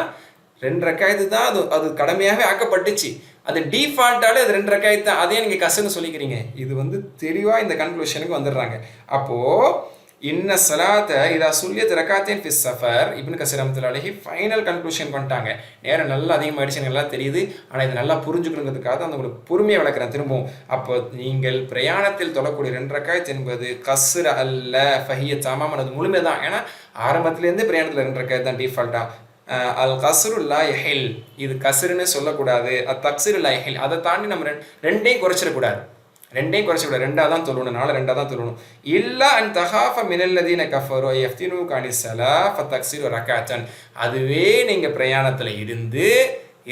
2 ரக்காயத்து தான் அது கடமையாகவே ஆக்கப்பட்டுச்சு, அது டிஃபால்ட்டாலே அது 2 ரக்காயத்து தான், அதே நீங்கள் கஸ்ர்னு சொல்லிக்கிறீங்க. இது வந்து தெளிவாக இந்த கன்க்ளூஷனுக்கு வந்துடுறாங்க. அப்போது இன்ன ஸலாத்த இதா சுல்லியத் ரக்காத்தைன் ஃபி ஸஃபர், இப்னு கஸீர் ரஹ்மத்துல்லாஹி ஃபைனல் கன்க்ளூஷன் பண்ணிட்டாங்க. நேரம் நல்லா அதிகமாகிடுச்சு, நல்லா தெரியுது, ஆனால் இதை நல்லா புரிஞ்சுக்கணுங்கிறதுக்காக தான் உங்களுக்கு பொறுமையை விளக்குறேன் திரும்பவும். அப்போ நீங்கள் பிரயாணத்தில் தொழக்கூடிய 2 ரக்காயத் என்பது கஸ்ர் அல்ல, ஃபஹிய தமாம், அது முழுமை தான். ஏன்னா ஆரம்பத்துலேருந்து பிரயாணத்தில் 2 ரக்காயத் தான் டிஃபால்ட்டாக. அல் கஸ்ரு லா யஹில், இது கஸ்ருன்னு சொல்லக்கூடாது, அது தக்ஸிரு லா யஹில், அதை தாண்டி நம்ம 2ஐயும் குறைச்சிடக்கூடாது, 2ஆக தான் தொழணும், 2ஆக தான் தொழணும். இல்லா அன் தஹாஃப மினல்லதீன கஃபரு யஃப்தினு கானிஸ்ஸலா ஃபதக்ஸிரு ரக்காத்தன், அதுவே நீங்கள் பிரயாணத்தில் இருந்து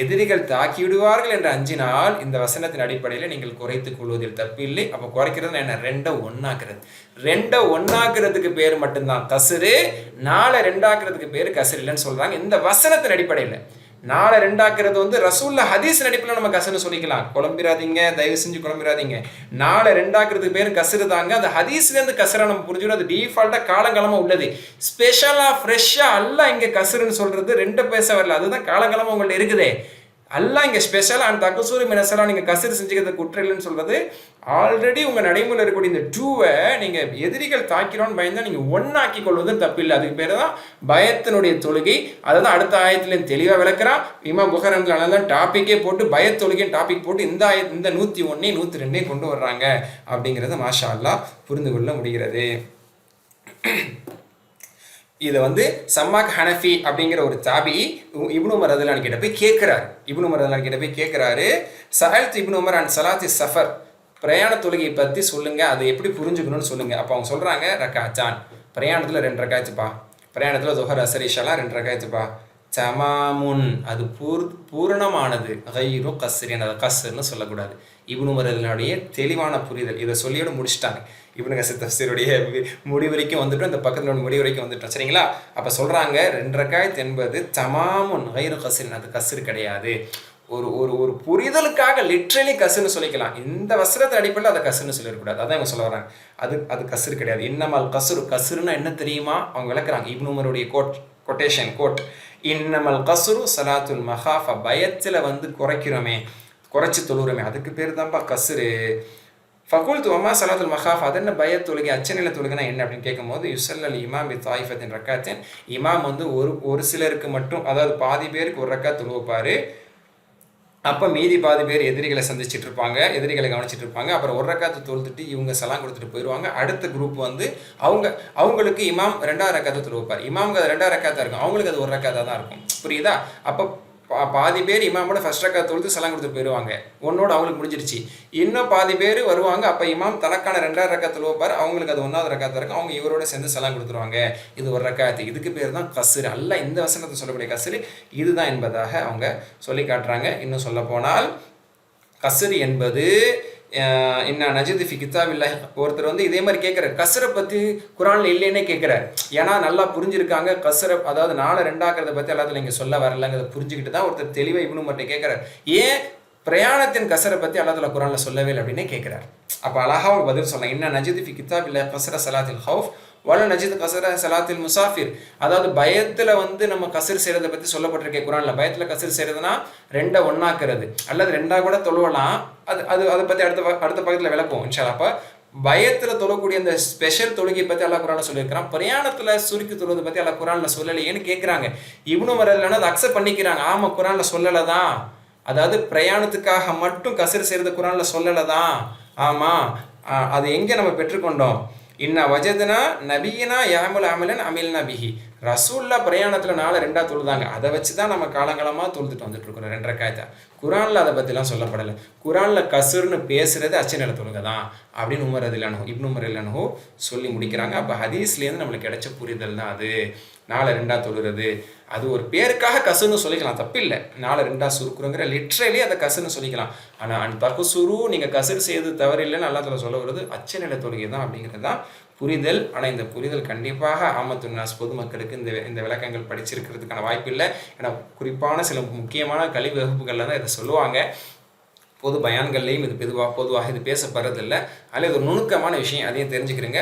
எதிரிகள் தாக்கி விடுவார்கள் என்று அஞ்சினால் இந்த வசனத்தின் அடிப்படையில் நீங்கள் குறைத்துக் கொள்வதில் தப்பு இல்லை. அப்போ குறைக்கிறது என்ன, 2 ஒன்றாக்குறது. 2 ஒன்றாக்குறதுக்கு பேர் மட்டும்தான் கஸ்ரு, 4 2ஆக்குறதுக்கு பேர் கஸ்ரு இல்லைன்னு சொல்கிறாங்க இந்த வசனத்தின் அடிப்படையில். 4 2ஆக்குறது வந்து ரசூல்லா ஹதீஸ் அடிப்படையில் நம்ம கஸ்ருன்னு சொல்லிக்கலாம். குழம்பிடாதீங்க, தயவு செஞ்சு குழம்பிடாதீங்க. 4 2ஆக்குறதுக்கு பேர் கஸ்ரு தாங்க, அது ஹதீஸ்லேருந்து கஸ்ரா நம்ம புரிஞ்சுக்கணும். அது டிஃபால்ட்டாக காலங்காலமாக உள்ளது, ஸ்பெஷலாக ஃப்ரெஷ்ஷாக அல்லாஹ் இங்கே கஸ்ருன்னு சொல்கிறது 2 பேச வரல, அதுதான் காலங்காலமாக உங்கள்ட்ட இருக்குதே. அல்லாஹ் இங்கே ஸ்பெஷலாக அந்த தக்ஸூரு மினஸலா நீங்கள் கஸ்ரு செஞ்சுக்கிறது குற்றம் இல்லைன்னு சொல்கிறது ஆல்ரெடி உங்கள் நடைமுறையில் இருக்கக்கூடிய இந்த 2வை நீங்கள் எதிரிகள் தாக்கிறோன்னு பயந்தால் நீங்கள் ஒன்றாக்கி கொள்வது தப்பில்லை. அதுக்கு பேர் தான் பயத்தினுடைய தொழுகை. அதை தான் அடுத்த ஆயத்துலேருந்து தெளிவாக விளக்குறான் இமாம் புகாரி ரஹ்மத்துல்லாஹி தான் டாப்பிக்கே போட்டு பயத்தொழுகைன்னு டாபிக் போட்டு இந்த 101 102 கொண்டு வர்றாங்க அப்படிங்கிறத மாஷா அல்லாஹ் புரிந்து கொள்ள முடிகிறது. இதை வந்து சம்மாக் ஹனஃபி அப்படிங்கிற ஒரு தாபி இப்னு உமர் ரலியல்லாஹு கிட்ட போய் கேட்குறாரு. இப்னு உமர் ரலியல்லாஹு கிட்ட போய் கேட்குறாரு, சஅல்து இப்னு உமர் அன் ஸலாத்தி ஸஃபர், பிரயாண தொழுகையை பற்றி சொல்லுங்கள், அதை எப்படி புரிஞ்சுக்கணும்னு சொல்லுங்கள். அப்போ அவங்க சொல்கிறாங்க, ரக்காத்தான், பிரயாணத்தில் 2 ரக்காயத்துப்பா, பிரயாணத்தில் துஹர் அஸ்ர் இஷாலாம் 2 ரக்காயத்துப்பா, தமாமுன், அது பூரணமானது, கைரு கஸ்ரின், அதை கஸ்ர்னு சொல்லக்கூடாது. இப்னு உமர் ரலியல்லாஹுடைய தெளிவான புரிதல், இதை சொல்லியோடு முடிச்சிட்டாங்க. இப்னு கஸீர் தஃப்ஸீருடைய முடிவு வரைக்கும் வந்துட்டோம், இந்த பக்கத்தில் முடிவு வரைக்கும் வந்துட்டோம், சரிங்களா? அப்போ சொல்கிறாங்க 2 ரக்காயத் என்பது தமாமுன் கைரு கஸ்ரின், அது கஸ்ர் கிடையாது. ஒரு புரிதலுக்காக லிட்ரலி கஸ்ர்னு சொல்லிக்கலாம், இந்த வசனத்தின் அடிப்படையில் அதை கஸ்ர்னு சொல்லிடக்கூடாது, அதான் இவங்க சொல்ல வராங்க. அது கஸ்ர் கிடையாது. இன்னமல் கஸ்ரு, கஸ்ருன்னா என்ன தெரியுமா அவங்க விளக்குறாங்க. இப்னு உமருடைய கொட்டேஷன் கோட், இன்னமல் கஸ்ரு ஸலாத்துல் மஹாஃபா, பயத்தில் வந்து குறைக்கிறோமே, குறைச்சி தொழுகிறோமே, அதுக்கு பேர் தான்ப்பா கஸ்ரு. ஃபகுல்து வமா சலாத்துல் மஹாஃப், அது என்ன பய தொழுகை, அச்சநிலை தொழுகைனா என்ன அப்படின்னு கேட்கும்போது, யுசல்லல் இமாம் பி தாயிஃபத்தின் ரக்காத்தின், இமாம் வந்து ஒரு சிலருக்கு மட்டும், அதாவது பாதி பேருக்கு ஒரு ரக்காத் தொழுவைப்பார். அப்போ மீதி பாதி பேர் எதிரிகளை சந்திச்சுட்டு இருப்பாங்க, எதிரிகளை கவனிச்சிட்டு இருப்பாங்க. அப்புறம் ஒரு ரக்காத்து தொழுதுட்டு இவங்க சலாம் கொடுத்துட்டு போயிடுவாங்க. அடுத்த குரூப் வந்து அவங்களுக்கு இமாம் 2வது ரக்காத்தை தொழுவைப்பார். இமாமுக்கு அது 2வது ரக்காத்தாக இருக்கும், அவங்களுக்கு அது ஒரு ரக்காத்தாக தான் இருக்கும். புரியுதா? அப்போ பாதி பேர் இமாமோட ஃபர்ஸ்ட் ரக்காத் தொழுது சலாம் கொடுத்துட்டு போயிடுவாங்க, ஒன்னோட அவங்களுக்கு முடிஞ்சிருச்சு. இன்னும் பாதி பேர் வருவாங்க, அப்போ இமாம் தனக்கான 2வது ரக்காத் தொழுவைப்பார், அவங்களுக்கு அது 1வது ரக்காத்தாக இருக்கும், அவங்க இவரோட சேர்ந்து சலாம் கொடுத்துருவாங்க. இது ஒரு ரக்காத்து. இதுக்கு பேர் தான் கஸ்ரு. அல்ல இந்த வசனத்தை சொல்லக்கூடிய கஸ்ரு இதுதான் என்பதாக அவங்க சொல்லி காட்டுறாங்க. இன்னும் சொல்ல போனால் கஸ்ரு என்பது என்ன நஜிது ஃபி கிதாபில்லாஹ். ஒருத்தர் வந்து இதே மாதிரி கேட்குறாரு, கஸ்ரை பற்றி குரானில் இல்லைன்னே கேட்குறாரு. ஏன்னா நல்லா புரிஞ்சிருக்காங்க கஸ்ரை, அதாவது 4 2ஆக்கிறத பற்றி எல்லாத்துல இங்கே சொல்ல வரலங்கிறத புரிஞ்சுக்கிட்டு தான் ஒருத்தர் தெளிவாக இப்னு உமர்ட்ட கேட்குறாரு, ஏன் பிரயாணத்தின் கசரை பற்றி அல்லாஹ் குரானில் சொல்லவே இல்லை அப்படின்னே கேட்குறாரு. அப்போ அழகாக ஒரு பதில் சொல்லலாம், இன்ன நஜிது ஃபி கிதாபில்லாஹ் கஸ்ர சலாத்தில் ஹவுஃப் வல நஜித் கசர சலாத்தில் முசாஃபிர். அதாவது பயத்தில் வந்து நம்ம கசர் செய்கிறத பற்றி சொல்லப்பட்டிருக்கே குரானில். பயத்தில் கசர் செய்கிறதுனா 2 ஒன்றாக்குறது, அல்லது 2 கூட தொழுவலாம். அதை பற்றி அடுத்த பக்கத்தில் விளக்குவோம் இன்ஷா அல்லாஹ். அப்போ பயத்தில் தொழக்கூடிய அந்த ஸ்பெஷல் தொழுகை பற்றி அல்லாஹ் குரானில் சொல்லியிருக்கிறான். பிரயாணத்தில் சுருக்கி தொழுவதை பற்றி அல்லாஹ் குரானில் சொல்லலையேன்னு கேட்குறாங்க. இப்னு உமர் அதை அக்செப்ட் பண்ணிக்கிறாங்க. ஆமாம், குரானில் சொல்லலை தான். அதாவது பிரயாணத்துக்காக மட்டும் கசர் செய்கிறது குரானில் சொல்லலை தான். ஆமாம், அது எங்கே நம்ம பெற்றுக்கொண்டோம்? இன்ன வஜதனா நபியினா யாமுல் அமலன் அமில் நபிஹி. ரசூல்லா பிரயாணத்தில் 4 2 தொழுதாங்க. அதை வச்சு தான் நம்ம காலங்காலமாக தொழுதுட்டு வந்துட்டு இருக்கிறோம் 2 ரக்காத்தை. குரானில் அதை பற்றிலாம் சொல்லப்படலை. குரானில் கசுர்னு பேசுறது அச்சநிலை தொழுகை தான் அப்படின்னு இப்னு உமர் ரலியல்லாஹு சொல்லி முடிக்கிறாங்க. அப்போ ஹதீஸ்லேருந்து நம்மளுக்கு கிடைச்ச புரிதல் தான் அது. 4 2 தொழுகிறது அது ஒரு பேருக்காக கசுன்னு சொல்லிக்கலாம், தப்பில்லை. 4 2 சுருக்குறங்கிற லிட்ரலி அதை கசுன்னு சொல்லிக்கலாம். ஆனால் அன் தகுசுரு நீங்கள் கசுர் செய்து தவறில்லைன்னு அல்லாஹ் சொல்ல வருது அச்சநிலை தொழுகை தான் அப்படிங்கிறது தான் புரிதல். ஆனால் இந்த புரிதல் கண்டிப்பாக ஆமத்துன்னாஸ் பொதுமக்களுக்கு இந்த விளக்கங்கள் படிச்சிருக்கிறதுக்கான வாய்ப்பு இல்லை. ஏன்னா குறிப்பான சில முக்கியமான கல்வி வகுப்புகளில் தான் இதை சொல்லுவாங்க. பொது பயான்கள்லையும் இது பொதுவாக இது பேசப்படுறதில்லை. அதில் இது ஒரு நுணுக்கமான விஷயம், அதையும் தெரிஞ்சுக்கிறீங்க.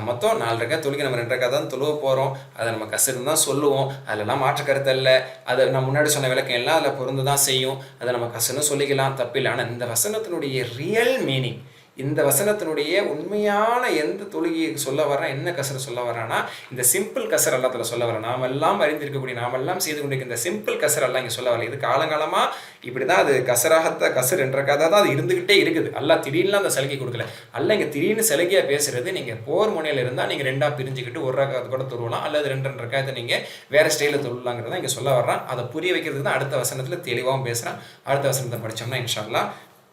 மொத்தம் 4 ரக்காத் தொழுகை நம்ம 2 ரக்காத் தான் தொழுவ போகிறோம். அதை நம்ம கசருன்னு தான் சொல்லுவோம், அதெல்லாம் மாற்று கருத்து இல்லை. அதை நான் முன்னாடி சொன்ன விளக்கம் எல்லாம் அதில் பொருந்து தான் செய்யும். அதை நம்ம கசருன்னு சொல்லிக்கலாம், தப்பில்லை. ஆனால் இந்த வசனத்தினுடைய ரியல் மீனிங், இந்த வசனத்தினுடைய உண்மையான எந்த தொழுகையை சொல்ல வர்றான், என்ன கசரை சொல்ல வர்றான்னா இந்த சிம்பிள் கசர் அல்லாஹ் சொல்ல வர்றான். நாமெல்லாம் அறிந்திருக்கக்கூடிய, நாமெல்லாம் செய்து கொண்டிருக்க இந்த சிம்பிள் கசர் எல்லாம் இங்கே சொல்ல வரல. இது காலங்காலமாக இப்படி தான் அது கசர் என்ற கதை தான் அது இருந்துக்கிட்டே இருக்குது. அல்லாஹ் திடீர்னு அந்த சலுகை கொடுக்கல. அல்ல இங்கே திடீர்னு சலுகையாக பேசுறது, நீங்கள் போர் முனையில் இருந்தால் நீங்கள் 2 பிரிஞ்சுக்கிட்டு 1 ரக்காத்து கூட தொழுவலாம், அல்லது 2 ரக்காத்தை நீங்கள் வேறு ஸ்டைலில் தொழுலாங்கிறத இங்கே சொல்ல வர்றான். அதை புரிய வைக்கிறதுக்கு தான் அடுத்த வசனத்தில் தெளிவாகவும் பேசுகிறான். அடுத்த வசனத்தை படித்தோம்னா இன்ஷா அல்லாஹ்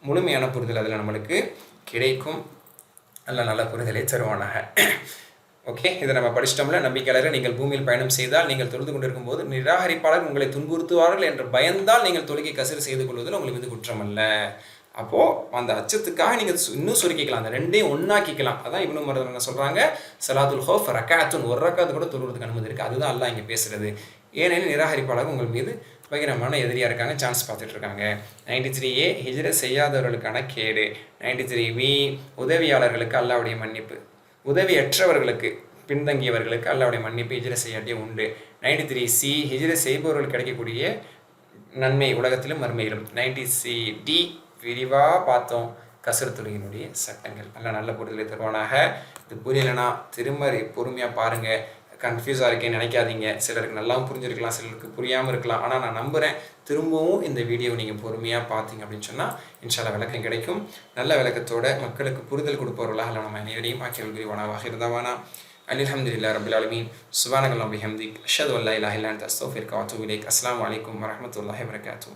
முழுமையான புரிதல் அதில் நம்மளுக்கு கிடைக்கும். நல்ல புரிதலை தருவானாக. ஓகே, இதை நம்ம படிச்சிட்டோம்ல. நம்பிக்கையாளர்கள், நீங்கள் பூமியில் பயணம் செய்தால் நீங்கள் தொழுது கொண்டிருக்கும் போது நிராகரிப்பாளர் உங்களை துன்புறுத்துவார்கள் என்று பயந்தால் நீங்கள் தொழுகை கசர் செய்து கொள்வதில் உங்களுக்கு இது குற்றம் அல்ல. அப்போது அந்த அச்சத்துக்காக நீங்கள் இன்னும் சுருக்கிக்கலாம், அந்த 2ஐயும் ஒன்றாக்கிக்கலாம். அதான் இப்னு உமர் என்ன சொல்கிறாங்க, சலாத்துல் ஹௌஃப் ரக்காத்துன், 1 ரக்காத்து கூட தொழுவதுக்கு அனுமதி இருக்குது. அதுதான் அல்லாஹ் இங்கே பேசுகிறது. ஏனெனில் நிராகரிப்பாளர்கள் உங்கள் மீது பகிரமான எதிரியாக இருக்காங்க, சான்ஸ் பார்த்துட்டு இருக்காங்க. 93A ஹிஜ்ரத் செய்யாதவர்களுக்கான கேடு. 93B உதவியாளர்களுக்கு அல்லாஹ்வுடைய மன்னிப்பு, உதவியற்றவர்களுக்கு பின்தங்கியவர்களுக்கு அல்லாஹ்வுடைய மன்னிப்பு ஹிஜ்ரத் செய்யாட்டியே உண்டு. 93C ஹிஜ்ரத் செய்பவர்களுக்கு கிடைக்கக்கூடிய நன்மை உலகத்திலும் மறுமையிலும். 90CD விரிவாக பார்த்தோம் கஸ்ர் தொழுகையினுடைய சட்டங்கள். நல்ல புரிதலை தருவானாக. இது புரியலைன்னா திரும்ப பொறுமையாக பாருங்கள். கன்ஃபியூஸாக இருக்கேன்னு நினைக்காதீங்க. சிலருக்கு நல்லா புரிஞ்சிருக்கலாம், சிலருக்கு புரியாமல் இருக்கலாம். ஆனால் நான் நம்புகிறேன் திரும்பவும் இந்த வீடியோவை நீங்கள் பொறுமையாக பார்த்தீங்க அப்படின்னு சொன்னால் இன்ஷா அல்லாஹ் விளக்கம் கிடைக்கும். நல்ல விளக்கத்தோட மக்களுக்கு புரிதல் கொடுப்பவர்களாக நம்ம அனைவரையும் ஆக்கியல் புரிவானாக இருந்தாவானா. அல்ஹம்துலில்லாஹி ரப்பில் ஆலமீன். சுப்ஹானக்கல்லாஹு வபிஹம்திக் அஷ்ஹது அல்லா இலாஹா இல்லா அன்த அஸ்தக்ஃபிருக வ அத்தூபு இலைக். அஸ்ஸலாமு அலைக்கும் வரஹ்மத்துல்லாஹி வபரகாத்துஹு.